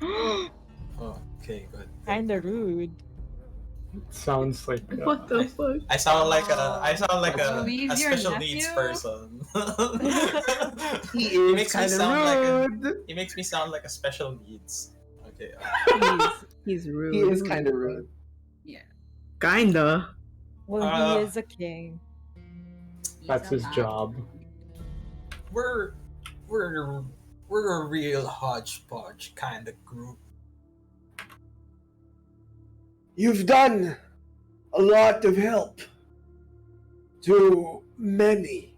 [SPEAKER 3] Oh, okay, good.
[SPEAKER 8] Kinda rude.
[SPEAKER 5] Sounds like
[SPEAKER 7] What the fuck?
[SPEAKER 3] I sound like
[SPEAKER 2] Louise,
[SPEAKER 3] a
[SPEAKER 2] your
[SPEAKER 3] special needs
[SPEAKER 2] nephew?
[SPEAKER 3] person.
[SPEAKER 1] He
[SPEAKER 3] He
[SPEAKER 1] is
[SPEAKER 3] makes me
[SPEAKER 1] kind of
[SPEAKER 3] sound
[SPEAKER 1] rude.
[SPEAKER 3] He makes me sound like a special needs. Okay.
[SPEAKER 7] He's rude.
[SPEAKER 1] He is kind of rude.
[SPEAKER 2] Yeah.
[SPEAKER 7] Kinda.
[SPEAKER 8] Well,
[SPEAKER 3] Uh,
[SPEAKER 8] he is a king.
[SPEAKER 5] that's his job.
[SPEAKER 3] We're a real hodgepodge kind of group.
[SPEAKER 1] You've done a lot of help to many.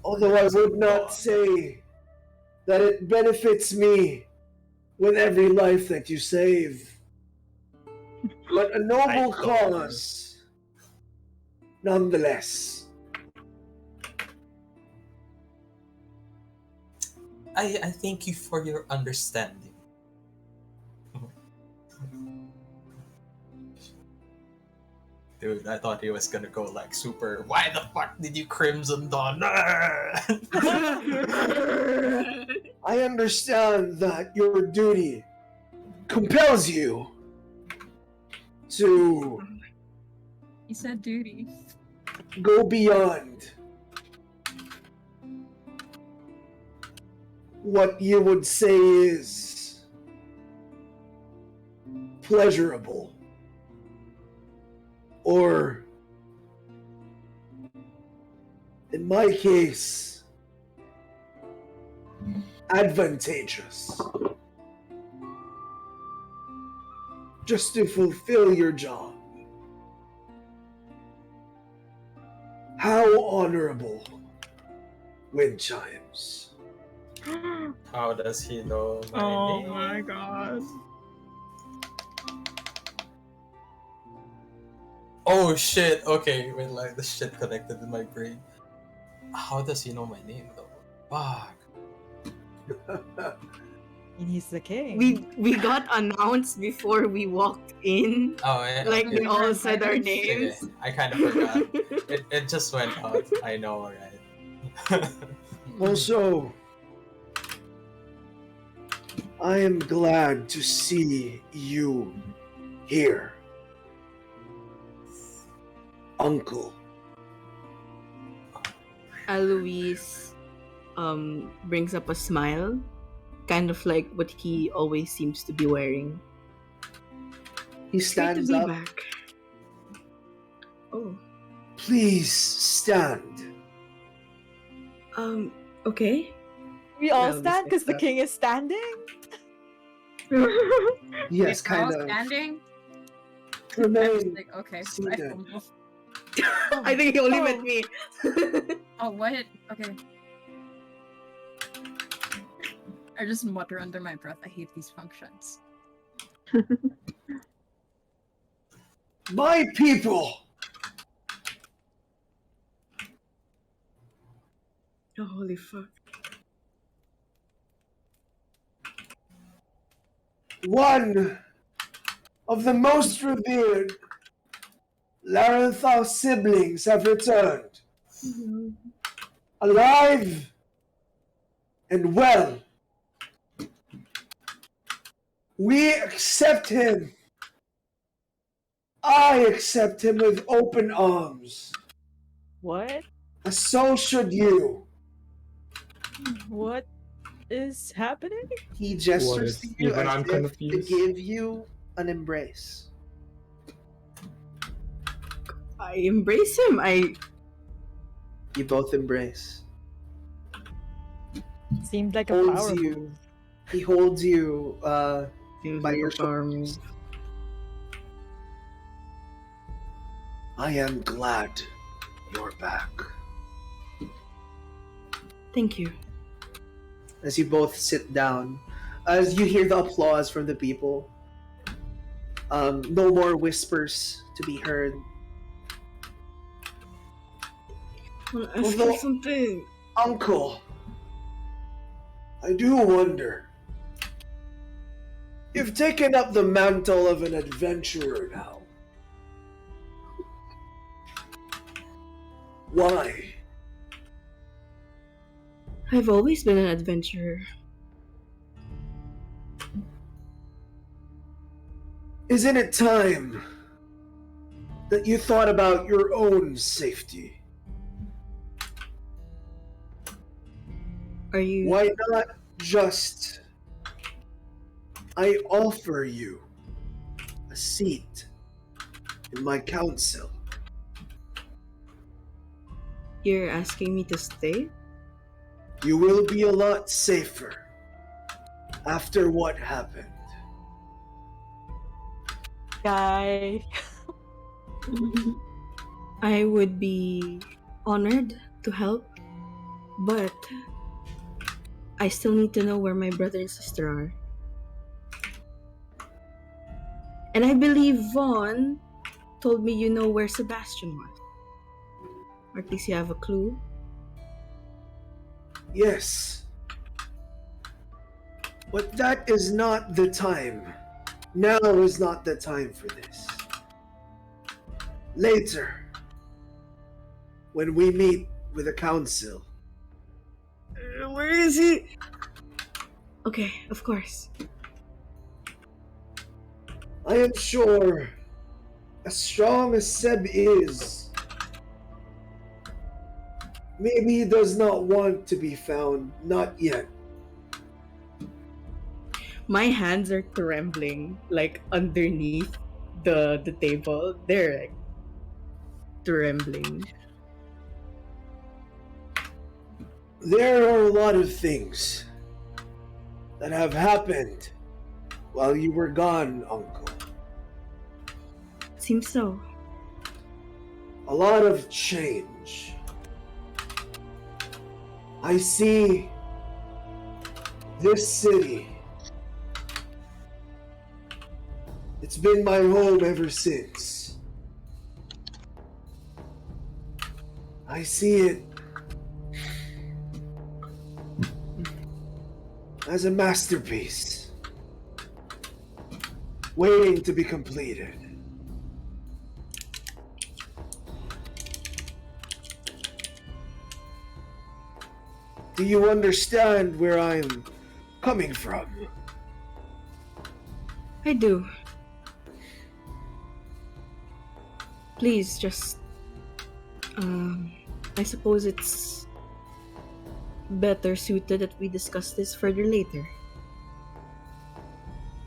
[SPEAKER 1] Although I would not say that it benefits me with every life that you save. But a noble cause, nonetheless.
[SPEAKER 3] I thank you for your understanding. Dude, I thought he was gonna go like super. Why the fuck did you Crimson Dawn?
[SPEAKER 1] I understand that your duty compels you to
[SPEAKER 2] He said duty.
[SPEAKER 1] go beyond what you would say is pleasurable or, in my case, advantageous, just to fulfill your job. How honorable, wind chimes.
[SPEAKER 3] How does he know my
[SPEAKER 4] Oh
[SPEAKER 3] name?
[SPEAKER 4] my god.
[SPEAKER 3] Oh shit! Okay, when like the shit connected in my brain. How does he know my name though? Fuck.
[SPEAKER 8] And he's the king.
[SPEAKER 7] We got announced before we walked in.
[SPEAKER 3] Oh yeah.
[SPEAKER 7] Like
[SPEAKER 3] okay.
[SPEAKER 7] we all said our
[SPEAKER 3] Okay,
[SPEAKER 7] names.
[SPEAKER 3] I kind of forgot. It just went out. I know, right?
[SPEAKER 1] Also, I am glad to see you here, Uncle.
[SPEAKER 7] Alois brings up a smile, kind of like what he always seems to be wearing.
[SPEAKER 1] He
[SPEAKER 7] Great to
[SPEAKER 1] stands
[SPEAKER 7] be
[SPEAKER 1] up.
[SPEAKER 7] back. Oh.
[SPEAKER 1] Please stand.
[SPEAKER 7] Okay.
[SPEAKER 6] We all
[SPEAKER 7] Well,
[SPEAKER 6] stand because the
[SPEAKER 7] respect
[SPEAKER 6] king is standing.
[SPEAKER 1] Yes,
[SPEAKER 2] Wait, we're all
[SPEAKER 1] kind of.
[SPEAKER 2] standing? I'm just
[SPEAKER 1] Remain.
[SPEAKER 2] like, okay.
[SPEAKER 1] See
[SPEAKER 2] I
[SPEAKER 1] that.
[SPEAKER 2] fumble.
[SPEAKER 7] I think he only met me.
[SPEAKER 2] Oh, what? Okay. I just mutter under my breath, I hate these functions.
[SPEAKER 1] My people,
[SPEAKER 7] Oh, holy fuck.
[SPEAKER 1] one of the most revered Larenthal siblings have returned, alive and well. We accept him. I accept him with open arms.
[SPEAKER 8] What?
[SPEAKER 1] And so should you.
[SPEAKER 8] What is happening?
[SPEAKER 1] He
[SPEAKER 5] What
[SPEAKER 1] gestures
[SPEAKER 5] is-
[SPEAKER 1] to you
[SPEAKER 5] even
[SPEAKER 1] as
[SPEAKER 5] I'm
[SPEAKER 1] if to
[SPEAKER 5] confused.
[SPEAKER 1] give you an embrace.
[SPEAKER 7] I embrace him.
[SPEAKER 1] You both embrace.
[SPEAKER 8] Seemed like a
[SPEAKER 1] holds
[SPEAKER 8] power
[SPEAKER 1] you.
[SPEAKER 8] move.
[SPEAKER 1] He holds you
[SPEAKER 7] Seems
[SPEAKER 1] by
[SPEAKER 7] like
[SPEAKER 1] your
[SPEAKER 7] a power
[SPEAKER 1] shoulders.
[SPEAKER 7] move.
[SPEAKER 1] I am glad you're back.
[SPEAKER 7] Thank you.
[SPEAKER 1] As you both sit down, as you hear the applause from the people, no more whispers to be heard.
[SPEAKER 7] I want to ask
[SPEAKER 1] Although-
[SPEAKER 7] you something.
[SPEAKER 1] Uncle, I do wonder. You've taken up the mantle of an adventurer now. Why?
[SPEAKER 7] I've always been an adventurer.
[SPEAKER 1] Isn't it time that you thought about your own safety?
[SPEAKER 7] Are you?
[SPEAKER 1] Why not just I offer you a seat in my council?
[SPEAKER 7] You're asking me to stay?
[SPEAKER 1] You will be a lot safer after what happened.
[SPEAKER 6] Guy.
[SPEAKER 7] I would be honored to help, but I still need to know where my brother and sister are. And I believe Vaughn told me you know where Sebastian was. Or at least you have a clue.
[SPEAKER 1] Yes. But that is not the time. Now is not the time for this. Later, when we meet with the council.
[SPEAKER 7] Where is he? Okay, of course.
[SPEAKER 1] I am sure, as strong as Seb is, maybe he does not want to be found, not yet.
[SPEAKER 7] My hands are trembling, like underneath the table. They're like trembling.
[SPEAKER 1] There are a lot of things that have happened while you were gone, Uncle.
[SPEAKER 7] Seems so.
[SPEAKER 1] A lot of change. I see this city. It's been my home ever since. I see it as a masterpiece, waiting to be completed. Do you understand where I'm coming from?
[SPEAKER 7] I do. Please, just... I suppose it's better suited that we discuss this further later.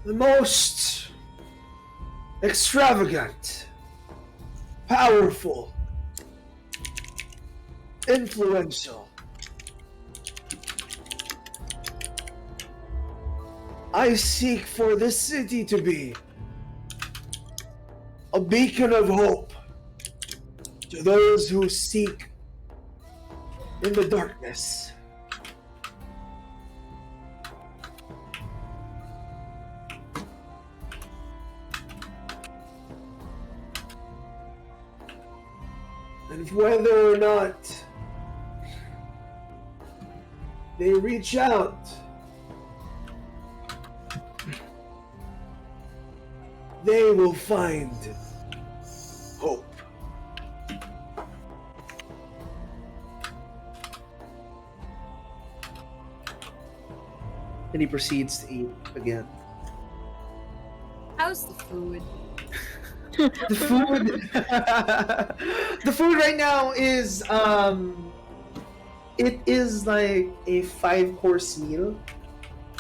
[SPEAKER 1] The most extravagant, powerful, influential. I seek for this city to be a beacon of hope to those who seek in the darkness. And whether or not they reach out, they will find hope. And he proceeds to eat again.
[SPEAKER 2] How's the food?
[SPEAKER 1] The food, the food right now is it is like a 5-course meal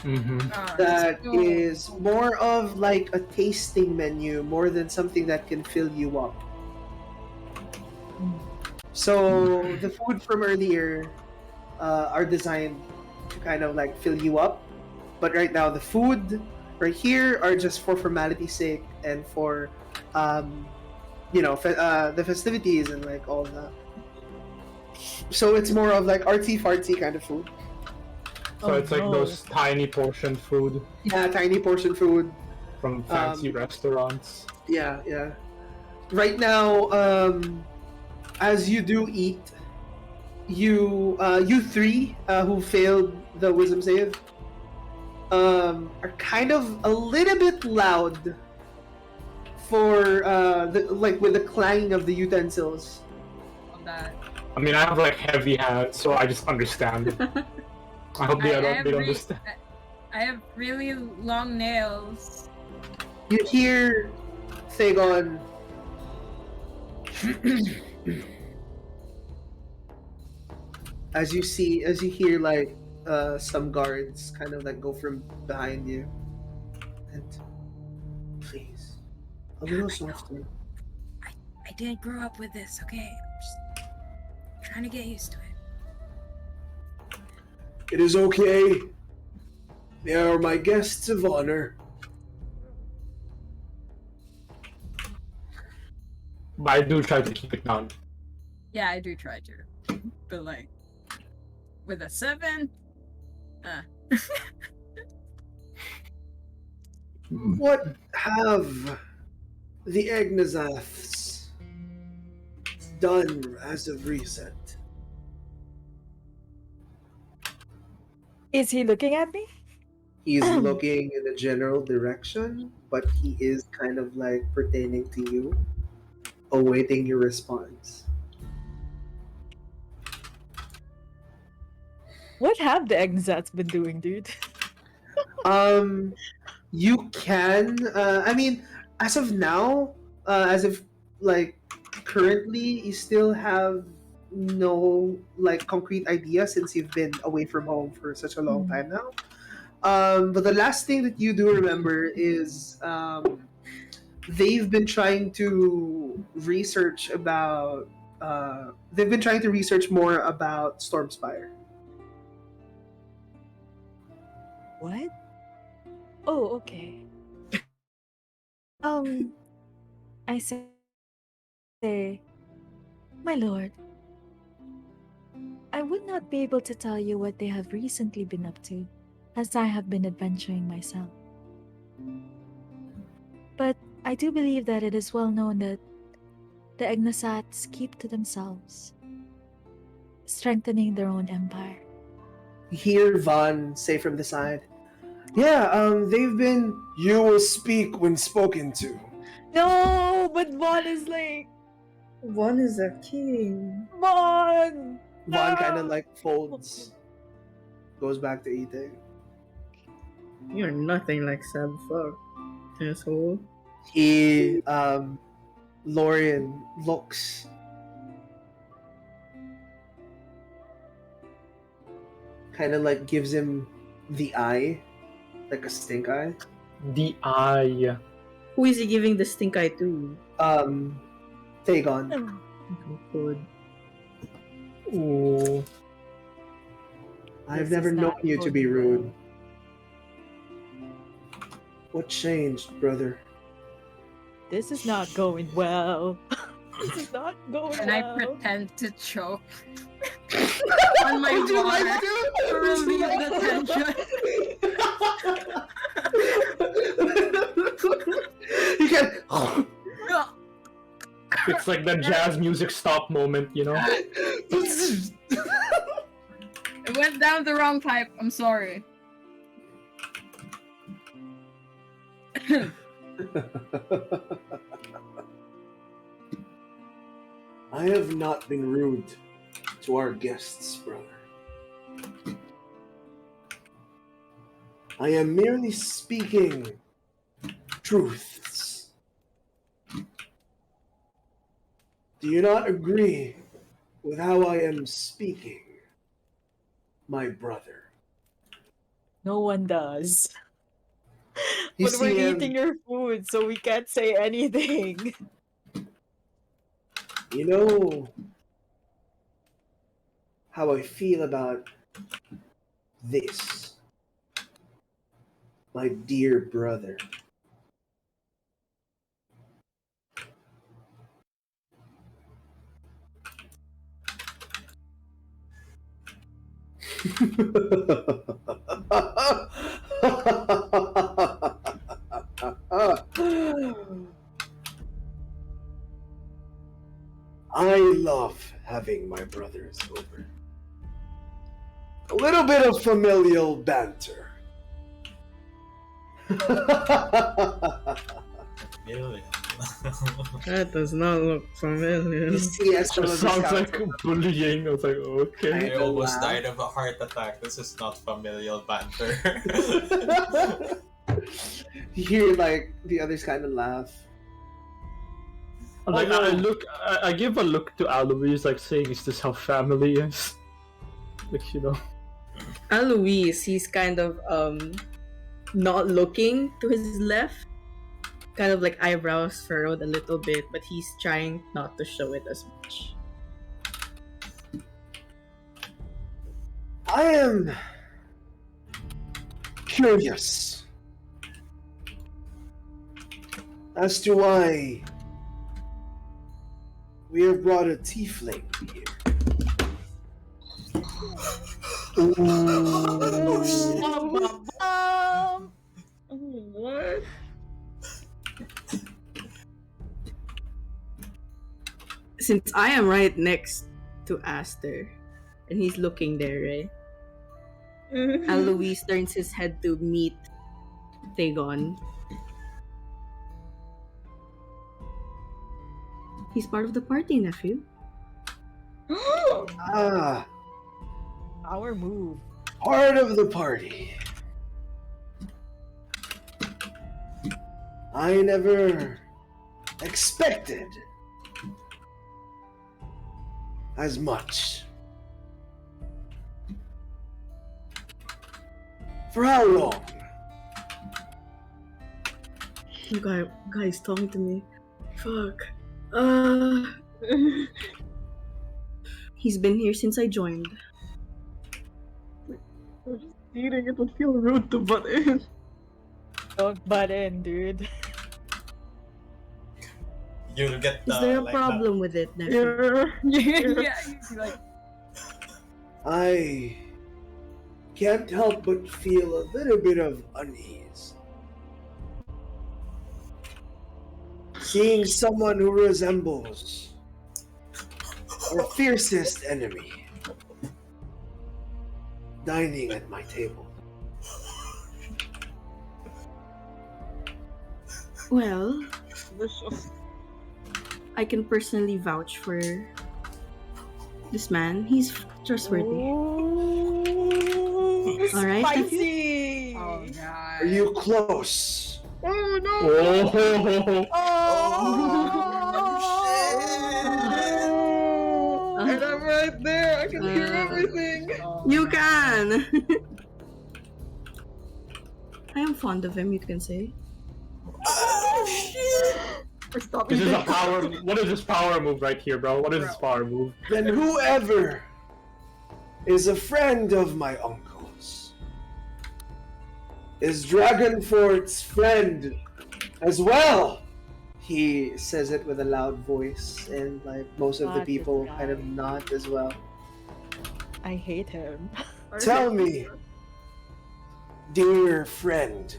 [SPEAKER 5] Mm-hmm.
[SPEAKER 1] that
[SPEAKER 2] So-
[SPEAKER 1] is more of like a tasting menu more than something that can fill you up. So the food from earlier are designed to kind of like fill you up. But right now, the food right here are just for formality's sake and for, the festivities and like all that. So it's more of like artsy fartsy kind of food.
[SPEAKER 5] So it's like those tiny portion food.
[SPEAKER 1] Yeah, tiny portion food
[SPEAKER 5] from fancy restaurants.
[SPEAKER 1] Yeah. Right now, as you do eat, you three who failed the wisdom save are kind of a little bit loud for with the clanging of the utensils.
[SPEAKER 2] That.
[SPEAKER 5] I mean, I have like heavy hands, so I just understand. I hope they understand.
[SPEAKER 2] I have really long nails.
[SPEAKER 1] You hear Thegon. As you hear like some guards kind of like go from behind you. And please, a little softer.
[SPEAKER 2] I didn't grow up with this, okay? I'm just trying to get used to it.
[SPEAKER 1] It is okay. They are my guests of honor.
[SPEAKER 5] But I do try to keep it down.
[SPEAKER 2] Yeah, I do try to. But like, with a 7?
[SPEAKER 1] What have the Agnazaths done as of recent?
[SPEAKER 6] Is he looking at me?
[SPEAKER 1] He's looking in a general direction, but he is kind of like pertaining to you, awaiting your response.
[SPEAKER 6] What have the Agnesats been doing, dude?
[SPEAKER 1] You can. I mean, as of now, as of like currently, you still have no like concrete idea since you've been away from home for such a long time now. But the last thing that you do remember is they've been trying to research about. They've been trying to research more about Stormspire.
[SPEAKER 6] What? Oh, okay. I say, my lord, I would not be able to tell you what they have recently been up to, as I have been adventuring myself. But I do believe that it is well known that the Agnesats keep to themselves, strengthening their own empire.
[SPEAKER 1] Hear Vaughn say from the side, "Yeah, they've been. You will speak when spoken to."
[SPEAKER 6] No, but Vaughn is like...
[SPEAKER 7] One is a king.
[SPEAKER 6] Vaughn!
[SPEAKER 1] Vaughn kind of like folds, goes back to eating.
[SPEAKER 7] You're nothing like Sab fuck, asshole.
[SPEAKER 1] He, Lorian looks. Kind of like gives him the eye, like a stink eye.
[SPEAKER 5] The eye.
[SPEAKER 7] Who is he giving the stink eye to?
[SPEAKER 1] Thegon.
[SPEAKER 7] Oh, good.
[SPEAKER 5] Ooh.
[SPEAKER 1] I've
[SPEAKER 6] This
[SPEAKER 1] never
[SPEAKER 6] is
[SPEAKER 1] known
[SPEAKER 6] not
[SPEAKER 1] you to
[SPEAKER 6] going
[SPEAKER 1] be rude.
[SPEAKER 6] well.
[SPEAKER 1] What changed, brother?
[SPEAKER 6] This is not going well. This is not going
[SPEAKER 2] And I
[SPEAKER 6] well.
[SPEAKER 2] pretend to choke on my water to relieve the tension.
[SPEAKER 1] You can.
[SPEAKER 5] It's like the jazz music stop moment, you know?
[SPEAKER 2] It went down the wrong pipe. I'm sorry.
[SPEAKER 1] I have not been rude to our guests, brother. I am merely speaking truths. Do you not agree with how I am speaking, my brother?
[SPEAKER 6] No one does.
[SPEAKER 1] You
[SPEAKER 6] But we're
[SPEAKER 1] see him-
[SPEAKER 6] eating your food, so we can't say anything.
[SPEAKER 1] You know how I feel about this, my dear brother, I love having my brothers over. A little bit of familial banter.
[SPEAKER 3] Million.
[SPEAKER 7] That does not look familiar.
[SPEAKER 1] You see, as some of the
[SPEAKER 5] Sounds
[SPEAKER 1] scouts
[SPEAKER 5] like bullying. I was like, okay.
[SPEAKER 3] I almost
[SPEAKER 1] laugh.
[SPEAKER 3] died of a heart attack. This is not familial banter.
[SPEAKER 1] you hear like the others kind of laugh.
[SPEAKER 5] Like
[SPEAKER 1] Oh,
[SPEAKER 5] I give a look to Alois, like saying, "Is this how family is?" Like
[SPEAKER 7] Alois, he's kind of not looking to his left, kind of like eyebrows furrowed a little bit, but he's trying not to show it as much.
[SPEAKER 1] I am curious as to why we have brought a tiefling here.
[SPEAKER 4] What?
[SPEAKER 7] Since I am right next to Aster, and he's looking there, right? Alois turns his head to meet Thegon. He's part of the party, nephew.
[SPEAKER 1] Ah,
[SPEAKER 8] Our move.
[SPEAKER 1] part of the party. I never expected as much. For how long?
[SPEAKER 7] You guys talking to me. Fuck. He's been here since I joined.
[SPEAKER 4] We're just eating. It would feel rude to butt in.
[SPEAKER 8] Don't butt in, dude.
[SPEAKER 3] You'll get
[SPEAKER 7] Is there a
[SPEAKER 3] like
[SPEAKER 7] problem with it, nephew?
[SPEAKER 4] Yeah.
[SPEAKER 2] yeah, like
[SPEAKER 1] I can't help but feel a little bit of unease. Seeing someone who resembles our fiercest enemy dining at my table.
[SPEAKER 7] Well,
[SPEAKER 4] Delicious.
[SPEAKER 7] I can personally vouch for this man. He's trustworthy. All right, nephew?
[SPEAKER 8] Spicy!
[SPEAKER 2] oh god.
[SPEAKER 1] Are you close?
[SPEAKER 4] Oh no!
[SPEAKER 8] Oh,
[SPEAKER 4] And I'm right there. I can hear everything.
[SPEAKER 7] You can! I am fond of him, you can say.
[SPEAKER 4] We're stopping
[SPEAKER 5] This is a
[SPEAKER 4] this.
[SPEAKER 5] power. What is this power move right here, bro? What is this power move?
[SPEAKER 1] Then whoever is a friend of my uncle's is Dragonfort's friend as well. He says it with a loud voice, and like most of the
[SPEAKER 8] God,
[SPEAKER 1] people
[SPEAKER 8] this
[SPEAKER 1] kind of
[SPEAKER 8] guy.
[SPEAKER 1] nod as well.
[SPEAKER 8] I hate him.
[SPEAKER 1] Tell me, dear friend,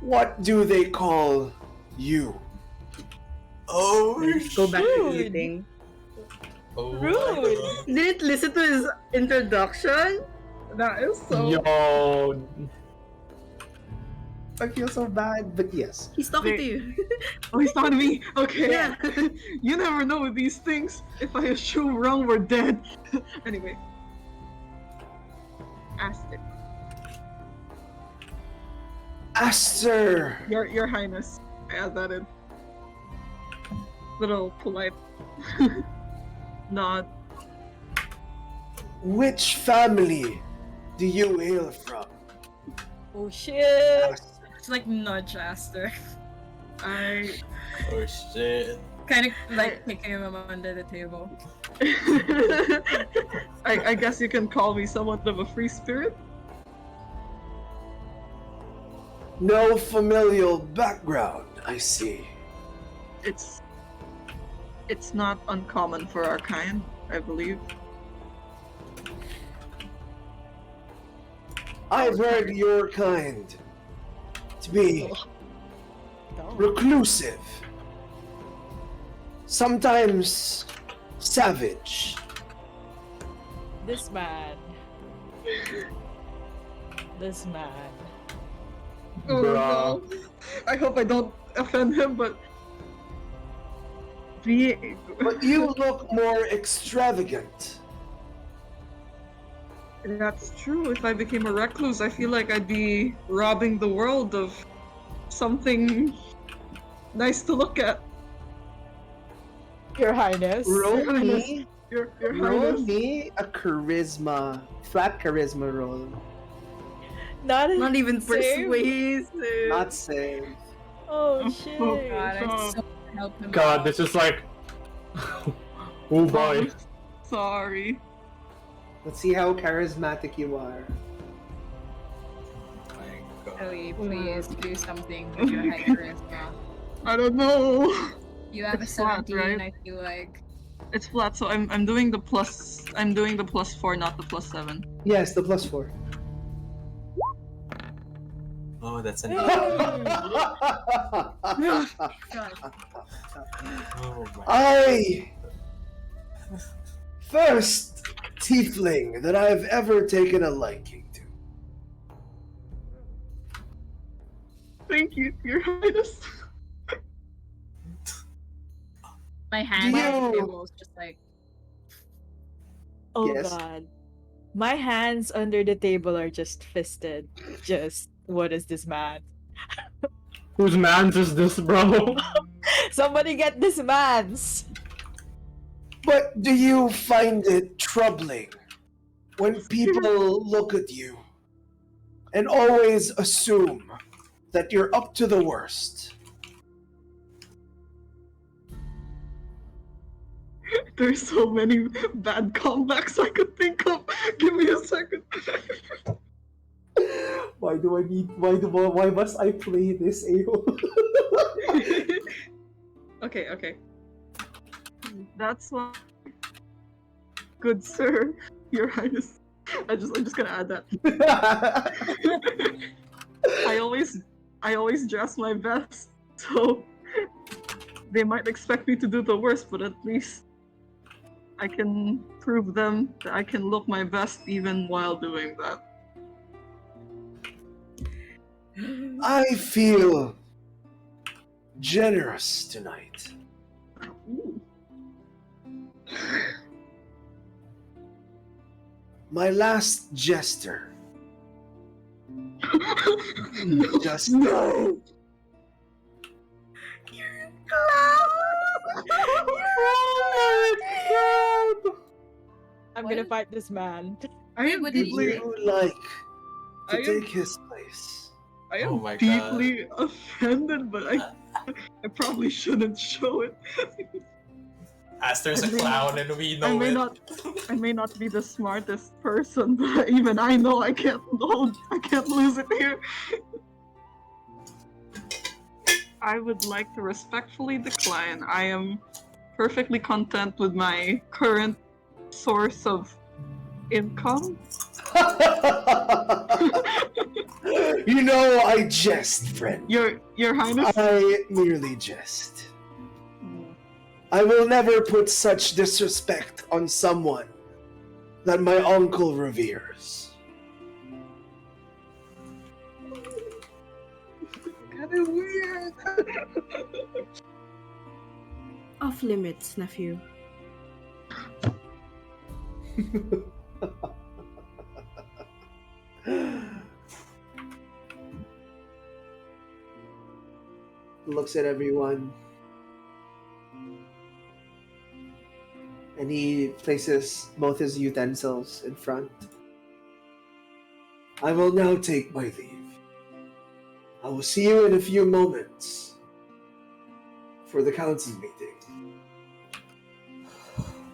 [SPEAKER 1] what do they call you?
[SPEAKER 3] Oh,
[SPEAKER 7] Go back to
[SPEAKER 8] Rude.
[SPEAKER 7] eating.
[SPEAKER 3] oh my
[SPEAKER 8] Rude.
[SPEAKER 3] God.
[SPEAKER 7] Didn't listen to his introduction?
[SPEAKER 4] That is so.
[SPEAKER 5] Yo,
[SPEAKER 1] I feel so bad, but yes.
[SPEAKER 7] He's talking
[SPEAKER 4] Wait.
[SPEAKER 7] to you.
[SPEAKER 4] Oh, he's talking to me. Okay.
[SPEAKER 7] Yeah.
[SPEAKER 4] You never know with these things. If I assume wrong, we're dead. Anyway. Aster.
[SPEAKER 1] Aster!
[SPEAKER 4] Your Highness. I add that in. Little polite nod.
[SPEAKER 1] Which family do you hail from?
[SPEAKER 8] Oh shit!
[SPEAKER 1] Aster.
[SPEAKER 2] It's like nudge Aster.
[SPEAKER 4] I
[SPEAKER 3] Oh shit.
[SPEAKER 2] Kind of like kicking him under the table.
[SPEAKER 4] I guess you can call me somewhat of a free spirit.
[SPEAKER 1] No familial background, I see.
[SPEAKER 4] It's not uncommon for our kind, I believe.
[SPEAKER 1] I've heard your kind to be reclusive, sometimes savage.
[SPEAKER 8] This man. This man.
[SPEAKER 4] Oh no. I hope I don't offend him, but
[SPEAKER 1] But you look more extravagant.
[SPEAKER 4] That's true. If I became a recluse, I feel like I'd be robbing the world of something nice to look at.
[SPEAKER 8] Your Highness.
[SPEAKER 1] Roll
[SPEAKER 4] Your Highness.
[SPEAKER 1] me,
[SPEAKER 4] Your
[SPEAKER 1] roll
[SPEAKER 4] Highness.
[SPEAKER 1] me a charisma, flat charisma roll.
[SPEAKER 7] Not even
[SPEAKER 8] save.
[SPEAKER 7] persuasive.
[SPEAKER 1] Not save.
[SPEAKER 8] Oh shit.
[SPEAKER 4] Oh,
[SPEAKER 2] God, I so help him
[SPEAKER 5] God,
[SPEAKER 2] out.
[SPEAKER 5] this is like. Oh boy.
[SPEAKER 4] Sorry.
[SPEAKER 1] Let's see how charismatic you are.
[SPEAKER 3] My God.
[SPEAKER 2] Chloe, please do something with your high charisma.
[SPEAKER 4] I don't know.
[SPEAKER 2] You have a
[SPEAKER 4] It's flat,
[SPEAKER 2] 17,
[SPEAKER 4] right?
[SPEAKER 2] I feel like.
[SPEAKER 4] It's flat, so I'm doing the plus. I'm doing the +4, not the +7.
[SPEAKER 1] Yes, the +4.
[SPEAKER 3] Oh, that's an
[SPEAKER 2] God.
[SPEAKER 3] Oh my.
[SPEAKER 1] I first tiefling that I've ever taken a liking to.
[SPEAKER 4] Thank you, Your Highness.
[SPEAKER 2] My hand
[SPEAKER 1] Do
[SPEAKER 2] on the
[SPEAKER 1] you-
[SPEAKER 2] table is just like,
[SPEAKER 8] Oh
[SPEAKER 1] Yes.
[SPEAKER 8] god. My hands under the table are just fisted. Just what is this man?
[SPEAKER 5] Whose man's is this, bro?
[SPEAKER 8] Somebody get this man's.
[SPEAKER 1] But do you find it troubling when people look at you and always assume that you're up to the worst?
[SPEAKER 4] There's so many bad comebacks I could think of. Give me a second.
[SPEAKER 1] Why must I play this AO?
[SPEAKER 4] Okay. That's why, good sir, Your Highness. I'm just gonna add that. I always dress my best, so they might expect me to do the worst, but at least I can prove them that I can look my best even while doing that.
[SPEAKER 1] I feel generous tonight.
[SPEAKER 4] Ooh.
[SPEAKER 1] My last jester just
[SPEAKER 4] No.
[SPEAKER 8] I'm gonna fight this man.
[SPEAKER 4] I am
[SPEAKER 2] What did
[SPEAKER 1] Would
[SPEAKER 4] deeply,
[SPEAKER 1] you like
[SPEAKER 4] I
[SPEAKER 1] to
[SPEAKER 4] am-
[SPEAKER 1] take his place?
[SPEAKER 4] I am
[SPEAKER 3] Oh my God.
[SPEAKER 4] deeply offended, but I probably shouldn't show it.
[SPEAKER 3] Aster's a clown and we know
[SPEAKER 4] I may
[SPEAKER 3] it.
[SPEAKER 4] I may not be the smartest person, but even I know I can't lose it here. I would like to respectfully decline. I am perfectly content with my current source of income.
[SPEAKER 1] You know, I jest, friend.
[SPEAKER 4] Your Highness.
[SPEAKER 1] I merely jest. I will never put such disrespect on someone that my uncle reveres.
[SPEAKER 4] Kinda weird.
[SPEAKER 7] Off limits, nephew.
[SPEAKER 1] Looks at everyone. And he places both his utensils in front. I will now take my leave. I will see you in a few moments for the council meeting.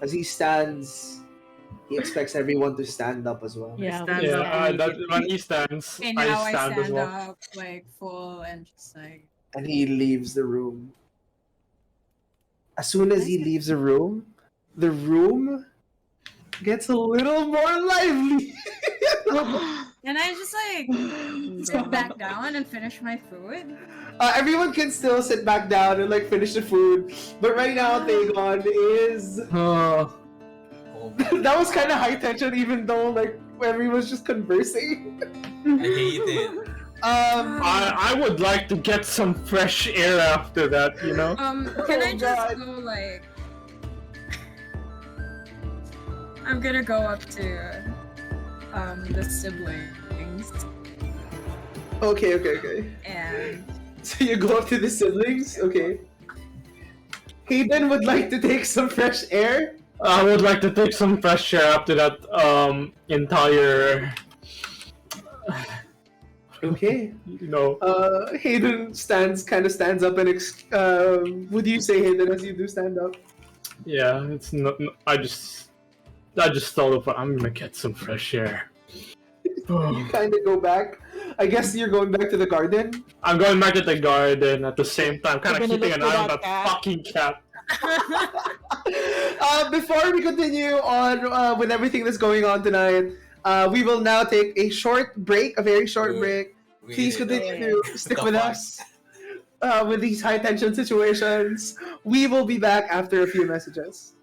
[SPEAKER 1] As he stands, he expects everyone to stand up as well.
[SPEAKER 8] Yeah,
[SPEAKER 7] Stand
[SPEAKER 8] we
[SPEAKER 7] up
[SPEAKER 8] stand.
[SPEAKER 5] That
[SPEAKER 7] immediately.
[SPEAKER 5] when he stands,
[SPEAKER 2] Okay,
[SPEAKER 5] I
[SPEAKER 2] now I
[SPEAKER 5] stand as
[SPEAKER 2] stand
[SPEAKER 5] well.
[SPEAKER 2] up like full and just like
[SPEAKER 1] And he leaves the room. As soon as he leaves the room gets a little more lively.
[SPEAKER 2] and I just like sit back down and finish my food.
[SPEAKER 1] Everyone can still sit back down and like finish the food, but right now Thegon is.
[SPEAKER 3] Oh my
[SPEAKER 1] That was kind of
[SPEAKER 3] God.
[SPEAKER 1] high tension, even though like everyone's just conversing.
[SPEAKER 3] I hate it.
[SPEAKER 5] I would like to get some fresh air after that, you know?
[SPEAKER 2] Can I
[SPEAKER 1] Oh,
[SPEAKER 2] just
[SPEAKER 1] God.
[SPEAKER 2] go like? I'm gonna go up to the siblings
[SPEAKER 1] Okay.
[SPEAKER 2] and
[SPEAKER 1] So you go up to the siblings. Okay. Hayden would like to take some fresh air.
[SPEAKER 5] I would like to take some fresh air after that entire,
[SPEAKER 1] Okay.
[SPEAKER 5] you know.
[SPEAKER 1] Hayden kind of stands up and what do you say, Hayden, as you do stand up?
[SPEAKER 5] Yeah, it's not. I just thought of I'm gonna get some fresh air.
[SPEAKER 1] You kind of go back. I guess you're going back to the garden.
[SPEAKER 5] I'm going back to the garden at the same time, kind of
[SPEAKER 8] You're gonna
[SPEAKER 5] keeping
[SPEAKER 8] look
[SPEAKER 5] an
[SPEAKER 8] for
[SPEAKER 5] eye on
[SPEAKER 8] that
[SPEAKER 5] that
[SPEAKER 8] cat.
[SPEAKER 5] fucking cat.
[SPEAKER 1] Before we continue on with everything that's going on tonight, we will now take a short break, a very short break. Please continue to stick with us with these high tension situations. We will be back after a few messages.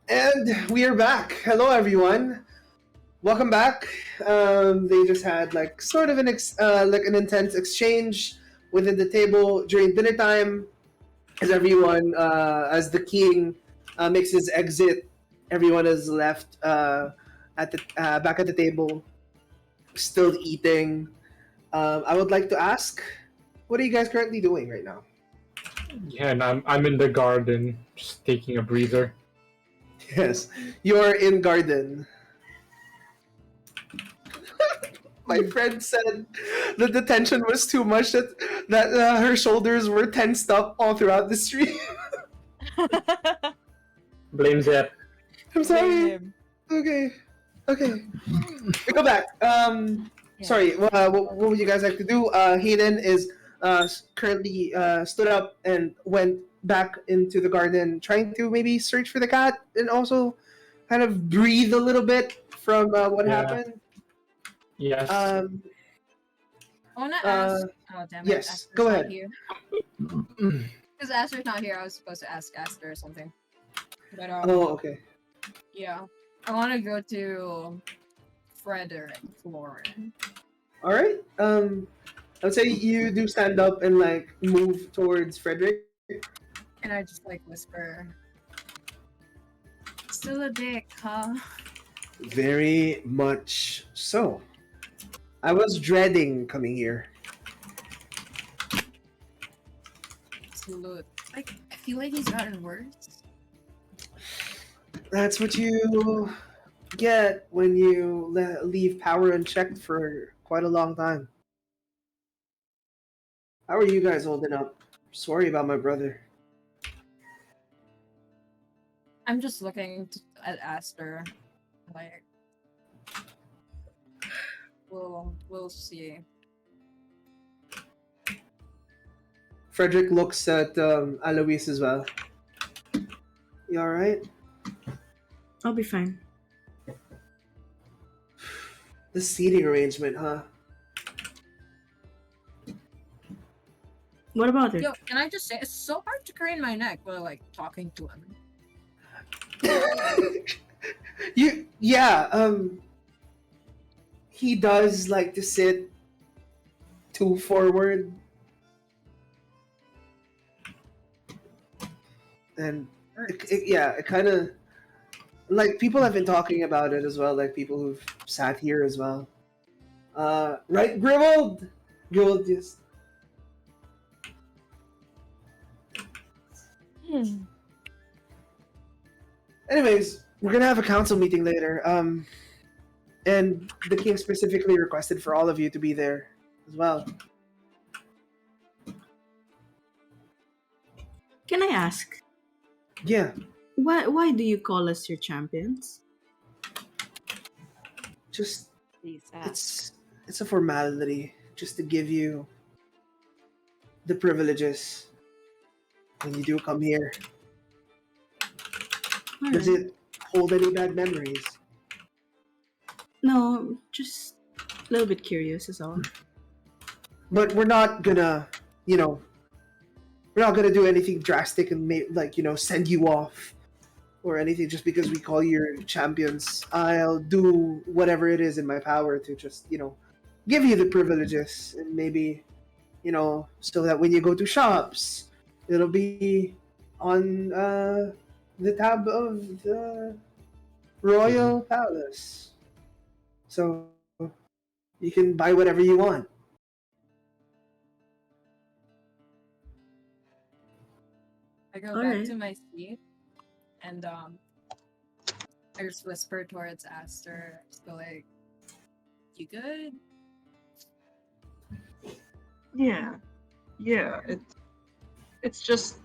[SPEAKER 1] And we are back. Hello, everyone. Welcome back. They just had like sort of an intense exchange within the table during dinner time. As everyone, as the king makes his exit, everyone is left at the back at the table, still eating. I would like to ask, what are you guys currently doing right now?
[SPEAKER 5] Yeah, and I'm in the garden, just taking a breather.
[SPEAKER 1] Yes, you are in garden. My friend said that the tension was too much that her shoulders were tensed up all throughout the street.
[SPEAKER 5] Blame Zep.
[SPEAKER 1] I'm
[SPEAKER 8] Blame
[SPEAKER 1] sorry.
[SPEAKER 8] him.
[SPEAKER 1] Okay. We go back.
[SPEAKER 8] Yeah.
[SPEAKER 1] Sorry. What would you guys like to do? Hayden is currently stood up and went back into the garden, trying to maybe search for the cat and also kind of breathe a little bit from what
[SPEAKER 5] Yeah.
[SPEAKER 1] happened.
[SPEAKER 5] Yes.
[SPEAKER 2] I wanna ask. Oh damn it!
[SPEAKER 1] yes,
[SPEAKER 2] Aster's
[SPEAKER 1] go
[SPEAKER 2] not
[SPEAKER 1] ahead.
[SPEAKER 2] here. Because Aster's not here, I was supposed to ask Aster or something. But
[SPEAKER 1] Oh, okay.
[SPEAKER 2] yeah, I want to go to Frederick Lauren.
[SPEAKER 1] All right. I would say you do stand up and like move towards Frederick.
[SPEAKER 2] And I just like whisper, "Still a dick, huh?"
[SPEAKER 1] Very much so. I was dreading coming here.
[SPEAKER 2] Salute. Like, I feel like he's gotten worse.
[SPEAKER 1] That's what you get when you leave power unchecked for quite a long time. How are you guys holding up? Sorry about my brother.
[SPEAKER 2] I'm just looking at Aster. Like, we'll see.
[SPEAKER 1] Frederick looks at Alois as well. You all right?
[SPEAKER 7] I'll be fine.
[SPEAKER 1] The seating arrangement, huh?
[SPEAKER 7] What about it?
[SPEAKER 2] Yo, can I just say, it's so hard to crane my neck while like talking to him.
[SPEAKER 1] He does like to sit too forward. And it kind of like people have been talking about it as well, like people who've sat here as well. Right, Grimold? Grimold, yes. Anyways, we're gonna have a council meeting later. And the king specifically requested for all of you to be there as well.
[SPEAKER 7] Can I ask?
[SPEAKER 1] Yeah,
[SPEAKER 7] Why do you call us your champions?
[SPEAKER 1] just
[SPEAKER 8] Please ask.
[SPEAKER 1] it's a formality just to give you the privileges when you do come here. Does
[SPEAKER 7] Alright.
[SPEAKER 1] it hold any bad memories?
[SPEAKER 7] No, just a little bit curious is all.
[SPEAKER 1] But we're not gonna, we're not gonna do anything drastic and send you off or anything just because we call you your champions. I'll do whatever it is in my power to just, give you the privileges and maybe, so that when you go to shops, it'll be on the tab of the Royal Palace. So you can buy whatever you want.
[SPEAKER 2] I go back
[SPEAKER 7] Alright.
[SPEAKER 2] to my seat and I just whisper towards Aster, just go like, "You good?"
[SPEAKER 4] Yeah. It's just,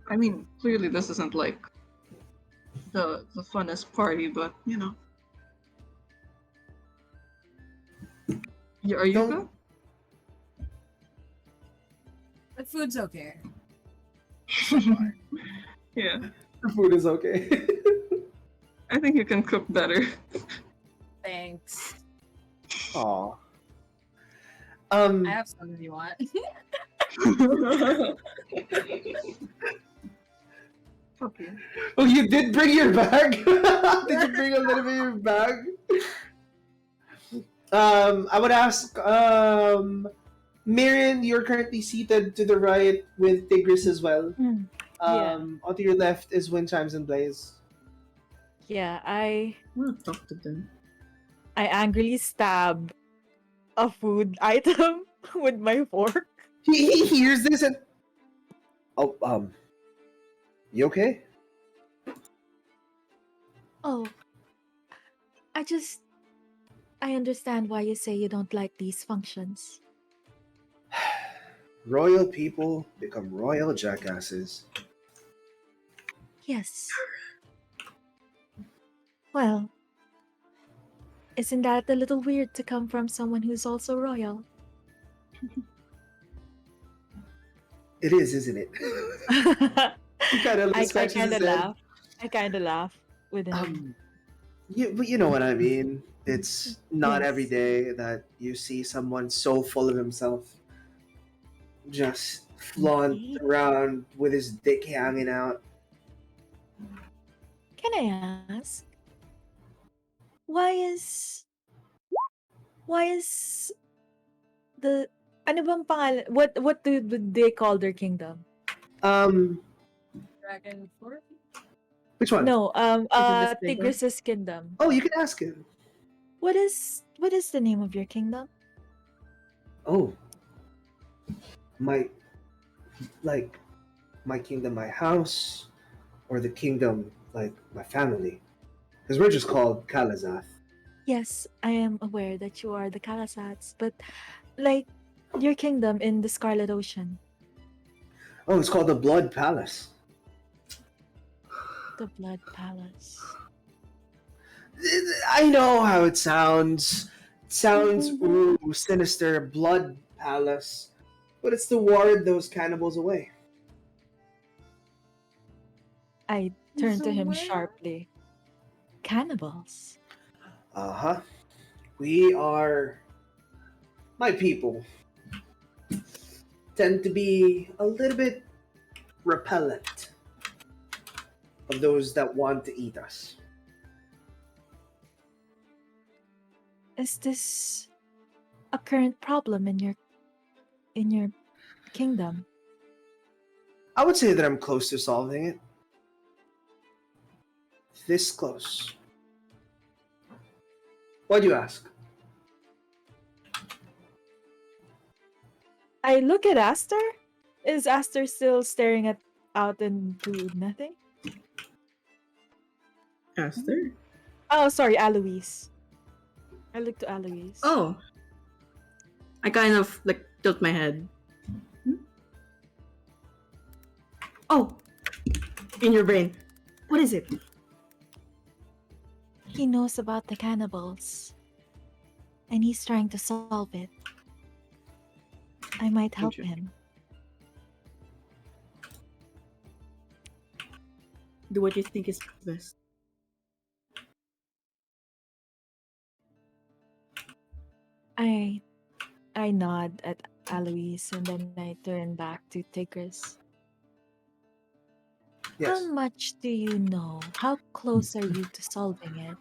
[SPEAKER 4] I mean, clearly this isn't like the funnest party, but Are you
[SPEAKER 1] Don't-
[SPEAKER 4] good?
[SPEAKER 2] The food's okay.
[SPEAKER 4] Yeah,
[SPEAKER 1] The food is okay.
[SPEAKER 4] I think you can cook better.
[SPEAKER 2] Thanks.
[SPEAKER 1] Aw.
[SPEAKER 2] I have some if you want.
[SPEAKER 4] Okay.
[SPEAKER 1] Oh, you did bring your bag? Did you bring a little bit of your bag? I would ask, Marion, you're currently seated to the right with Tigris as well.
[SPEAKER 8] Yeah.
[SPEAKER 1] On your left is Wind Chimes and Blaze.
[SPEAKER 8] Yeah,
[SPEAKER 7] I want to talk to them.
[SPEAKER 8] I angrily stab a food item with my fork.
[SPEAKER 1] He hears this and oh you okay?
[SPEAKER 8] Oh, I understand why you say you don't like these functions.
[SPEAKER 1] Royal people become royal jackasses.
[SPEAKER 8] Yes. Well, isn't that a little weird to come from someone who's also royal?
[SPEAKER 1] It is, isn't it? He kind of
[SPEAKER 8] I
[SPEAKER 1] scratches
[SPEAKER 8] kind
[SPEAKER 1] his
[SPEAKER 8] of
[SPEAKER 1] head.
[SPEAKER 8] laugh. I kind of laugh with him.
[SPEAKER 1] But you know what I mean. It's not every
[SPEAKER 8] Yes.
[SPEAKER 1] day that you see someone so full of himself just flaunt
[SPEAKER 8] Indeed.
[SPEAKER 1] around with his dick hanging out.
[SPEAKER 8] Can I ask? Why is the ano bang pangalan? What do they call their kingdom?
[SPEAKER 1] Um,
[SPEAKER 2] Dragon Fork?
[SPEAKER 1] which one?
[SPEAKER 8] No,
[SPEAKER 7] Isn't this bigger?
[SPEAKER 8] Tigris's kingdom.
[SPEAKER 1] Oh, you can ask him.
[SPEAKER 8] What is the name of your kingdom?
[SPEAKER 1] Oh, my, like, my kingdom, my house, or the kingdom, like my family, because we're just called Kalazath.
[SPEAKER 8] Yes, I am aware that you are the Kalasats, but like your kingdom in the Scarlet Ocean,
[SPEAKER 1] Oh, it's called the Blood Palace.
[SPEAKER 8] the Blood Palace.
[SPEAKER 1] I know how it sounds. It sounds ooh sinister, Blood Palace, but it's to ward those cannibals away.
[SPEAKER 8] I turn to him
[SPEAKER 2] Somewhere?
[SPEAKER 8] sharply. Cannibals.
[SPEAKER 1] Uh-huh. We are my people tend to be a little bit repellent of those that want to eat us.
[SPEAKER 8] Is this a current problem in your kingdom?
[SPEAKER 1] I would say that I'm close to solving it. This close. Why'd you ask?
[SPEAKER 8] I look at Aster. Is Aster still staring out into nothing?
[SPEAKER 7] Aster?
[SPEAKER 8] Oh, sorry, Alois. I look to Alois.
[SPEAKER 7] Oh. I kind of like tilt my head. Oh! In your brain. What is it?
[SPEAKER 8] He knows about the cannibals. And he's trying to solve it. I might help him.
[SPEAKER 7] Do what you think is best.
[SPEAKER 8] I nod at Alois and then I turn back to Tigris.
[SPEAKER 1] Yes.
[SPEAKER 8] How much do you know? How close are you to solving it?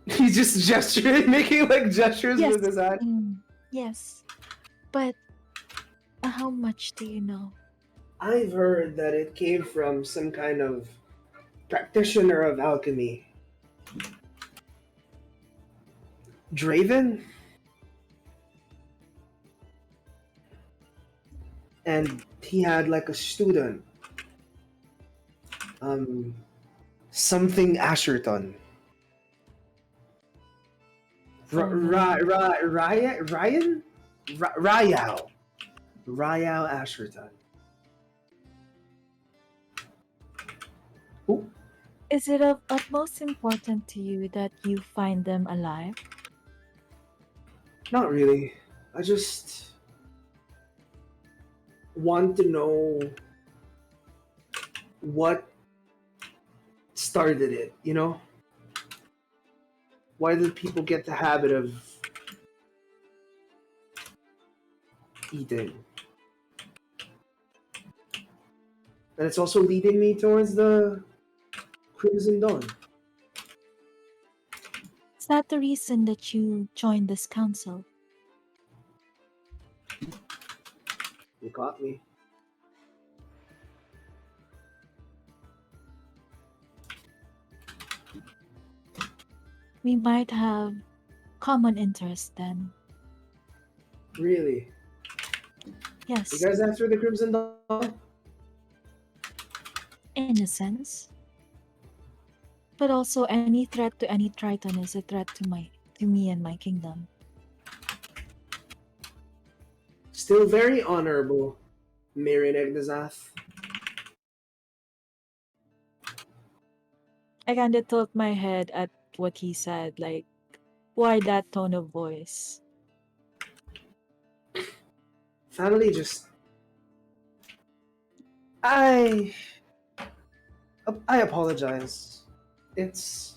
[SPEAKER 1] He's just gesturing, making like gestures
[SPEAKER 8] Yes.
[SPEAKER 1] with his hand.
[SPEAKER 8] Yes. But how much do you know?
[SPEAKER 1] I've heard that it came from some kind of practitioner of alchemy. Draven? And he had like a student. Something Asherton. Ryan? Rayao. Rayao Asherton. Who?
[SPEAKER 8] Is it of utmost important to you that you find them alive?
[SPEAKER 1] Not really. I just want to know what started it, you know? Why did people get the habit of eating? And it's also leading me towards the Crimson Dawn.
[SPEAKER 8] Is that the reason that you joined this council?
[SPEAKER 1] You caught me.
[SPEAKER 8] We might have common interest then.
[SPEAKER 1] Really?
[SPEAKER 8] Yes,
[SPEAKER 1] You guys after the Crimson Dawn?
[SPEAKER 8] in a sense. But also any threat to any Triton is a threat to me and my kingdom.
[SPEAKER 1] Still very honorable, Mirin Egnazath.
[SPEAKER 8] I kinda tilt my head at what he said, like, why that tone of voice?
[SPEAKER 1] Family just... I apologize. It's...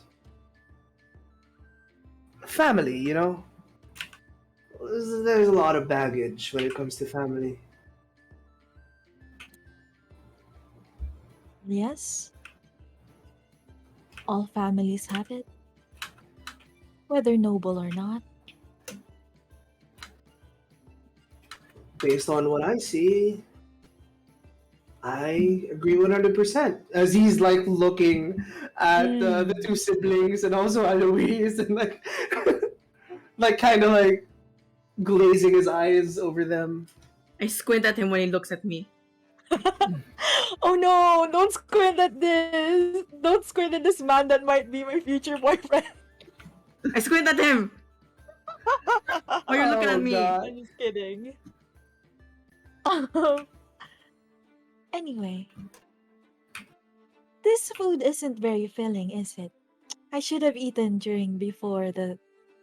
[SPEAKER 1] family, you know? There's a lot of baggage when it comes to family.
[SPEAKER 8] Yes. All families have it. Whether noble or not.
[SPEAKER 1] Based on what I see, I agree 100%. As he's like looking at the two siblings and also Alois and like, like kind of like glazing his eyes over them.
[SPEAKER 7] I squint at him when he looks at me.
[SPEAKER 6] Oh no, don't squint at this. Don't squint at this man that might be my future boyfriend.
[SPEAKER 7] I squint at him. Oh, you're looking at me.
[SPEAKER 1] God.
[SPEAKER 6] I'm just kidding.
[SPEAKER 8] Anyway. This food isn't very filling, is it? I should have eaten before the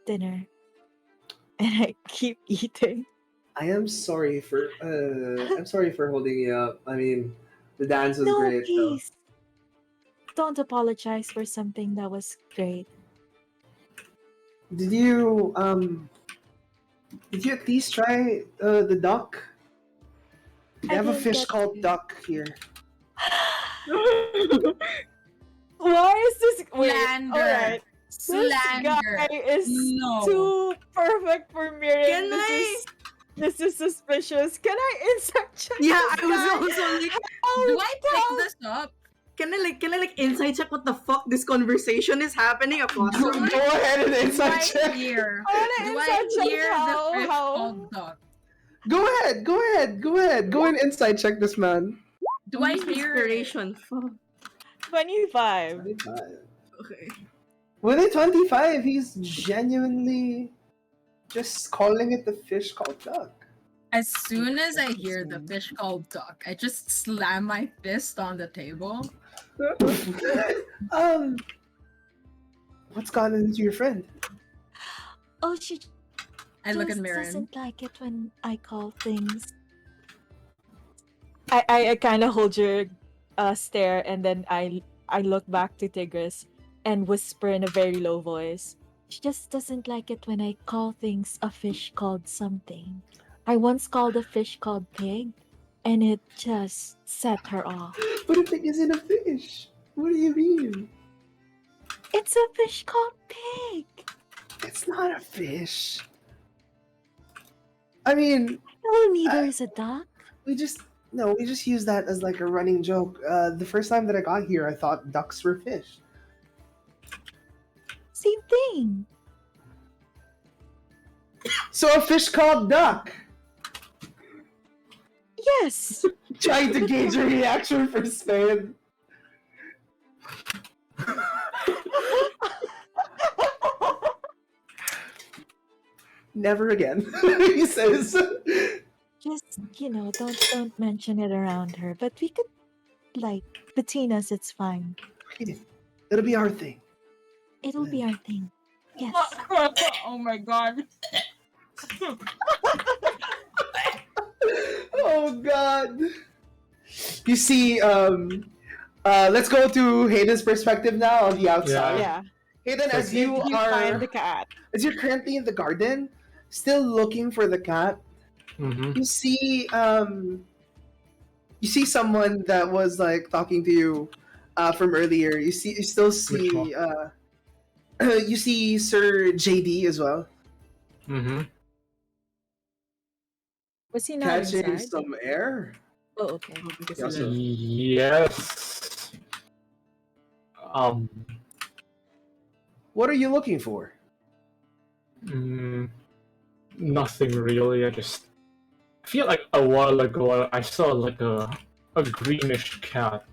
[SPEAKER 8] dinner. And I keep eating.
[SPEAKER 1] I am sorry for holding you up. I mean, the dance was
[SPEAKER 8] No,
[SPEAKER 1] great though.
[SPEAKER 8] please. Don't apologize for something that was great.
[SPEAKER 1] Did you at least try the duck? They
[SPEAKER 8] I
[SPEAKER 1] have a
[SPEAKER 8] didn't
[SPEAKER 1] fish
[SPEAKER 8] get
[SPEAKER 1] called
[SPEAKER 8] to.
[SPEAKER 1] duck here.
[SPEAKER 6] Why is this? Wait,
[SPEAKER 2] Slander.
[SPEAKER 6] alright. This
[SPEAKER 2] Slander.
[SPEAKER 6] guy is
[SPEAKER 2] No.
[SPEAKER 6] too perfect for Mirin.
[SPEAKER 7] Can
[SPEAKER 6] This is suspicious. Can I insect check?
[SPEAKER 7] Yeah,
[SPEAKER 6] this
[SPEAKER 7] I was
[SPEAKER 6] guy?
[SPEAKER 7] also like,
[SPEAKER 2] Do I pick this up?
[SPEAKER 7] can I inside check what the fuck this conversation is happening across
[SPEAKER 2] Do
[SPEAKER 7] from me?
[SPEAKER 1] Go ahead and
[SPEAKER 2] Do
[SPEAKER 1] inside
[SPEAKER 2] I
[SPEAKER 1] check.
[SPEAKER 2] hear?
[SPEAKER 6] I wanna
[SPEAKER 2] Do
[SPEAKER 6] inside
[SPEAKER 2] I
[SPEAKER 6] check
[SPEAKER 2] hear the fish
[SPEAKER 6] how-
[SPEAKER 2] called duck?
[SPEAKER 1] Go ahead. Go and inside check this man.
[SPEAKER 2] Do I hear it?
[SPEAKER 7] Inspiration? Fuck.
[SPEAKER 6] 25.
[SPEAKER 1] 25.
[SPEAKER 7] Okay.
[SPEAKER 1] With a 25, he's genuinely just calling it the fish called duck.
[SPEAKER 2] As soon as I hear the fish called duck, I just slam my fist on the table.
[SPEAKER 1] What's gotten into your friend?
[SPEAKER 8] Oh, she
[SPEAKER 2] I look at
[SPEAKER 8] just
[SPEAKER 2] Mirren.
[SPEAKER 8] doesn't like it when I call things.
[SPEAKER 6] I kind of hold your stare, and then I look back to Tigris and whisper in a very low voice.
[SPEAKER 8] She just doesn't like it when I call things a fish called something. I once called a fish called pig, and it just set her off.
[SPEAKER 1] But a pig isn't a fish. What do you mean?
[SPEAKER 8] It's a fish called pig.
[SPEAKER 1] It's not a fish. I mean,
[SPEAKER 8] No, neither is a duck.
[SPEAKER 1] we just use that as like a running joke. The first time that I got here, I thought ducks were fish.
[SPEAKER 8] Same thing.
[SPEAKER 1] So a fish called duck.
[SPEAKER 8] Yes.
[SPEAKER 1] Trying to gauge a reaction for Spain. Never again, he says.
[SPEAKER 8] Just, don't mention it around her. But we could, like, between us, it's fine.
[SPEAKER 1] It'll be our thing.
[SPEAKER 8] It'll be our thing. Yes.
[SPEAKER 2] Oh my god.
[SPEAKER 1] Oh God. You see, let's go to Hayden's perspective now on the outside.
[SPEAKER 6] Yeah.
[SPEAKER 1] Hayden, as
[SPEAKER 6] You
[SPEAKER 1] you
[SPEAKER 6] find
[SPEAKER 1] are,
[SPEAKER 6] the cat.
[SPEAKER 1] as you're currently in the garden, still looking for the cat,
[SPEAKER 5] Mm-hmm.
[SPEAKER 1] you see you see someone that was like talking to you from earlier. You still
[SPEAKER 5] Which one?
[SPEAKER 1] see you see Sir JD as well,
[SPEAKER 5] Mm-hmm.
[SPEAKER 8] Was he not
[SPEAKER 1] catching
[SPEAKER 8] inside?
[SPEAKER 1] some air.
[SPEAKER 8] Oh, okay.
[SPEAKER 7] Oh, because
[SPEAKER 1] Yeah,
[SPEAKER 7] he
[SPEAKER 1] so-
[SPEAKER 7] left.
[SPEAKER 5] Yes. Um.
[SPEAKER 1] What are you looking for?
[SPEAKER 5] Mm, nothing really. I feel like a while ago I saw like a greenish cat.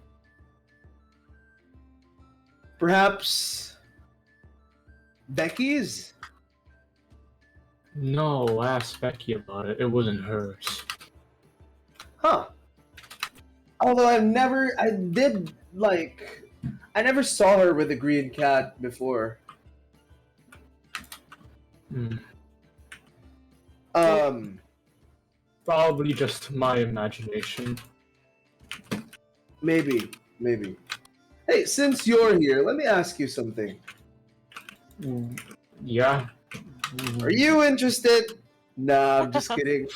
[SPEAKER 1] Perhaps Becky's?
[SPEAKER 5] No, I asked Becky about it. It wasn't hers.
[SPEAKER 1] Huh. Although I never saw her with a green cat before.
[SPEAKER 5] Hmm. Probably just my imagination.
[SPEAKER 1] Maybe. Hey, since you're here, let me ask you something.
[SPEAKER 5] Mm, yeah.
[SPEAKER 1] Are you interested? Nah, I'm just kidding.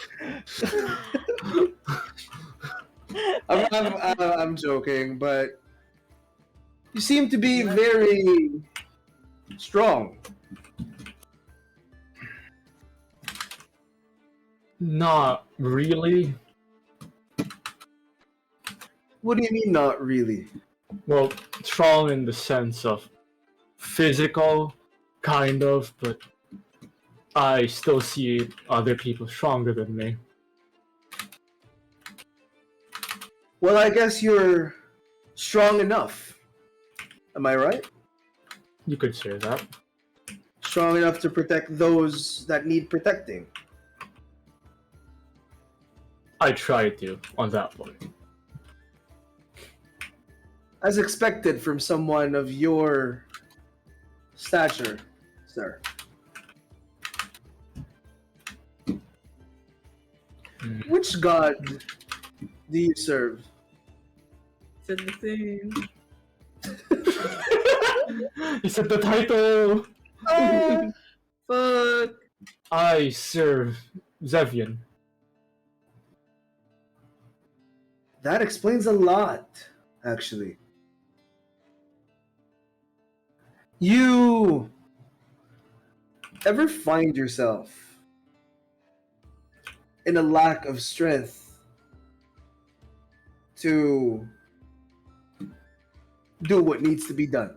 [SPEAKER 1] I'm joking, but you seem to be very strong.
[SPEAKER 5] Not really.
[SPEAKER 1] What do you mean, not really?
[SPEAKER 5] Well, strong in the sense of physical, kind of, but I still see other people stronger than me.
[SPEAKER 1] Well, I guess you're strong enough. Am I right?
[SPEAKER 5] You could say that.
[SPEAKER 1] Strong enough to protect those that need protecting.
[SPEAKER 5] I try to on that point.
[SPEAKER 1] As expected from someone of your stature, sir.
[SPEAKER 5] Mm.
[SPEAKER 1] Which god do you serve?
[SPEAKER 7] Said the same.
[SPEAKER 5] He said the title!
[SPEAKER 7] Fuck.
[SPEAKER 5] I serve Zevian.
[SPEAKER 1] That explains a lot, actually. You ever find yourself in a lack of strength to do what needs to be done?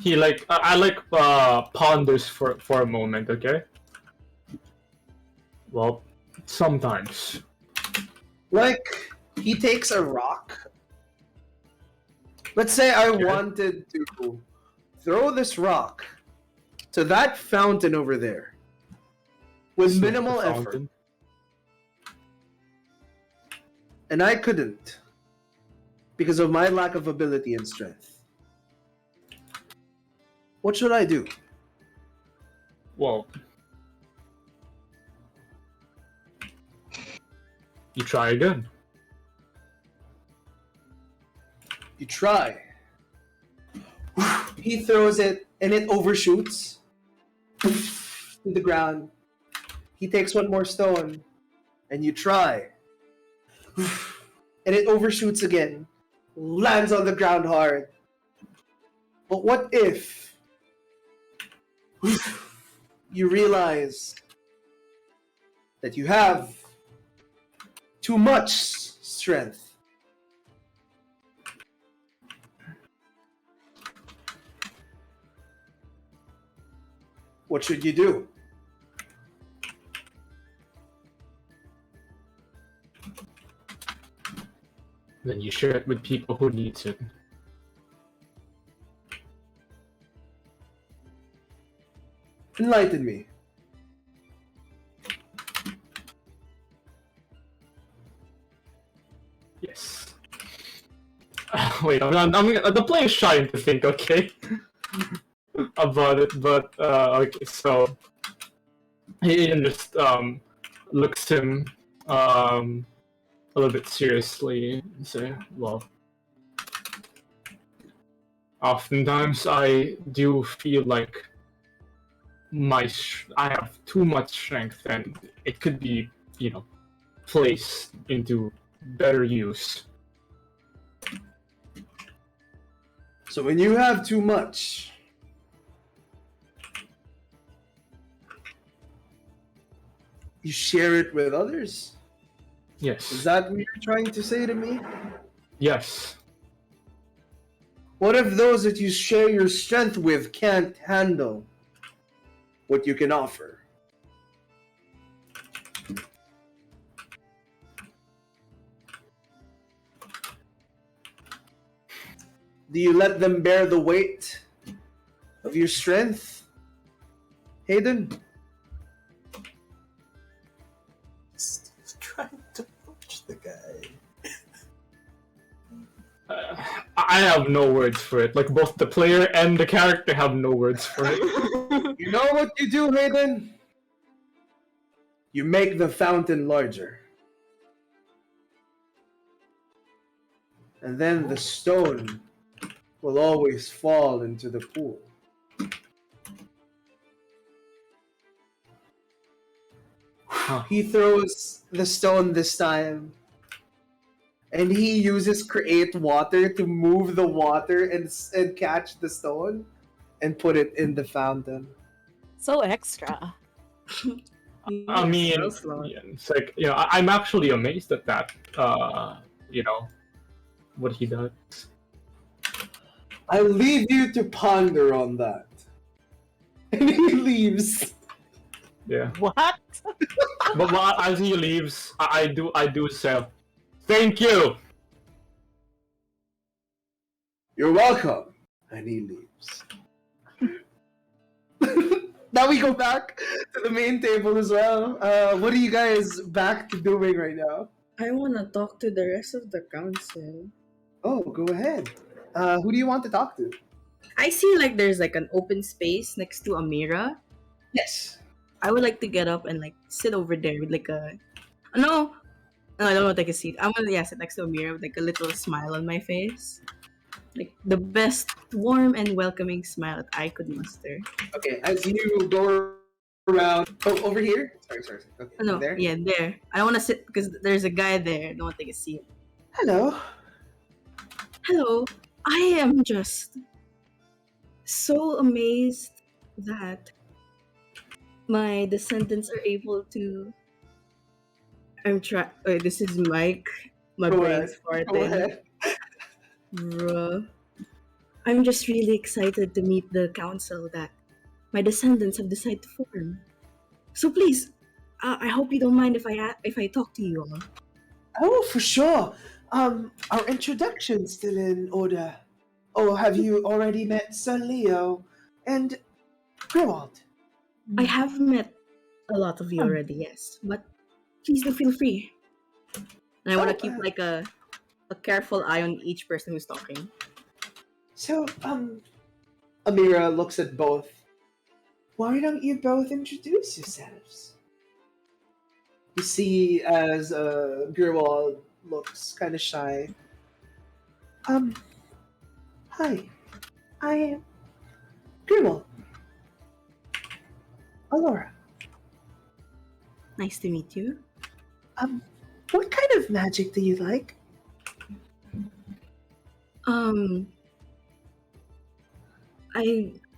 [SPEAKER 5] He ponders for a moment, okay? Well, sometimes.
[SPEAKER 1] Like, he takes a rock. Let's say I wanted to throw this rock to that fountain over there with
[SPEAKER 5] Smoke the
[SPEAKER 1] minimal effort.
[SPEAKER 5] fountain.
[SPEAKER 1] And I couldn't because of my lack of ability and strength. What should I do?
[SPEAKER 5] Well, you try again.
[SPEAKER 1] You try. He throws it and it overshoots to the ground. He takes one more stone and you try. And it overshoots again. Lands on the ground hard. But what if you realize that you have too much strength? What should you do?
[SPEAKER 5] Then you share it with people who needs it.
[SPEAKER 1] Enlighten me.
[SPEAKER 5] Yes. Wait, the player's trying to think, okay, about it, but okay. So he just looks him a little bit seriously and say, "Well, oftentimes I do feel like I have too much strength, and it could be, placed into better use.
[SPEAKER 1] So when you have too much, you share it with others?
[SPEAKER 5] Yes.
[SPEAKER 1] Is that what you're trying to say to me?
[SPEAKER 5] Yes.
[SPEAKER 1] What if those that you share your strength with can't handle what you can offer? Do you let them bear the weight of your strength, Hayden?
[SPEAKER 3] He's trying to push the guy.
[SPEAKER 5] I have no words for it. Like, both the player and the character have no words for it.
[SPEAKER 1] You know what you do, Hayden? You make the fountain larger. And then the stone will always fall into the pool. He throws the stone this time. And he uses create water to move the water and catch the stone and put it in the fountain.
[SPEAKER 8] So extra.
[SPEAKER 5] I mean, yeah, it's like, you know, I'm actually amazed at that. You know, what he does.
[SPEAKER 1] I leave you to ponder on that. And he leaves.
[SPEAKER 5] Yeah.
[SPEAKER 8] What?
[SPEAKER 5] But as he leaves, I do say, thank you.
[SPEAKER 1] You're welcome. And he leaves. Now we go back to the main table as well. What are you guys back to doing right now?
[SPEAKER 7] I want to talk to the rest of the council.
[SPEAKER 1] Oh, go ahead. Who do you want to talk to?
[SPEAKER 7] I see like there's like an open space next to Amira.
[SPEAKER 1] Yes.
[SPEAKER 7] I would like to get up and like sit over there with like a no, I don't want to take a seat. I want to sit next to Amira with like a little smile on my face, like the best warm and welcoming smile that I could muster.
[SPEAKER 1] Okay, as you go around. Oh, over here? Sorry. Okay,
[SPEAKER 7] No,
[SPEAKER 1] there?
[SPEAKER 7] yeah, there. I don't want to sit because there's a guy there. I don't want to take a seat.
[SPEAKER 1] Hello.
[SPEAKER 7] Hello. I am just so amazed that my descendants are able to. This is Mike. My
[SPEAKER 1] Go
[SPEAKER 7] brain's
[SPEAKER 1] ahead. Go
[SPEAKER 7] farting.
[SPEAKER 1] ahead.
[SPEAKER 7] Bruh. I'm just really excited to meet the council that my descendants have decided to form. So please, I hope you don't mind if I talk to you all.
[SPEAKER 1] Oh, for sure. Our introduction's still in order. Oh, have you already met Sir Leo and Grewald?
[SPEAKER 7] I have met a lot of you already, yes, but please do feel free. And I want to keep like a careful eye on each person who's talking.
[SPEAKER 1] So, Amira looks at both. Why don't you both introduce yourselves? You see, as Grewald looks kind of shy. Hi, I am Grewald. Alora.
[SPEAKER 7] Nice to meet you.
[SPEAKER 1] What kind of magic do you like?
[SPEAKER 7] I'm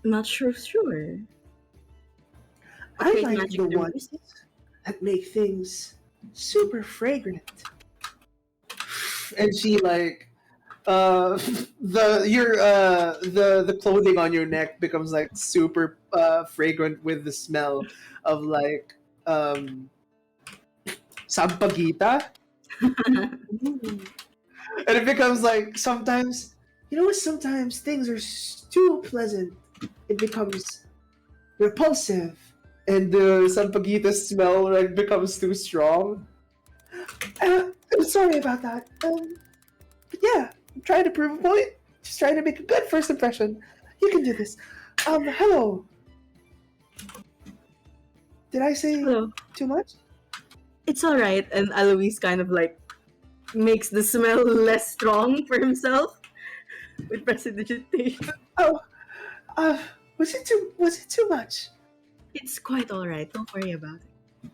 [SPEAKER 7] not sure.
[SPEAKER 1] I
[SPEAKER 7] Okay,
[SPEAKER 1] like
[SPEAKER 7] magic
[SPEAKER 1] the
[SPEAKER 7] there
[SPEAKER 1] ones that make things super fragrant. And she like the clothing on your neck becomes like super fragrant with the smell of like sampagita. And it becomes like sometimes sometimes things are too pleasant. It becomes repulsive. And the sampagita smell like becomes too strong. I'm sorry about that. But yeah, I'm trying to prove a point. Just trying to make a good first impression. You can do this. Hello. Did I say
[SPEAKER 7] Hello.
[SPEAKER 1] too much?
[SPEAKER 7] It's all right. And Alois kind of like makes the smell less strong for himself with prestidigitation.
[SPEAKER 1] Oh, was it too much?
[SPEAKER 7] It's quite all right. Don't worry about it.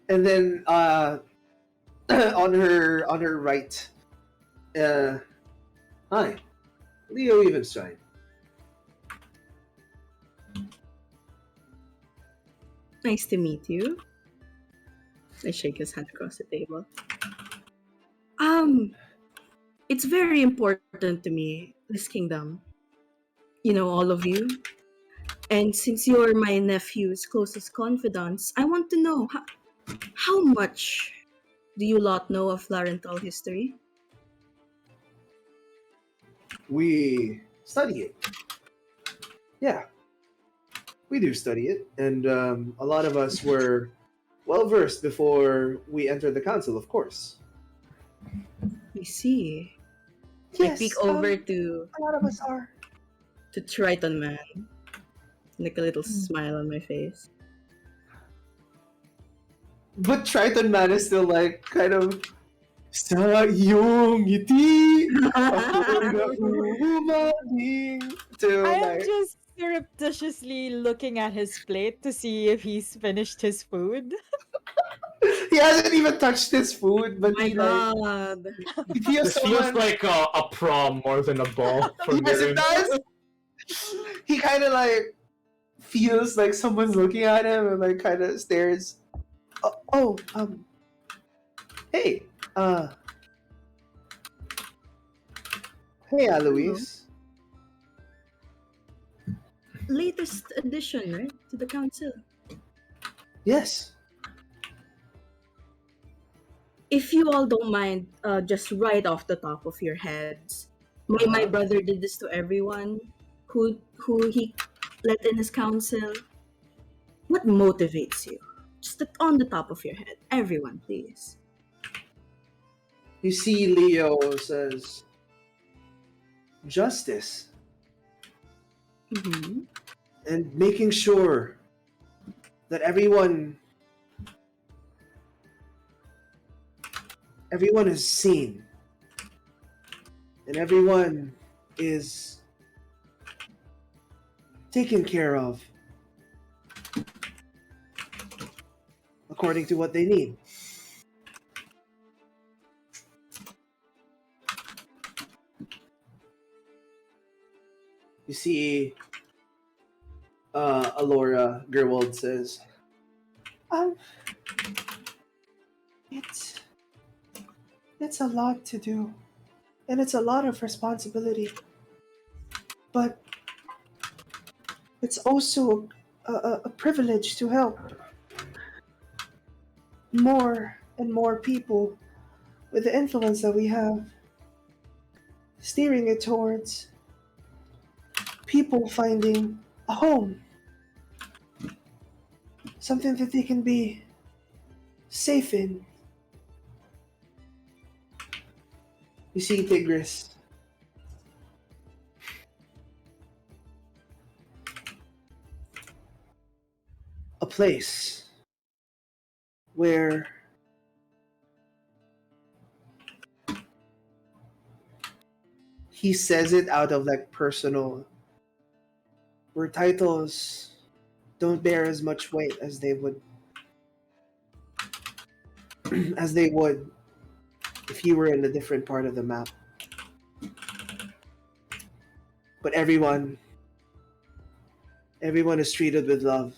[SPEAKER 1] And then on her right, hi, Leo Evenstein.
[SPEAKER 7] Nice to meet you. I shake his hand across the table. It's very important to me, this kingdom. You know, all of you. And since you're my nephew's closest confidants, I want to know how much do you lot know of Larental history?
[SPEAKER 1] We study it. Yeah, we do study it, and a lot of us were well versed before we entered the council, of course.
[SPEAKER 7] I see. I
[SPEAKER 1] Yes,
[SPEAKER 7] peek over to
[SPEAKER 1] a lot of us are.
[SPEAKER 7] Triton Man. Like a little smile on my face.
[SPEAKER 1] But Triton Man is still like kind of sa iyong ngiti ako'y nahuhumaling to
[SPEAKER 8] I am
[SPEAKER 1] like
[SPEAKER 8] just surreptitiously looking at his plate to see if he's finished his food.
[SPEAKER 1] he hasn't even touched his food, but
[SPEAKER 7] My
[SPEAKER 1] he like
[SPEAKER 7] God.
[SPEAKER 1] he feels
[SPEAKER 5] This feels
[SPEAKER 1] someone.
[SPEAKER 5] like a prom more than a ball for
[SPEAKER 1] Yes, it
[SPEAKER 5] Mirren.
[SPEAKER 1] does. He kind of like feels like someone's looking at him and like kind of stares. Hey, hey, Alois.
[SPEAKER 7] Latest addition, right? To the council.
[SPEAKER 1] Yes.
[SPEAKER 7] If you all don't mind, just right off the top of your heads, my brother did this to everyone who he let in his council. What motivates you? Just on the top of your head, everyone, please.
[SPEAKER 1] You see, Leo says, justice
[SPEAKER 7] Mm-hmm.
[SPEAKER 1] and making sure that everyone is seen and everyone is taken care of according to what they need. You see, Alora Gerwald says, it's a lot to do, and it's a lot of responsibility, but it's also a privilege to help more and more people with the influence that we have, steering it towards people finding a home, something that they can be safe in. You see, Tigris, a place where he says it out of like personal, where titles don't bear as much weight as they would if you were in a different part of the map. But everyone is treated with love.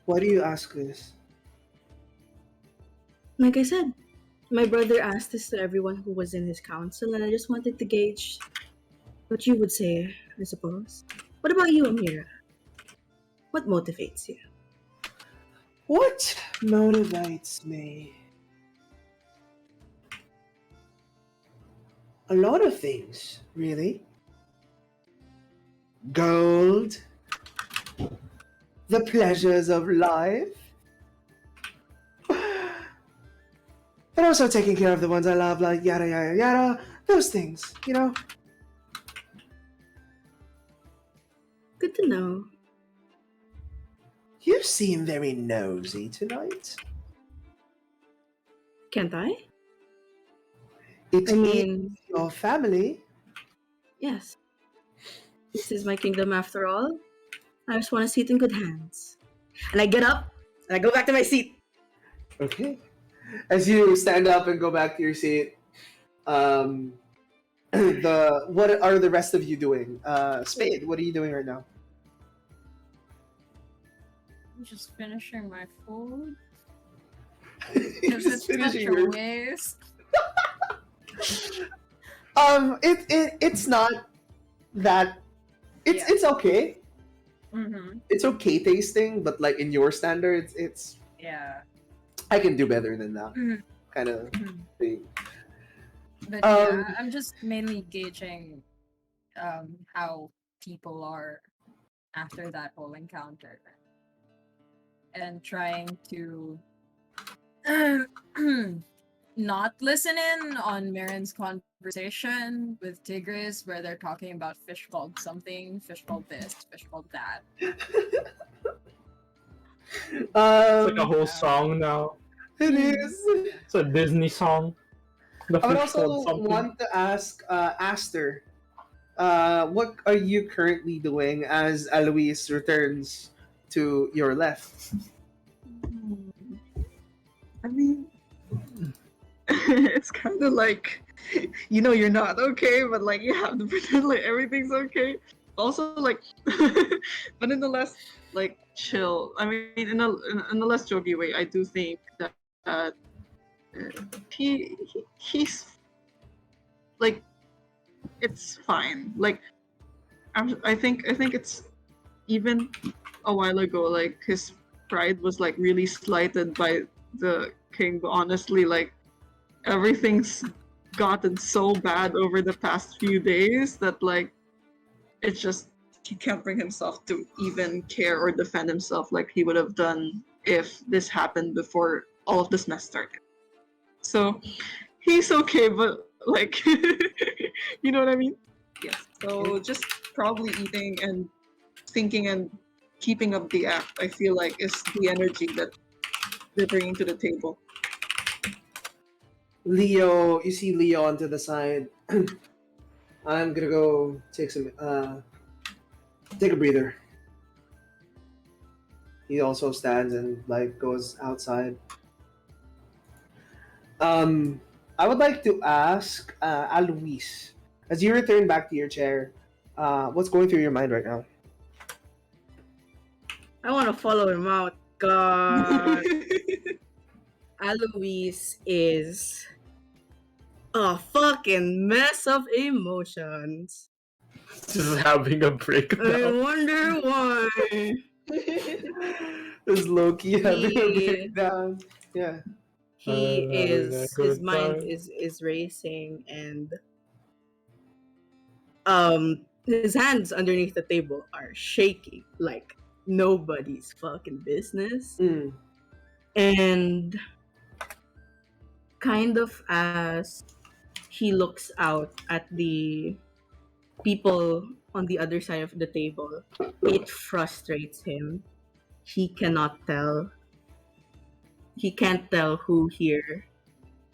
[SPEAKER 1] Why do you ask this?
[SPEAKER 7] Like I said, my brother asked this to everyone who was in his council, and I just wanted to gauge what you would say, I suppose. What about you, Amira? What motivates you?
[SPEAKER 1] What motivates me? A lot of things, really. Gold, the pleasures of life, and also taking care of the ones I love, like yada yada yada, those things, you know?
[SPEAKER 7] Good to know.
[SPEAKER 1] You seem very nosy tonight.
[SPEAKER 7] Can't I?
[SPEAKER 1] It
[SPEAKER 7] I mean,
[SPEAKER 1] is your family.
[SPEAKER 7] yes. This is my kingdom after all. I just want to see it in good hands. And I get up and I go back to my seat.
[SPEAKER 1] Okay. As you stand up and go back to your seat, what are the rest of you doing? Spade, what are you doing right now?
[SPEAKER 2] I'm just finishing my food.
[SPEAKER 1] You're
[SPEAKER 2] Because
[SPEAKER 1] just
[SPEAKER 2] it's such
[SPEAKER 1] finishing
[SPEAKER 2] a
[SPEAKER 1] your.
[SPEAKER 2] waste.
[SPEAKER 1] It's not that. It's okay.
[SPEAKER 2] Mm-hmm.
[SPEAKER 1] It's okay tasting, but like in your standards, it's
[SPEAKER 2] Yeah.
[SPEAKER 1] I can do better than that
[SPEAKER 2] Mhm.
[SPEAKER 1] kind of
[SPEAKER 2] Mhm.
[SPEAKER 1] thing.
[SPEAKER 2] But
[SPEAKER 1] Um,
[SPEAKER 2] yeah, I'm just mainly gauging how people are after that whole encounter and trying to not listen in on Marin's conversation with Tigris where they're talking about fish called something, fish called this, fish called that.
[SPEAKER 5] It's like a
[SPEAKER 1] um,
[SPEAKER 5] whole song now.
[SPEAKER 1] it is.
[SPEAKER 5] It's a Disney song. The
[SPEAKER 1] I would
[SPEAKER 5] fish called
[SPEAKER 1] also
[SPEAKER 5] something.
[SPEAKER 1] want to ask Aster, what are you currently doing as Alois returns to your left?
[SPEAKER 4] I mean, it's kind of like, you're not okay, but like you have to pretend like everything's okay. Also, like, but in the less like chill. I mean, in the less jokey way, I do think that he's like, it's fine. Like, I think it's even a while ago. Like his pride was like really slighted by the king, but honestly, like everything's gotten so bad over the past few days that like it's just he can't bring himself to even care or defend himself like he would have done if this happened before all of this mess started. So he's okay, but like you know what I mean? Yes. So just probably eating and thinking and keeping up the act, I feel like is the energy that they're bringing to the table.
[SPEAKER 1] Leo, you see Leo onto the side. I'm gonna go take a breather. He also stands and like goes outside. I would like to ask Alois, as you return back to your chair, what's going through your mind right now?
[SPEAKER 7] I want to follow him out. God. Alois is a fucking mess of emotions.
[SPEAKER 5] Just having a
[SPEAKER 7] I
[SPEAKER 5] breakdown.
[SPEAKER 7] wonder why.
[SPEAKER 1] Is Loki having a
[SPEAKER 7] He
[SPEAKER 1] breakdown? Yeah.
[SPEAKER 7] he
[SPEAKER 5] Having a
[SPEAKER 7] is his
[SPEAKER 5] good
[SPEAKER 7] mind
[SPEAKER 5] time.
[SPEAKER 7] is racing, and his hands underneath the table are shaking like nobody's fucking business.
[SPEAKER 1] Mm.
[SPEAKER 7] And kind of as he looks out at the people on the other side of the table, it frustrates him. He cannot tell. He can't tell who here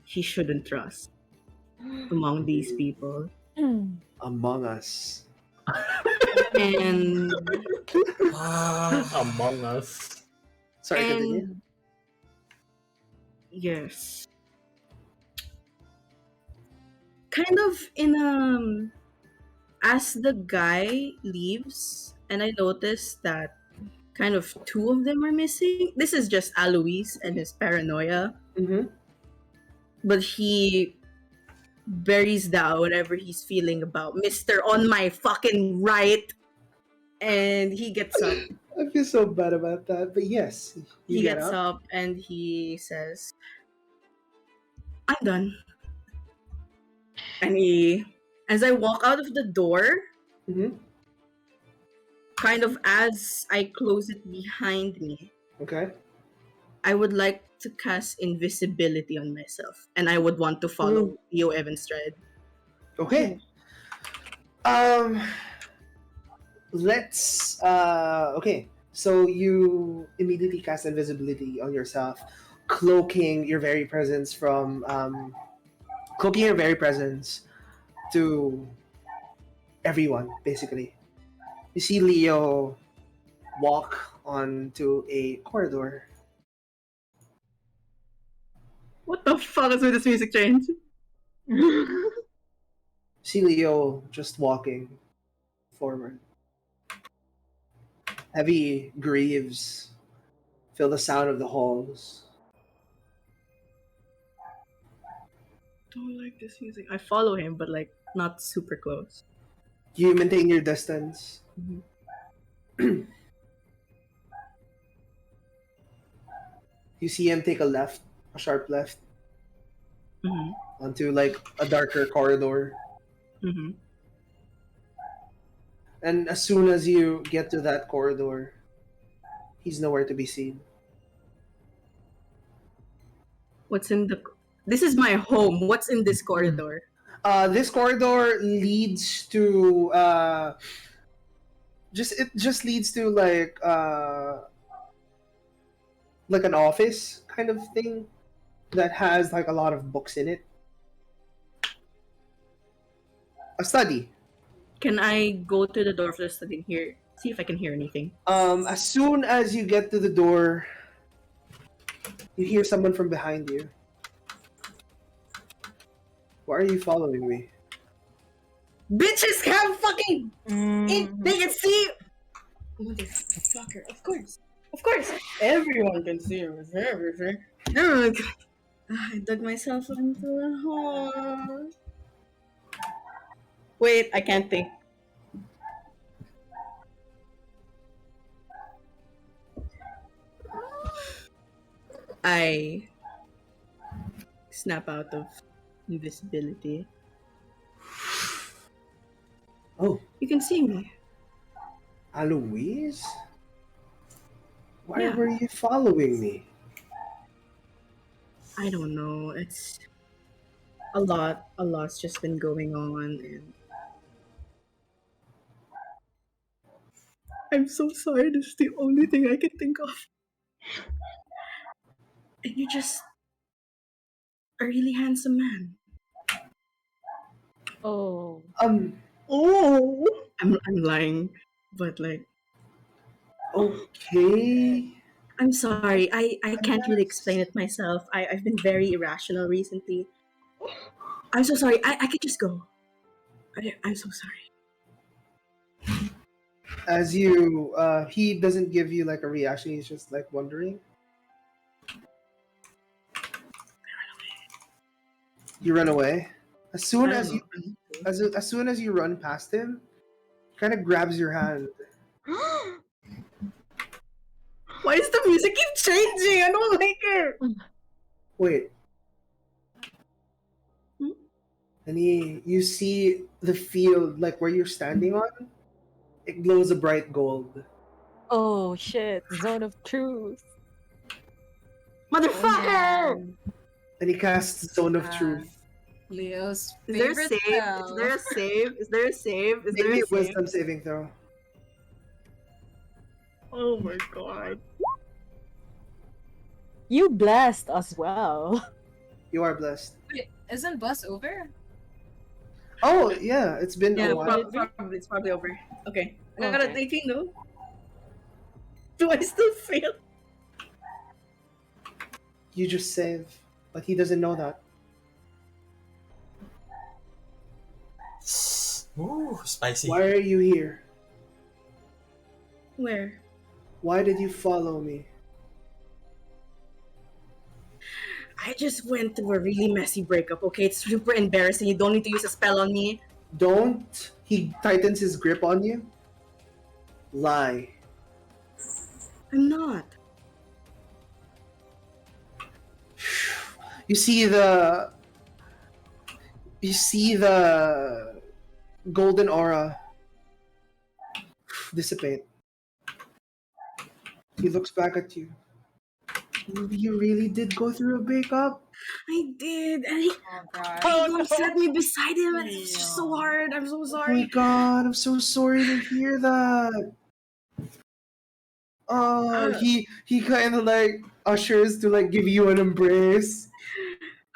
[SPEAKER 7] he shouldn't trust among these people.
[SPEAKER 1] Among Us.
[SPEAKER 7] And
[SPEAKER 5] Among Us.
[SPEAKER 1] Sorry, continue.
[SPEAKER 7] and yes, kind of in as the guy leaves, and I noticed that kind of two of them are missing. This is just Alois and his paranoia,
[SPEAKER 1] Mm-hmm.
[SPEAKER 7] but he buries down whatever he's feeling about Mr. On my fucking right, and he gets up.
[SPEAKER 1] I feel so bad about that, but yes, you
[SPEAKER 7] He
[SPEAKER 1] get
[SPEAKER 7] gets up and he says, "I'm done." And as I walk out of the door,
[SPEAKER 1] Mm-hmm.
[SPEAKER 7] kind of as I close it behind me,
[SPEAKER 1] Okay.
[SPEAKER 7] I would like to cast invisibility on myself, and I would want to follow Leo Evanstride.
[SPEAKER 1] Okay. Let's okay. So you immediately cast invisibility on yourself, cloaking your very presence to everyone, basically. You see Leo walk onto a corridor.
[SPEAKER 7] What the fuck is with this music change?
[SPEAKER 1] See Leo just walking forward. Heavy greaves fill the sound of the halls.
[SPEAKER 7] Don't like this music. I follow him, but like not super close.
[SPEAKER 1] You maintain your distance. You see him take a sharp left,
[SPEAKER 7] Mm-hmm.
[SPEAKER 1] onto like a darker corridor.
[SPEAKER 7] Mm-hmm.
[SPEAKER 1] And as soon as you get to that corridor, he's nowhere to be seen.
[SPEAKER 7] What's in the? This is my home. What's in this corridor?
[SPEAKER 1] This corridor leads to it just leads to like an office kind of thing that has like a lot of books in it. A study.
[SPEAKER 7] Can I go to the door for the study and hear? See if I can hear anything.
[SPEAKER 1] As soon as you get to the door, you hear someone from behind you. Why are you following me?
[SPEAKER 7] Bitches have fucking they can see. Motherfucker! Of course, everyone can see everything. Everyone can... I dug myself into a hole. Wait, I can't think. I snap out of invisibility.
[SPEAKER 1] Oh,
[SPEAKER 7] You can see me.
[SPEAKER 1] Alois? Why
[SPEAKER 7] Yeah.
[SPEAKER 1] were you following me?
[SPEAKER 7] I don't know. It's a lot. A lot's just been going on, and I'm so sorry. This is the only thing I can think of. And you're just a really handsome man.
[SPEAKER 8] Oh.
[SPEAKER 7] Oh, I'm lying, but like,
[SPEAKER 1] Okay.
[SPEAKER 7] I'm sorry. I can't really
[SPEAKER 1] Yes.
[SPEAKER 7] explain it myself. I've been very irrational recently. I'm so sorry. I could just go. I'm so sorry.
[SPEAKER 1] As you, he doesn't give you like a reaction. He's just like wondering. You run away. As soon
[SPEAKER 7] I
[SPEAKER 1] as
[SPEAKER 7] don't
[SPEAKER 1] you,
[SPEAKER 7] know.
[SPEAKER 1] as soon as you run past him, kind of grabs your hand.
[SPEAKER 7] Why does the music keep changing? I don't like it.
[SPEAKER 1] Wait.
[SPEAKER 7] Hmm?
[SPEAKER 1] And you see the field like where you're standing on. It glows a bright gold.
[SPEAKER 8] Oh shit. Zone of truth.
[SPEAKER 7] Motherfucker!
[SPEAKER 1] And he casts Zone of
[SPEAKER 2] Ah.
[SPEAKER 1] Truth.
[SPEAKER 2] Leo's
[SPEAKER 7] Is there a
[SPEAKER 2] favorite
[SPEAKER 7] save?
[SPEAKER 2] spell.
[SPEAKER 7] Is there a save? Is there a save? Is there
[SPEAKER 1] Maybe
[SPEAKER 7] a
[SPEAKER 1] a
[SPEAKER 7] save?
[SPEAKER 1] wisdom saving throw.
[SPEAKER 7] Oh my god.
[SPEAKER 8] You blessed as well.
[SPEAKER 1] You are blessed.
[SPEAKER 2] Wait, isn't bus over?
[SPEAKER 1] Oh yeah, it's been
[SPEAKER 7] Yeah,
[SPEAKER 1] a while.
[SPEAKER 7] probably it's probably over. Okay. I got
[SPEAKER 2] Okay.
[SPEAKER 7] a 18 though. Do I still fail?
[SPEAKER 1] You just save, but he doesn't know that.
[SPEAKER 3] Ooh, spicy.
[SPEAKER 1] Why are you here?
[SPEAKER 7] Where?
[SPEAKER 1] Why did you follow me?
[SPEAKER 7] I just went through a really messy breakup, okay? It's super embarrassing. You don't need to use a spell on me.
[SPEAKER 1] Don't. He tightens his grip on you. Lie.
[SPEAKER 7] I'm not.
[SPEAKER 1] You see the golden aura dissipate. He looks back at you. You really did go through a breakup?
[SPEAKER 7] I did. And he
[SPEAKER 2] Oh god.
[SPEAKER 8] Oh,
[SPEAKER 7] set me beside him, and it's just so hard. I'm so
[SPEAKER 1] Oh my
[SPEAKER 7] sorry.
[SPEAKER 1] god, I'm so sorry to hear that. Oh, he kind of like ushers to like give you an embrace.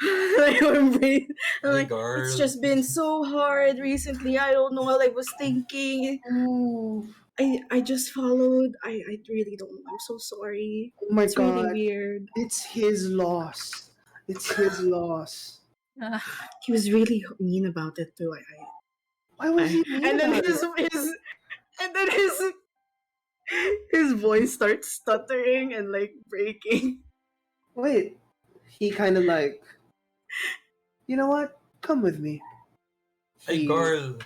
[SPEAKER 7] I embrace.
[SPEAKER 3] Hey,
[SPEAKER 7] Like,
[SPEAKER 3] girl.
[SPEAKER 7] it's just been so hard recently. I don't know what I was thinking.
[SPEAKER 1] Ooh.
[SPEAKER 7] I just followed. I really don't know. I'm so sorry.
[SPEAKER 1] Oh my
[SPEAKER 7] It's really
[SPEAKER 1] god.
[SPEAKER 7] weird.
[SPEAKER 1] It's his loss. It's his loss.
[SPEAKER 7] He was really mean about it too.
[SPEAKER 1] Why was he mean
[SPEAKER 7] and then
[SPEAKER 1] about
[SPEAKER 7] his
[SPEAKER 1] it?
[SPEAKER 7] and then his voice starts stuttering and like breaking.
[SPEAKER 1] Wait. He kind of like, you know what? Come with me.
[SPEAKER 3] Hey,
[SPEAKER 1] He
[SPEAKER 3] girl.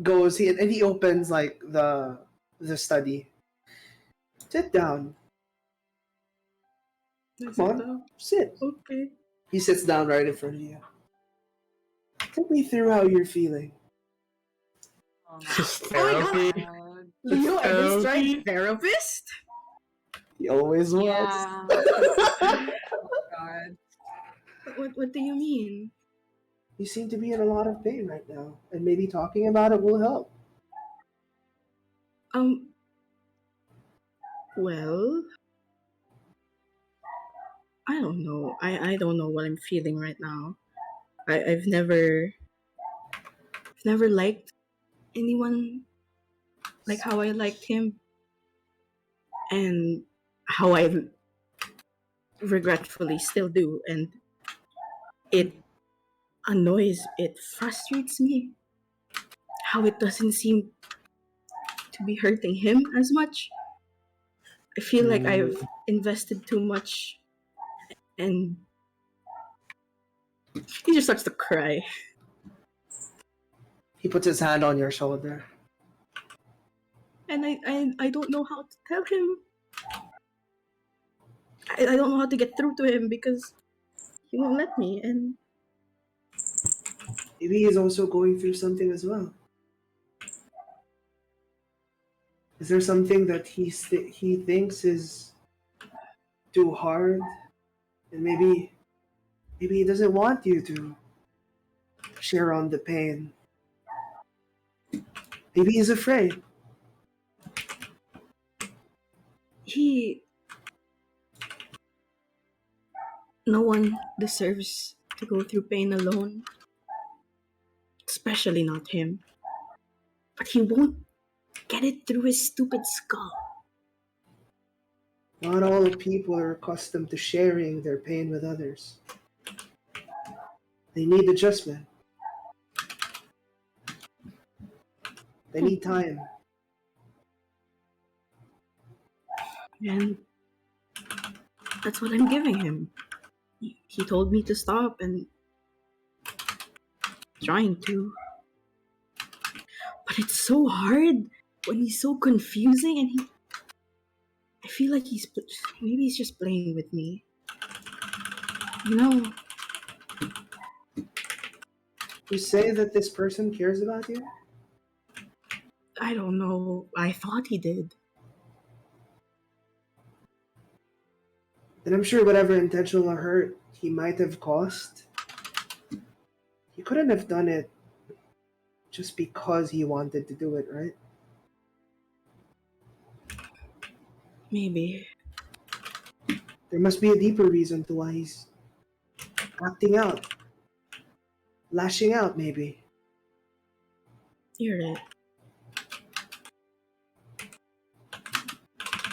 [SPEAKER 1] goes and he opens like the study. Sit down. Come on. Sit.
[SPEAKER 7] Okay.
[SPEAKER 1] He sits down right in front of you. Take me through how you're feeling.
[SPEAKER 5] Just
[SPEAKER 7] Oh my
[SPEAKER 5] therapy.
[SPEAKER 2] God.
[SPEAKER 7] You ever
[SPEAKER 5] Therapy?
[SPEAKER 7] tried therapist?
[SPEAKER 1] He always was.
[SPEAKER 2] Yeah. God.
[SPEAKER 7] What do you mean?
[SPEAKER 1] You seem to be in a lot of pain right now, and maybe talking about it will help.
[SPEAKER 7] Well, I don't know. I don't know what I'm feeling right now. I've never liked anyone like how I liked him, and how I regretfully still do, and it frustrates me how it doesn't seem to be hurting him as much. I feel like I've invested too much, and he just starts to cry.
[SPEAKER 1] He puts his hand on your shoulder.
[SPEAKER 7] And I don't know how to tell him. I don't know how to get through to him because he won't let me, and
[SPEAKER 1] Maybe he's also going through something as well. Is there something that he thinks is too hard, and maybe he doesn't want you to share on the pain? Maybe he's afraid.
[SPEAKER 7] no one deserves to go through pain alone, especially not him. But he won't get it through his stupid skull.
[SPEAKER 1] Not all people are accustomed to sharing their pain with others. They need adjustment. They need time.
[SPEAKER 7] And that's what I'm giving him. He told me to stop, and trying to. But it's so hard when he's so confusing, and I feel like maybe he's just playing with me. You know,
[SPEAKER 1] You say that this person cares about you?
[SPEAKER 7] I don't know. I thought he did.
[SPEAKER 1] And I'm sure whatever intentional hurt he might have caused, he couldn't have done it just because he wanted to do it, right?
[SPEAKER 7] Maybe.
[SPEAKER 1] There must be a deeper reason to why he's acting out. Lashing out, maybe.
[SPEAKER 7] You're right.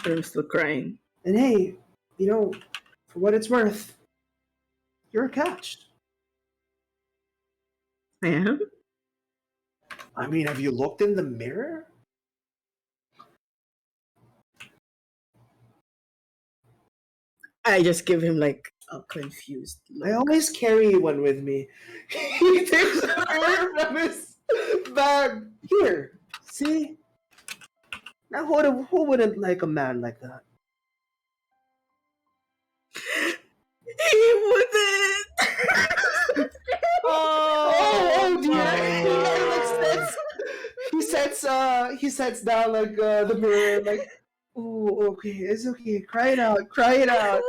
[SPEAKER 7] But I'm still crying.
[SPEAKER 1] And hey, you know, for what it's worth, you're a catch.
[SPEAKER 7] I am?
[SPEAKER 1] I mean, have you looked in the mirror?
[SPEAKER 7] I just give him like a confused look.
[SPEAKER 1] I always carry one with me. He takes the mirror from his bag. Here, see? Now, who wouldn't like a man like that?
[SPEAKER 7] He wouldn't!
[SPEAKER 1] Oh dear! He sets down like the mirror, like, oh, okay, it's okay. Cry it out, cry it out.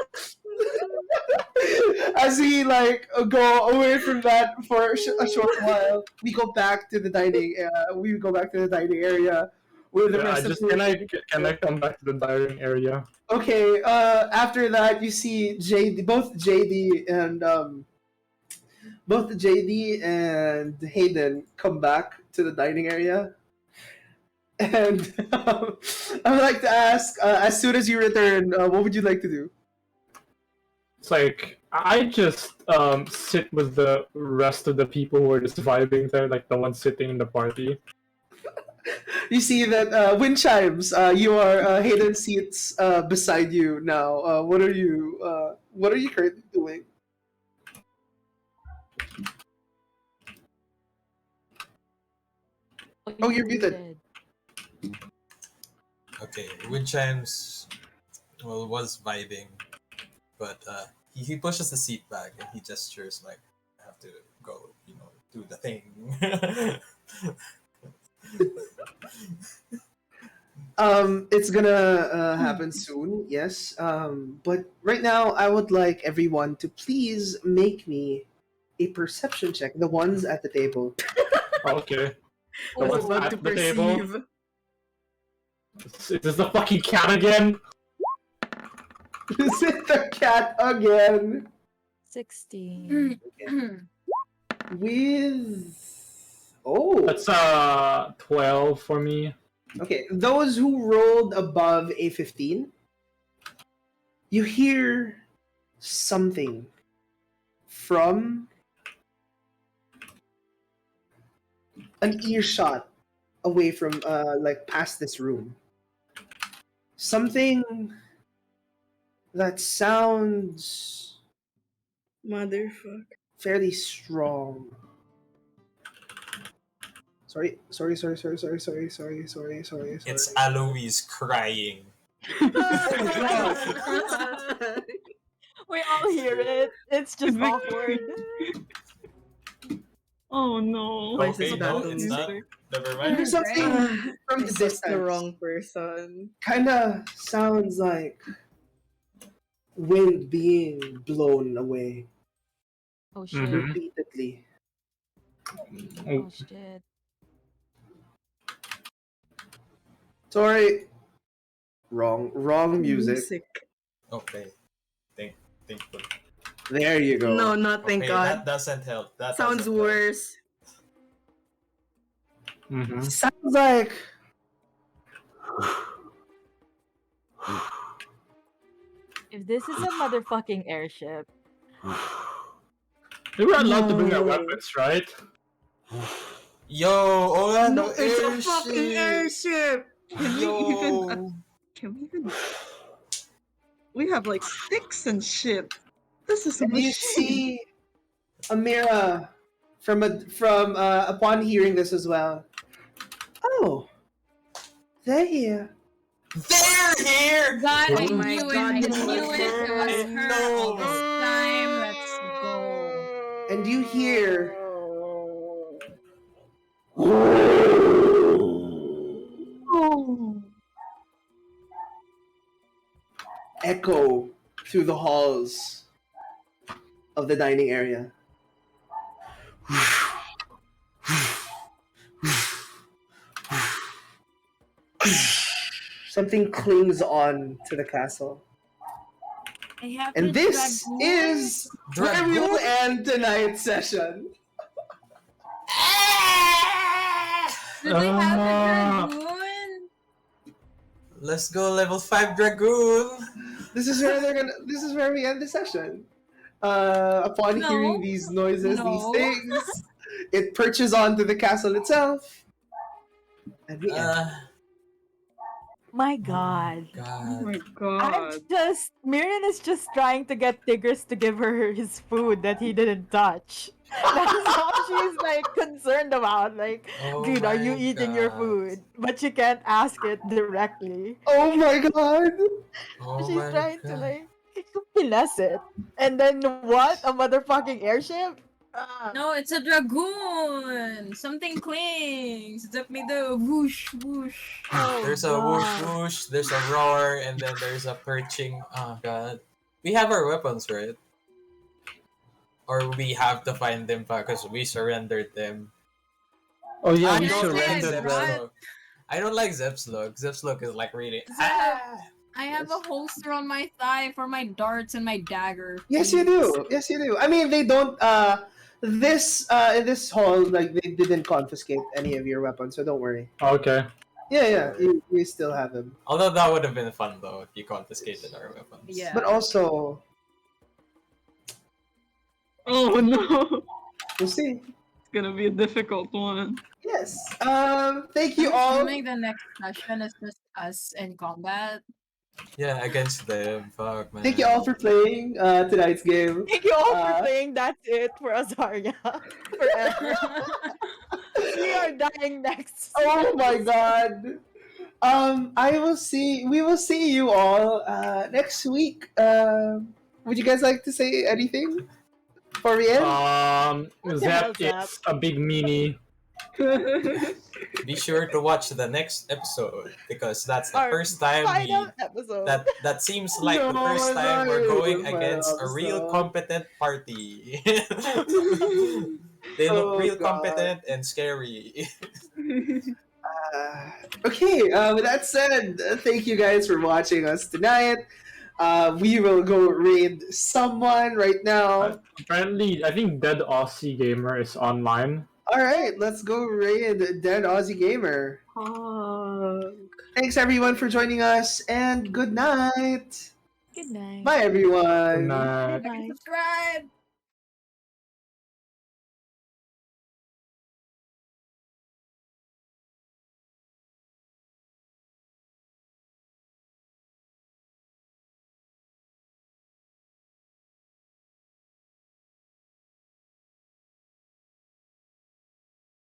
[SPEAKER 1] As we like go away from that for a short while, we go back to the dining. We go back to the dining area with the rest of the.
[SPEAKER 5] Can I come back to the dining area?
[SPEAKER 1] Okay. After that, you see both JD and Hayden come back to the dining area. And I would like to ask, as soon as you return, what would you like to do?
[SPEAKER 5] It's like I just sit with the rest of the people who are just vibing there, like the ones sitting in the party.
[SPEAKER 1] You see that wind chimes. You are hidden seats beside you now. What are you? What are you currently doing? Oh, you're muted.
[SPEAKER 3] Okay, Wind Chimes was vibing, but he pushes the seat back and he gestures like, I have to go, do the thing.
[SPEAKER 1] It's gonna happen soon, yes. But right now, I would like everyone to please make me a perception check. The ones at the table.
[SPEAKER 5] Okay.
[SPEAKER 7] I was
[SPEAKER 5] What's
[SPEAKER 7] about to
[SPEAKER 5] at the table?
[SPEAKER 7] perceive.
[SPEAKER 5] Is this the fucking cat again?
[SPEAKER 1] Is it the cat again?
[SPEAKER 8] 16.
[SPEAKER 1] With
[SPEAKER 5] That's 12 for me.
[SPEAKER 1] Okay, those who rolled above a 15, you hear something from an earshot away from like past this room. Something that sounds
[SPEAKER 7] Motherfucker.
[SPEAKER 1] fairly strong. Sorry.
[SPEAKER 3] It's Alois crying.
[SPEAKER 6] We all hear it. It's just awkward.
[SPEAKER 4] Oh no.
[SPEAKER 7] Why is this
[SPEAKER 3] Okay,
[SPEAKER 7] bad
[SPEAKER 3] no,
[SPEAKER 7] to
[SPEAKER 3] it's
[SPEAKER 7] me?
[SPEAKER 3] not. Never
[SPEAKER 1] There's
[SPEAKER 3] mind.
[SPEAKER 1] something from the
[SPEAKER 7] It's just
[SPEAKER 1] distance.
[SPEAKER 7] the wrong person.
[SPEAKER 1] Kinda sounds like wind being blown away
[SPEAKER 8] Oh shit.
[SPEAKER 5] Mhm.
[SPEAKER 1] repeatedly.
[SPEAKER 8] Oh shit.
[SPEAKER 1] Sorry. Wrong music.
[SPEAKER 3] Okay, thankful.
[SPEAKER 1] There you go.
[SPEAKER 7] No, not thank
[SPEAKER 3] Okay,
[SPEAKER 7] God.
[SPEAKER 3] that doesn't help. That
[SPEAKER 7] Sounds
[SPEAKER 3] doesn't help.
[SPEAKER 7] worse.
[SPEAKER 5] Mm-hmm.
[SPEAKER 1] Sounds like
[SPEAKER 8] If this is a motherfucking airship,
[SPEAKER 5] We were allowed to bring our
[SPEAKER 7] No.
[SPEAKER 5] weapons, right?
[SPEAKER 3] Yo, oh
[SPEAKER 7] No, it's a fucking airship.
[SPEAKER 4] Can we even? We have like sticks and shit. This is a
[SPEAKER 1] and you
[SPEAKER 4] machine.
[SPEAKER 1] see Amira from upon hearing this as well. Oh, they're here.
[SPEAKER 3] They're here!
[SPEAKER 2] God,
[SPEAKER 7] Oh
[SPEAKER 2] I
[SPEAKER 7] my
[SPEAKER 2] knew
[SPEAKER 7] God,
[SPEAKER 2] it. I
[SPEAKER 7] this
[SPEAKER 2] knew
[SPEAKER 7] was
[SPEAKER 2] it. It was
[SPEAKER 3] her.
[SPEAKER 2] her
[SPEAKER 3] No.
[SPEAKER 2] all this time. Let's go.
[SPEAKER 1] And you hear
[SPEAKER 4] Oh.
[SPEAKER 1] echo through the halls of the dining area. Something clings on to the castle.
[SPEAKER 2] I have
[SPEAKER 1] And
[SPEAKER 2] a
[SPEAKER 1] this
[SPEAKER 2] dragoon.
[SPEAKER 1] is where we will end tonight's session.
[SPEAKER 2] Do they have
[SPEAKER 5] Ah.
[SPEAKER 2] a dragoon?
[SPEAKER 3] Let's go level 5 Dragoon!
[SPEAKER 1] This is where we end the session. Upon
[SPEAKER 2] No.
[SPEAKER 1] hearing these noises, these
[SPEAKER 2] No.
[SPEAKER 1] things, it perches onto the castle itself. And we end.
[SPEAKER 8] my god.
[SPEAKER 4] Oh
[SPEAKER 3] God.
[SPEAKER 4] my
[SPEAKER 6] I'm
[SPEAKER 4] god.
[SPEAKER 6] just Miriam is just trying to get Tigris to give her his food that he didn't touch. That's all she's like concerned about. Like,
[SPEAKER 3] Oh
[SPEAKER 6] dude, are you
[SPEAKER 3] my
[SPEAKER 6] eating your
[SPEAKER 3] God.
[SPEAKER 6] food? But she can't ask it directly.
[SPEAKER 1] Oh my god!
[SPEAKER 3] Oh
[SPEAKER 6] She's
[SPEAKER 3] my
[SPEAKER 6] trying to
[SPEAKER 3] God.
[SPEAKER 6] like finesse it. And then what? A motherfucking airship? Ah.
[SPEAKER 2] No, it's a dragoon. Something clings. That made the whoosh whoosh.
[SPEAKER 8] Oh,
[SPEAKER 3] There's a whoosh
[SPEAKER 8] God.
[SPEAKER 3] whoosh, there's a roar, and then there's a perching. Oh god. We have our weapons, right? Or we have to find them because we surrendered them.
[SPEAKER 5] Oh yeah,
[SPEAKER 3] I
[SPEAKER 5] we
[SPEAKER 2] don't
[SPEAKER 3] don't like
[SPEAKER 2] think I
[SPEAKER 5] surrendered
[SPEAKER 2] brought-
[SPEAKER 5] them.
[SPEAKER 3] Zepslug. I don't like Zepslug. Zepslug is like really.
[SPEAKER 2] I have a holster on my thigh for my darts and my dagger.
[SPEAKER 1] Yes, you do. Yes, you do. I mean, they don't. In this hall, like they didn't confiscate any of your weapons, so don't worry.
[SPEAKER 5] Okay.
[SPEAKER 1] Yeah. You still have him,
[SPEAKER 3] Although that would have been fun though if you confiscated our weapons.
[SPEAKER 2] Yeah.
[SPEAKER 1] but also
[SPEAKER 4] Oh no,
[SPEAKER 1] we'll see.
[SPEAKER 4] it's gonna be a difficult one.
[SPEAKER 1] Yes. Thank
[SPEAKER 2] I'm
[SPEAKER 1] you all.
[SPEAKER 2] assuming the next session is just us in combat.
[SPEAKER 3] Yeah, against them. Fuck, man.
[SPEAKER 1] Thank you all for playing tonight's game.
[SPEAKER 6] Thank you all for
[SPEAKER 1] Uh,
[SPEAKER 6] playing. That's it for Azaria. Forever. We are dying next.
[SPEAKER 1] Oh my god. We will see you all next week. Would you guys like to say anything before we end?
[SPEAKER 6] the hell,
[SPEAKER 5] Zap
[SPEAKER 6] Zap?
[SPEAKER 5] is a big meanie.
[SPEAKER 3] Be sure to watch the next episode because that's the
[SPEAKER 6] Our
[SPEAKER 3] first time
[SPEAKER 6] Final episode.
[SPEAKER 3] that seems like the
[SPEAKER 1] No,
[SPEAKER 3] first time we're
[SPEAKER 1] no,
[SPEAKER 3] going
[SPEAKER 1] no,
[SPEAKER 3] against a
[SPEAKER 1] no,
[SPEAKER 3] real
[SPEAKER 1] no.
[SPEAKER 3] competent party. They look
[SPEAKER 1] Oh,
[SPEAKER 3] real
[SPEAKER 1] God.
[SPEAKER 3] competent and scary.
[SPEAKER 1] Okay, with that said, thank you guys for watching us tonight. We will go raid someone right now.
[SPEAKER 5] Apparently, I think Dead Aussie Gamer is online.
[SPEAKER 1] Alright, let's go raid Dead Aussie Gamer. Thanks everyone for joining us, and good night.
[SPEAKER 8] Good night.
[SPEAKER 1] Bye everyone.
[SPEAKER 5] Good night.
[SPEAKER 8] Bye.
[SPEAKER 2] Subscribe!